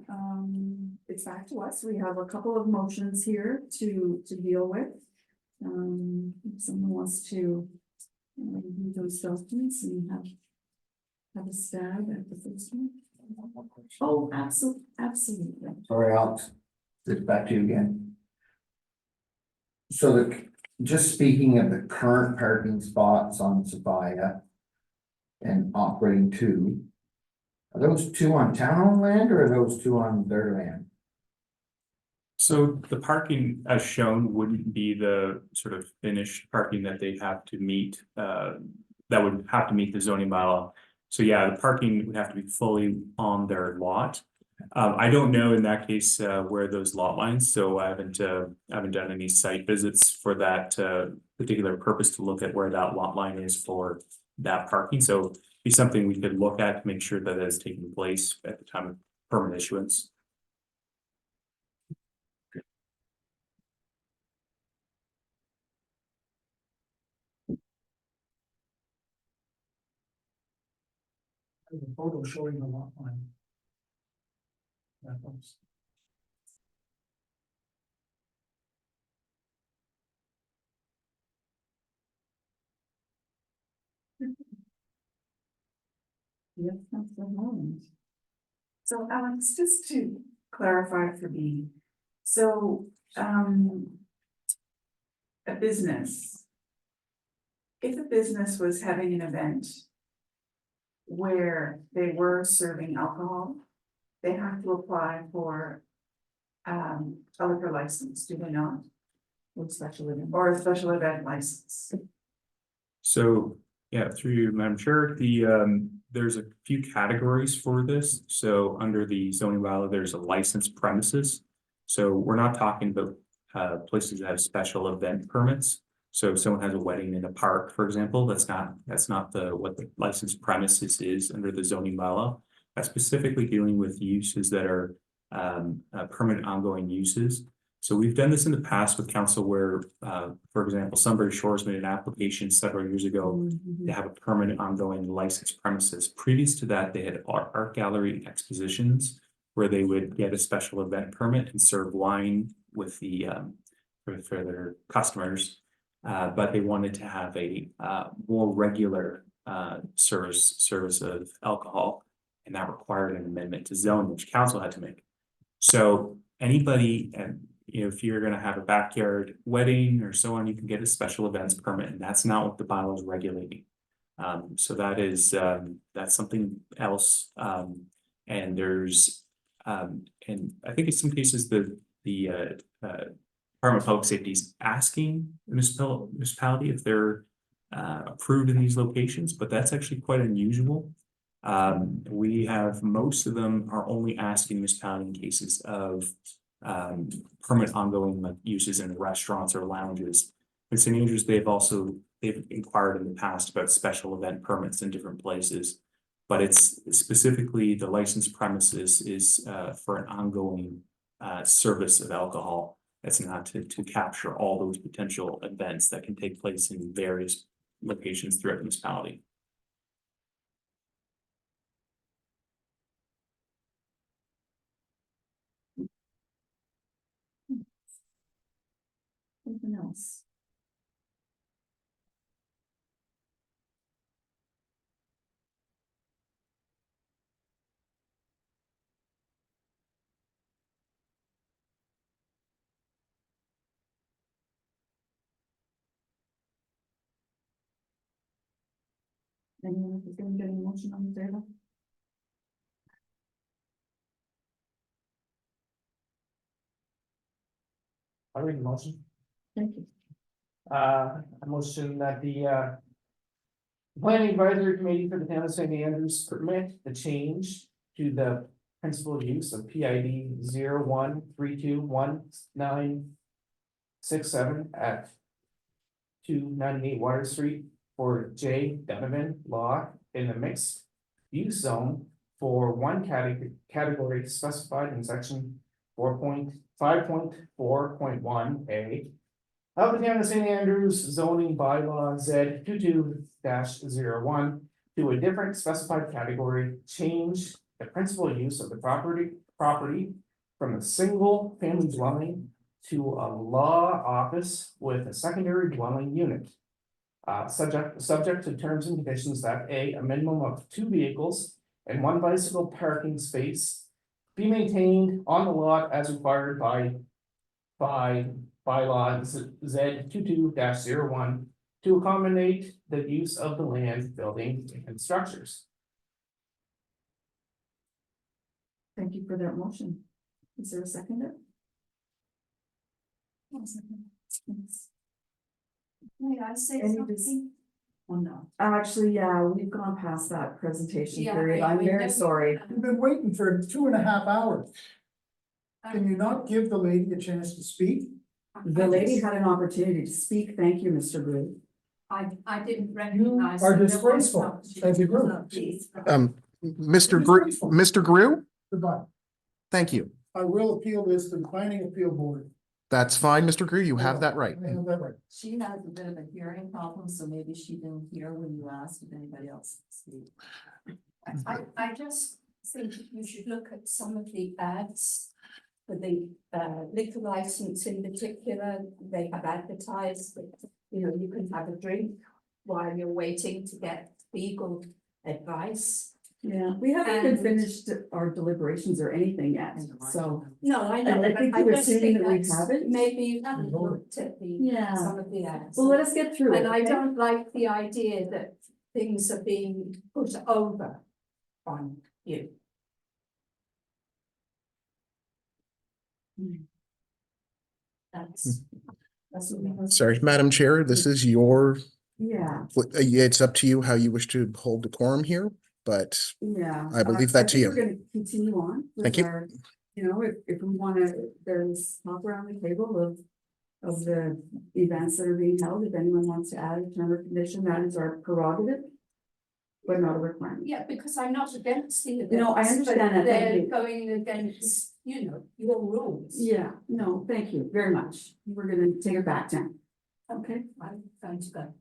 it's back to us. We have a couple of motions here to deal with. If someone wants to review those documents and have a stab at the first one. Oh, absolutely. Sorry, Alex, it's back to you again. So just speaking of the current parking spots on Sophia and operating two, are those two on town-owned land or are those two on their land? So the parking as shown wouldn't be the sort of finished parking that they have to meet, that would have to meet the zoning bylaw. So yeah, the parking would have to be fully on their lot. I don't know in that case where those lot lines, so I haven't done any site visits for that particular purpose to look at where that lot line is for that parking. So it'd be something we could look at to make sure that it's taking place at the time of permit issuance. There's a photo showing the lot line. That helps. Yes, Councilor Mullins. So Alex, just to clarify for me, so, a business. If a business was having an event where they were serving alcohol, they have to apply for a liquor license, do they not? Or special event. Or a special event license? So, yeah, through you, Madam Chair, there's a few categories for this. So under the zoning bylaw, there's a licensed premises. So we're not talking about places that have special event permits. So if someone has a wedding in a park, for example, that's not what the licensed premises is under the zoning bylaw. That's specifically dealing with uses that are permanent ongoing uses. So we've done this in the past with council where, for example, Sunbury Shores made an application several years ago to have a permanent ongoing licensed premises. Previous to that, they had art gallery expositions where they would get a special event permit and serve wine with the for their customers. But they wanted to have a more regular service of alcohol, and that required an amendment to zone, which council had to make. So anybody, and if you're going to have a backyard wedding or so on, you can get a special events permit, and that's not what the bylaw is regulating. So that is that's something else. And there's and I think in some cases the Department of Public Safety is asking the municipality if they're approved in these locations, but that's actually quite unusual. We have most of them are only asking municipality in cases of permanent ongoing uses in restaurants or lounges. In St. Andrews, they've inquired in the past about special event permits in different places, but it's specifically the licensed premises is for an ongoing service of alcohol. That's not to capture all those potential events that can take place in various locations throughout the municipality. Something else. Anyone who's going to get a motion on the table? I read the motion. Thank you. A motion that the Planning Advisory Committee for the Town of St. Andrews permit the change to the principal use of PID 01321967 at 298 Water Street for J. Donovan Law in the mixed use zone for one category specified in section 4.5.4.1A of the Town of St. Andrews zoning bylaw Z 22-01 to a different specified category, change the principal use of the property from a single family dwelling to a law office with a secondary dwelling unit. Subject to terms and conditions that a minimum of 2 vehicles and 1 bicycle parking space be maintained on the lot as required by bylaw Z 22-01 to accommodate the use of the land, buildings, and structures. Thank you for that motion. Is there a seconder? One second. Thanks. May I say Any something? Oh, no. Actually, yeah, we've gone past that presentation Yeah, period. I I'm mean, very that's- sorry. We've been waiting for 2.5 hours. Can you not give the lady a chance to speak? The lady had an opportunity to speak. Thank you, Mr. Green. I didn't recognize. are that there was disgraceful not- as a group. Please. Disgraceful. Grew, Goodbye. thank you. I will appeal this to the planning appeal board. That's fine, Mr. Grew, you have that right. I have that right. She has a bit of a hearing problem, so maybe she didn't hear when you asked if anybody else could speak. I just think you should look at some of the ads for the liquor license in particular. They have advertised that, you can have a drink while you're waiting to get legal advice. Yeah, we haven't even And- finished our deliberations or anything yet, so. No, I know, I but think I you're just assuming think that we that's, haven't. maybe you haven't looked at Yeah. some of the ads. Well, let us get through it. And I okay? don't like the idea that things are being put over on you. That's what we have. Sorry, Madam Chair, this is your, Yeah, it's up to you how you wish to hold decorum here, but yeah. I will leave that to think you. We're gonna continue on. with Thank you. our- if we wanna, there's talk around the table of the events that are being held, if anyone wants to add a term or condition, that is our prerogative. But not a requirement. Yeah, because I'm not against the events. No, I understand but that, thank They're you. going against, your rules. Yeah, no, thank you very much. We're gonna take it back down. Okay, I'm going to go.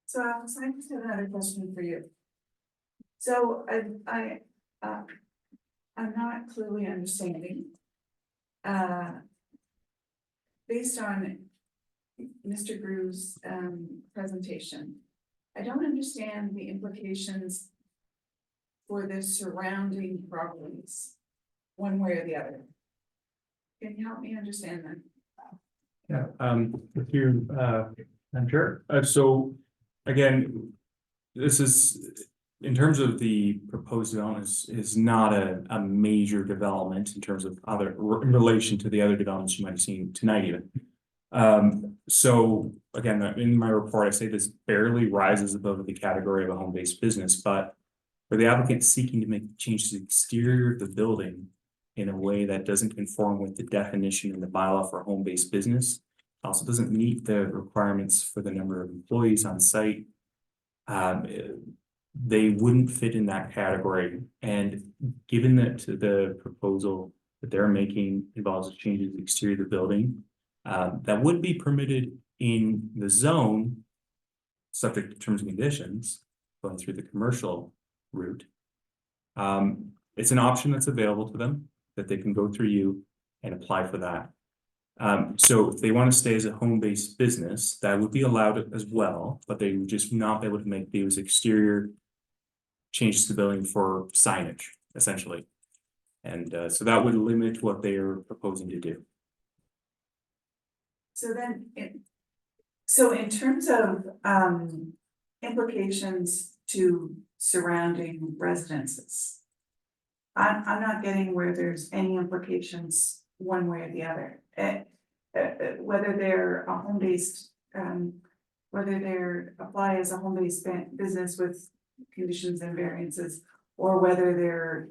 So Alex, I just have another question for you. So I'm not clearly understanding. Based on Mr. Grew's presentation, I don't understand the implications for the surrounding properties, one way or the other. Can you help me understand that? Yeah, with you, I'm sure. So again, this is, in terms of the proposed development, is not a major development in terms of in relation to the other developments you might have seen tonight even. So again, in my report, I say this barely rises above the category of a home-based business, but for the applicant seeking to make changes to the exterior of the building in a way that doesn't conform with the definition in the bylaw for a home-based business, also doesn't meet the requirements for the number of employees on site, they wouldn't fit in that category. And given that the proposal that they're making involves changes to the exterior of the building, that would be permitted in the zone, subject to terms and conditions, going through the commercial route. It's an option that's available to them, that they can go through you and apply for that. So if they want to stay as a home-based business, that would be allowed as well, but they would just not be able to make those exterior changes to the building for signage, essentially. And so that would limit what they are proposing to do. So then, so in terms of implications to surrounding residences, I'm not getting where there's any implications one way or the other. Whether they're a home-based, whether they're apply as a home-based business with conditions and variances, or whether they're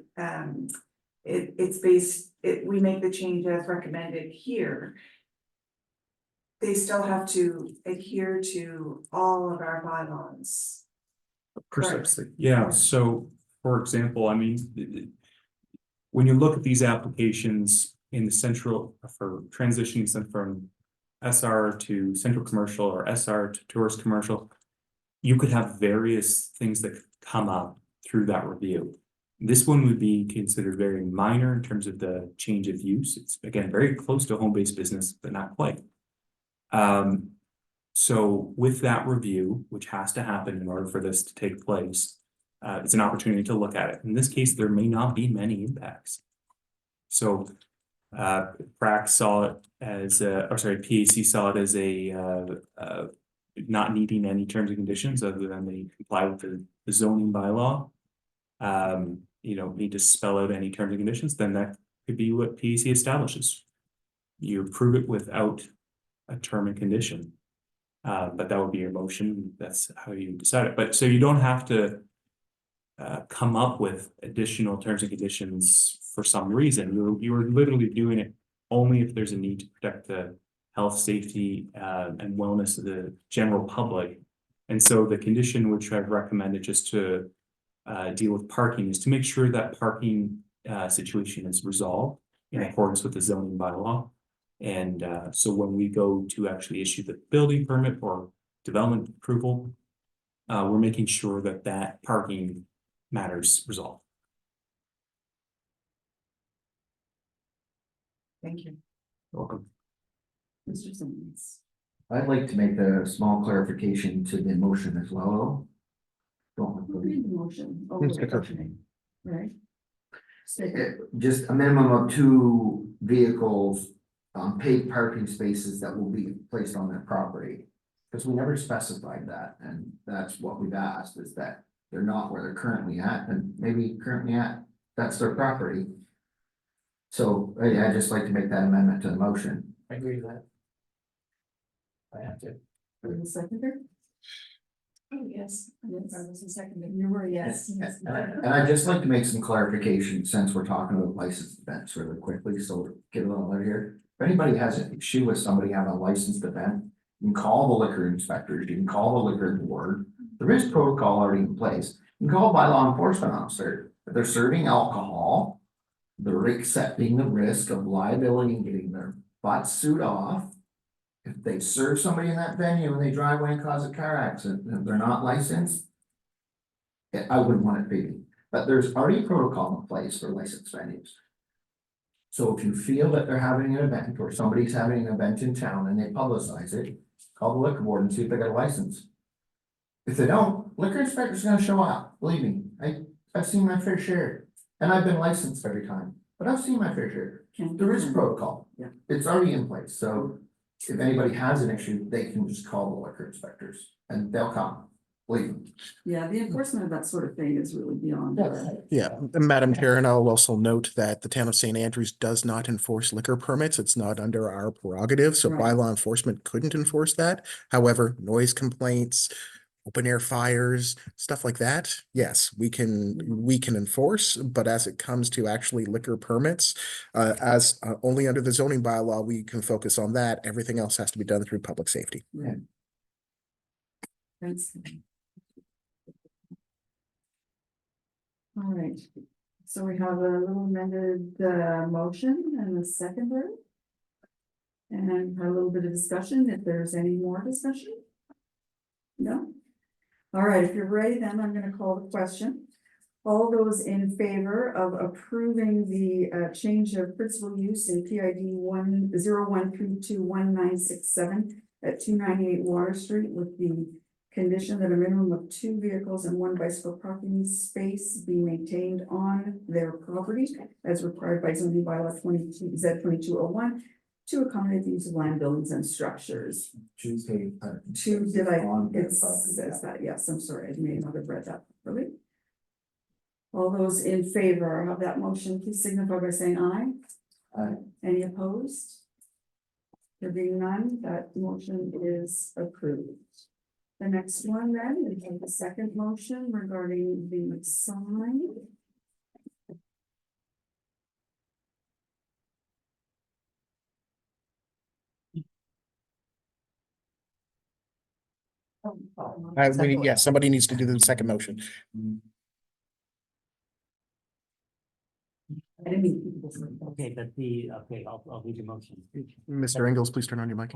we make the change as recommended here. They still have to adhere to all of our bylaws. Precisely. Yeah, so for example, I mean, when you look at these applications in the central for transitioning from SR to central commercial or SR to tourist commercial, you could have various things that could come up through that review. This one would be considered very minor in terms of the change of use. It's again, very close to home-based business, but not quite. So with that review, which has to happen in order for this to take place, it's an opportunity to look at it. In this case, there may not be many impacts. So PRAC saw it as, PAC saw it as not needing any terms and conditions other than they comply with the zoning bylaw. Need to spell out any terms and conditions, then that could be what PAC establishes. You approve it without a term and condition. But that would be your motion. That's how you decide it. But so you don't have to come up with additional terms and conditions for some reason. You're literally doing it only if there's a need to protect the health, safety, and wellness of the general public. And so the condition which I've recommended just to deal with parking is to make sure that parking situation is resolved in accordance with the zoning bylaw. And so when we go to actually issue the building permit or development approval, we're making sure that that parking matters resolved. Thank you. Welcome. Mr. Simmons. I'd like to make a small clarification to the motion as well. Who made the motion? Oh, It's right, the okay. Right. Just a minimum of 2 vehicles on paid parking spaces that will be placed on their property. Because we never specified that, and that's what we've asked, is that they're not where they're currently at, and maybe currently at, that's their property. So I'd just like to make that amendment to the motion. I agree with that. I have to. Are you a seconder? Oh, yes. Yes. I was a second. You were, yes. And I'd just like to make some clarification since we're talking about licensed events really quickly, so get a little bit here. If anybody has an issue with somebody having a licensed event, you can call the liquor inspectors, you can call the liquor board. There is protocol already in place. You can call by law enforcement officer. If they're serving alcohol, they're accepting the risk of liability and getting their butt suit off. If they serve somebody in that venue and they drive away and cause a car accident, and they're not licensed, I wouldn't want it be, but there's already protocol in place for licensed venues. So if you feel that they're having an event or somebody's having an event in town and they publicize it, call the liquor board and see if they got a license. If they don't, liquor inspector's gonna show up, believe me, I've seen my fair share, and I've been licensed every time, but I've seen my fair share. There is protocol, it's already in place, so if anybody has an issue, they can just call the liquor inspectors and they'll come, believe me. Yeah, the enforcement of that sort of thing is really beyond. Yeah, and Madam Chair, and I'll also note that the town of St. Andrews does not enforce liquor permits. It's not under our prerogative, so Right. bylaw enforcement couldn't enforce that. However, noise complaints, open air fires, stuff like that, yes, we can enforce, but as it comes to actually liquor permits, only under the zoning bylaw, we can focus on that. Everything else has to be done through public safety. Right. Thanks. All right, so we have a little amended motion and a seconder. And a little bit of discussion, if there's any more discussion. No? All right, if you're ready, then I'm gonna call the question. All those in favor of approving the change of principal use in PID 101321967 at 298 Water Street with the condition that a minimum of 2 vehicles and 1 bicycle parking space be maintained on their property as required by zoning bylaw 22 Z2201 to accommodate the use of land, buildings and structures. Tuesday. It says that, yes, I'm sorry, I may not have read that properly. All those in favor of that motion, please signify by saying aye. Aye. Any opposed? There being none, that motion is approved. The next one then, we have the second motion regarding the sign. Somebody needs to do the second motion. I didn't mean to. Okay, I'll read the motion. Mr. Engels, please turn on your mic.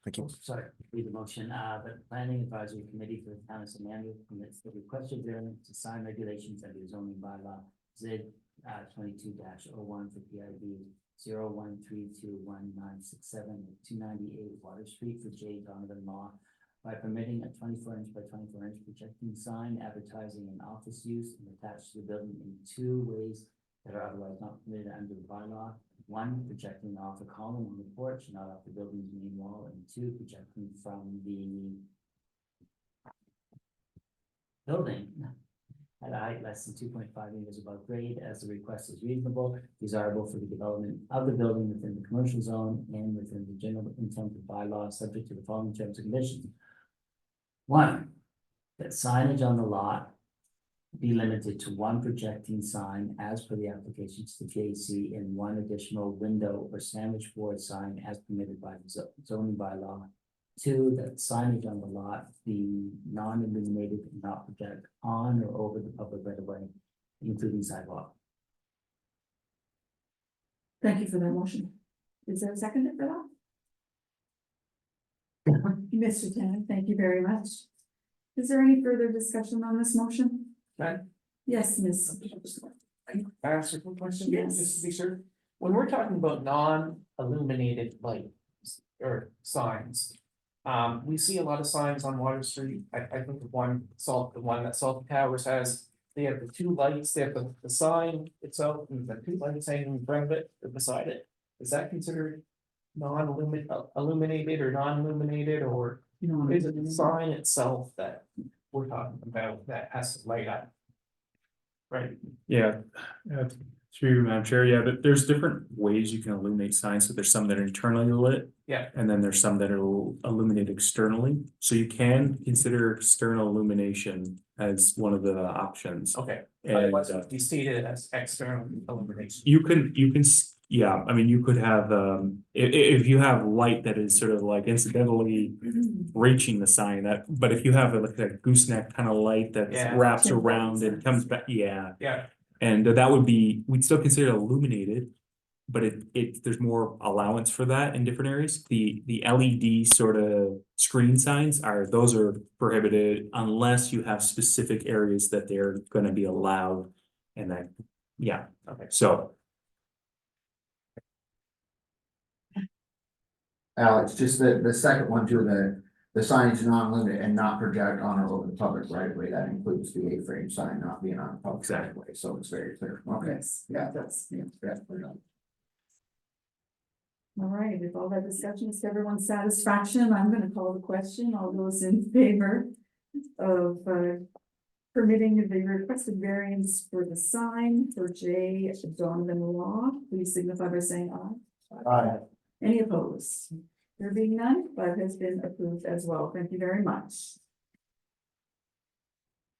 Thank you. Sorry, read the motion. The Planning Advisory Committee for the Town of St. Andrews permits the requested variance to sign regulations under the zoning bylaw Z 22-01 for PID 01321967 at 298 Water Street for J. Donovan Law by permitting a 24-inch by 24-inch projecting sign advertising an office use and attached to the building in 2 ways that are otherwise not permitted under the bylaw. 1, projecting off a column on the porch, not off the building's main wall, and 2, projecting from the building at a height less than 2.5 meters above grade, as the request is reasonable, desirable for the development of the building within the commercial zone and within the general intent of bylaw, subject to the following terms and conditions. 1, that signage on the lot be limited to 1 projecting sign as per the applications to JC and 1 additional window or sandwich board sign as permitted by the zoning bylaw. 2, that signage on the lot be non-illuminated and not project on or over the public right of way, including sidewalk. Thank you for that motion. Is there a second for that? Mr. Tennant, thank you very much. Is there any further discussion on this motion? Right. Yes, Ms. I ask a quick question, Yes. just to be sure. When we're talking about non-illuminated lights or signs. We see a lot of signs on Water Street. I think the one that Salt Towers has, they have the 2 lights, they have the sign itself, and the 2 lights hanging in front of it or beside it. Is that considered illuminated or non-illuminated, or is it the sign itself that we're talking about that has to light up? Right. Yeah, through Madam Chair, yeah, but there's different ways you can illuminate signs. So there's some that are internally lit. Yeah. And then there's some that are illuminated externally. So you can consider external illumination as one of the options. Okay. And Otherwise, it would be stated as external illumination. you can, yeah, I mean, you could have, if you have light that is sort of like incidentally reaching the sign, but if you have like a gooseneck kind of light that Yeah. wraps around and comes back, yeah. Yeah. And that would be, we'd still consider it illuminated, but there's more allowance for that in different areas. The LED sort of screen signs those are prohibited unless you have specific areas that they're gonna be allowed. And that, yeah, Okay. so. Alex, just the second one too, the signage non-limited and not project on or over the public right of way, that includes the A-frame sign not being on the public right of way, so it's very clear. Okay, Yes, yeah, that's, yeah. that's clear enough. All right, with all that discussion, to everyone's satisfaction, I'm gonna call the question. All those in favor of permitting the requested variance for the sign for J. Donovan Law, please signify by saying aye. Aye. Any opposed? There being none, that has been approved as well. Thank you very much.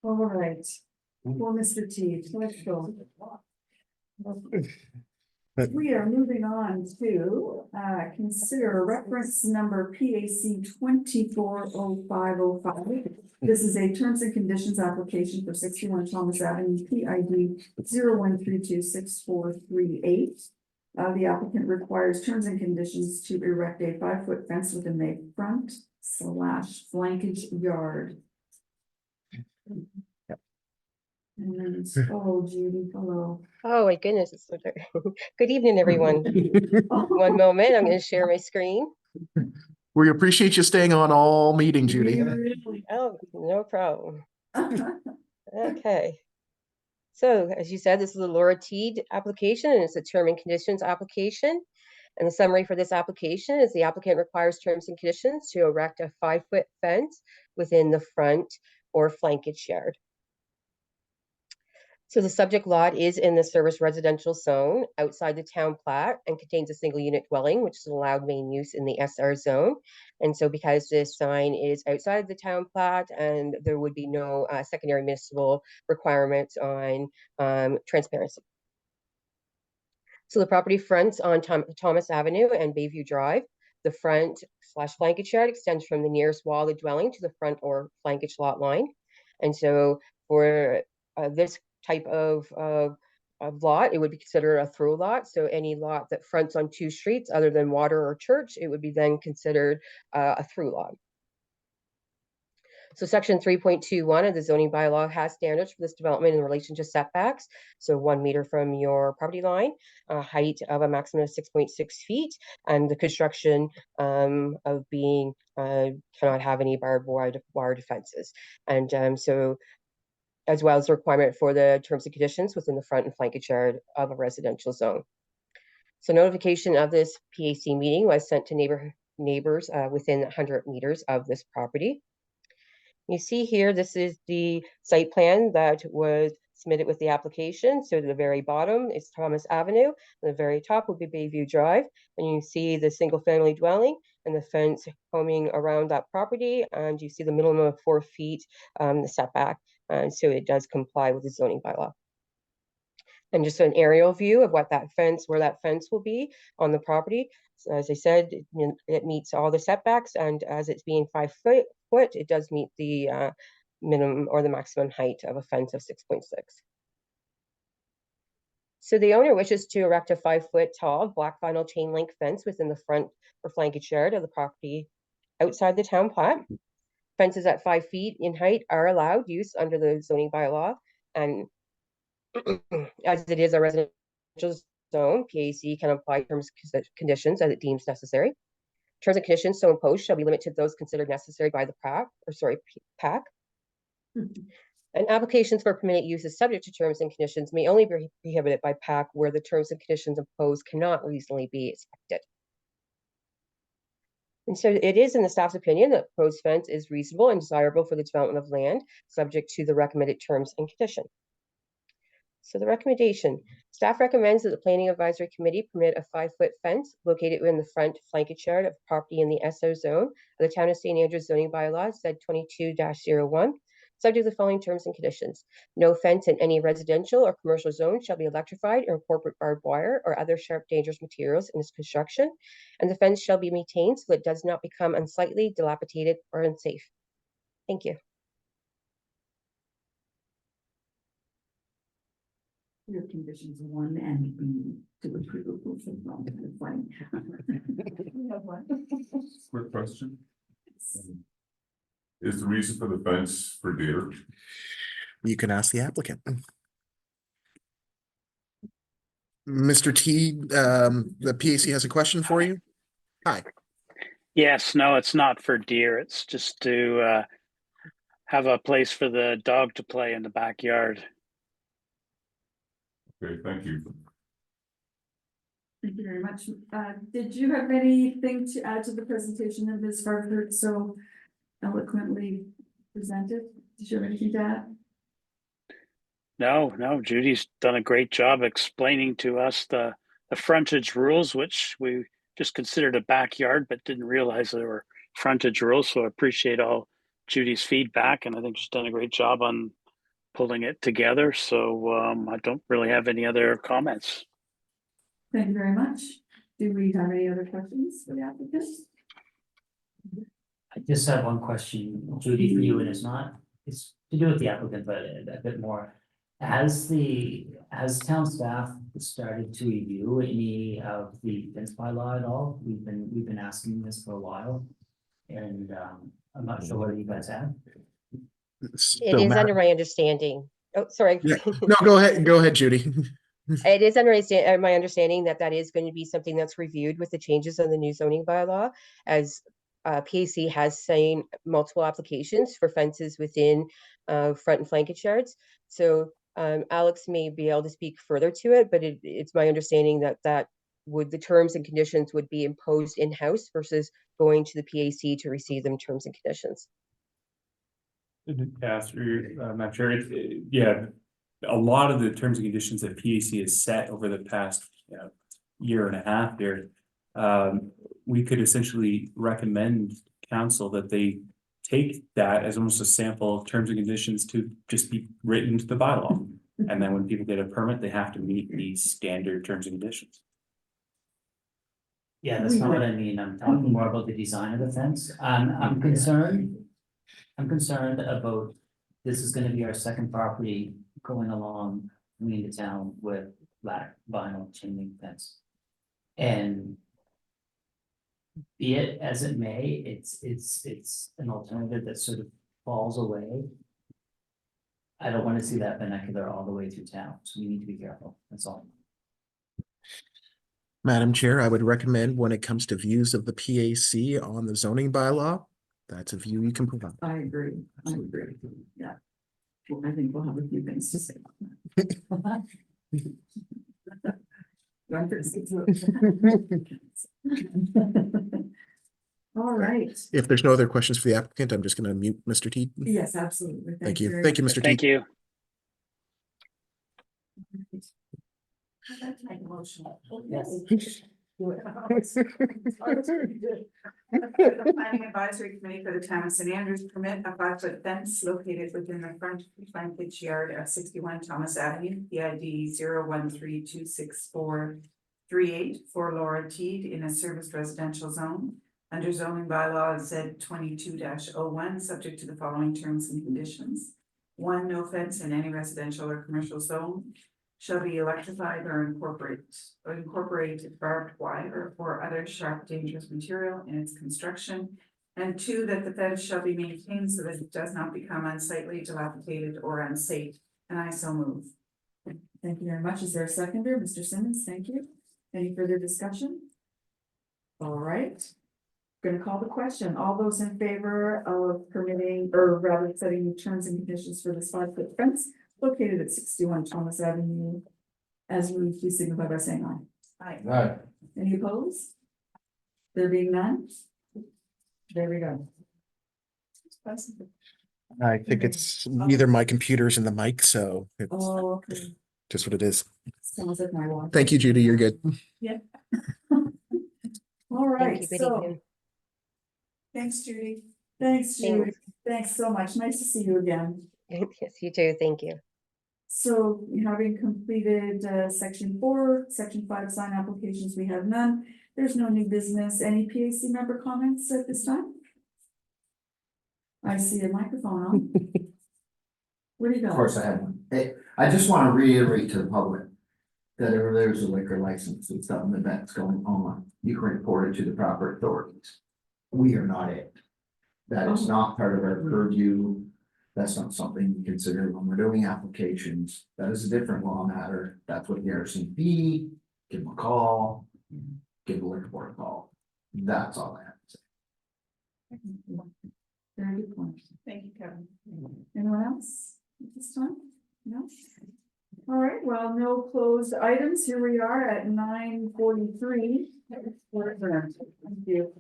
All right, for Mr. T, let's go. We are moving on to consider reference number PAC 240505. This is a terms and conditions application for 61 Thomas Avenue, PID 01326438. The applicant requires terms and conditions to erect a 5-foot fence within the front / flankage yard. And, oh, Judy, hello. Oh my goodness, it's so dark. Good evening, everyone. One moment, I'm going to share my screen. We appreciate you staying on all meeting, Judy. Oh, no problem. Okay. So, as you said, this is a Laura Teed application, and it's a term and conditions application. And the summary for this application is the applicant requires terms and conditions to erect a 5-foot fence within the front or flankage yard. So the subject lot is in the service residential zone outside the town plat and contains a single unit dwelling, which is allowed main use in the SR zone. And so because this sign is outside the town plat and there would be no secondary municipal requirements on transparency. So the property fronts on Thomas Avenue and Bayview Drive. The front / flankage yard extends from the nearest wall of the dwelling to the front or flankage lot line. And so for this type of of lot, it would be considered a through lot. So any lot that fronts on two streets other than water or church, it would be then considered a through lot. So section 3.21 of the zoning bylaw has standards for this development in relation to setbacks. So 1 meter from your property line, a height of a maximum of 6.6 feet, and the construction of being cannot have any barbed wire defenses. And so as well as the requirement for the terms and conditions within the front and flankage yard of a residential zone. So notification of this PAC meeting was sent to neighbors within 100 meters of this property. You see here, this is the site plan that was submitted with the application. So to the very bottom is Thomas Avenue, and the very top will be Bayview Drive. And you see the single family dwelling and the fence combing around that property. And you see the minimum of 4 feet, the setback. And so it does comply with the zoning bylaw. And just an aerial view of what that fence, where that fence will be on the property. So as I said, it meets all the setbacks, and as it's being 5 foot, it does meet the minimum or the maximum height of a fence of 6.6. So the owner wishes to erect a 5 foot tall black vinyl chain link fence within the front or flankage yard of the property outside the town plat. Fences at 5 feet in height are allowed use under the zoning bylaw, and as it is a residential zone, PAC can apply terms and conditions as it deems necessary. Terms and conditions so imposed shall be limited to those considered necessary by the PAC. And applications for permitted uses subject to terms and conditions may only be prohibited by PAC where the terms and conditions imposed cannot reasonably be expected. And so it is in the staff's opinion that proposed fence is reasonable and desirable for the development of land, subject to the recommended terms and conditions. So the recommendation, staff recommends that the Planning Advisory Committee permit a 5 foot fence located within the front flankage yard of property in the SO zone of the Town of St. Andrews zoning bylaws, Z22-01, subject to the following terms and conditions. No fence in any residential or commercial zone shall be electrified or incorporate barbed wire or other sharp, dangerous materials in its construction, and the fence shall be maintained so that it does not become unsightly, dilapidated, or unsafe. Thank you. Your conditions 1 and B to approve from the fine. We have one. Quick question. Is the reason for the fence for deer? You can ask the applicant. Mr. T, the PAC has a question for you. Hi. Yes, no, it's not for deer. It's just to have a place for the dog to play in the backyard. Okay, thank you. Thank you very much. Did you have anything to add to the presentation that Ms. Herbert so eloquently presented? Did you have anything to add? No, Judy's done a great job explaining to us the frontage rules, which we just considered a backyard, but didn't realize there were frontage rules. So I appreciate all Judy's feedback, and I think she's done a great job on pulling it together. So I don't really have any other comments. Thank you very much. Do we have any other questions for the applicants? I just have one question, Judy, for you, and it's to do with the applicant, but a bit more. Has town staff started to review any of the fence bylaw at all? We've been asking this for a while, and I'm not sure whether you guys have. It is under my understanding. Oh, sorry. Yeah. No, go ahead, Judy. It is under my understanding that is going to be something that's reviewed with the changes in the new zoning bylaw, as PAC has seen multiple applications for fences within front and flankage yards. So Alex may be able to speak further to it, but it's my understanding that the terms and conditions would be imposed in-house versus going to the PAC to receive them terms and conditions. Yeah, through Madam Chair, yeah, a lot of the terms and conditions that PAC has set over the past year and a half there, we could essentially recommend council that they take that as almost a sample of terms and conditions to just be written into the bylaw. And then when people get a permit, they have to meet these standard terms and conditions. Yeah, that's not what I mean. I'm talking more about the design of the fence. I'm concerned about, this is gonna be our second property going along coming into town with black vinyl chain link fence. And be it as it may, it's an alternative that sort of falls away. I don't want to see that vernacular all the way through town, so we need to be careful, that's all. Madam Chair, I would recommend when it comes to views of the PAC on the zoning bylaw, that's a view you can provide. I agree, yeah. Well, I think we'll have a few things to say on that. Don't forget to- All right, If there's no other questions for the applicant, I'm just going to mute Mr. Teed. yes, absolutely. Thank you. very Thank you, much. Mr. Thank Teed. you. I'd like to make a motion. Yes. Do it. The Planning Advisory Committee for the Town of St. Andrews permit a 5-foot fence located within the front frontage yard of 61 Thomas Avenue, PID 013264438 for Laura Teed in a serviced residential zone. Under zoning bylaw Z 22-01, subject to the following terms and conditions. 1, no fence in any residential or commercial zone shall be electrified or incorporate barbed wire or other sharp, dangerous material in its construction. And 2, that the fence shall be maintained so that it does not become unsightly, dilapidated, or unsafe. And I so move. Thank you very much. Is there a seconder? Mr. Simmons, thank you. Any further discussion? All right. Going to call the question. All those in favor of permitting, or rather setting the terms and conditions for this 5-foot fence located at 61 Thomas Avenue, as moved, please signify by saying aye. Aye. Any opposed? There being none? There we go. I think it's neither my computers and the mic, so it's Oh, okay. just what it is. Sounds like my watch. Thank you, Judy. You're good. Yeah. All right, Thank you. Good so, evening. Thanks, Judy. thanks, Judy. Thanks. Thanks so much. Nice to see you again. Yes, you too. Thank you. So having completed section 4, section 5 sign applications, we have none. There's no new business. Any PAC member comments at this time? I see a microphone on. Where do you go? Of course I have one. Hey, I just want to reiterate to the public that if there's a liquor license and something that's going on, you can report it to the proper authorities. We are not it. That is not part of our purview. That's not something we consider when we're doing applications. That is a different law matter. That's what the RCMP, give them a call, give the liquor board a call. That's all I have to say. Very good point. Thank you, Kevin. Anyone else at this time? No? All right, well, no closed items. Here we are at 9:43. We're adjourned. Thank you.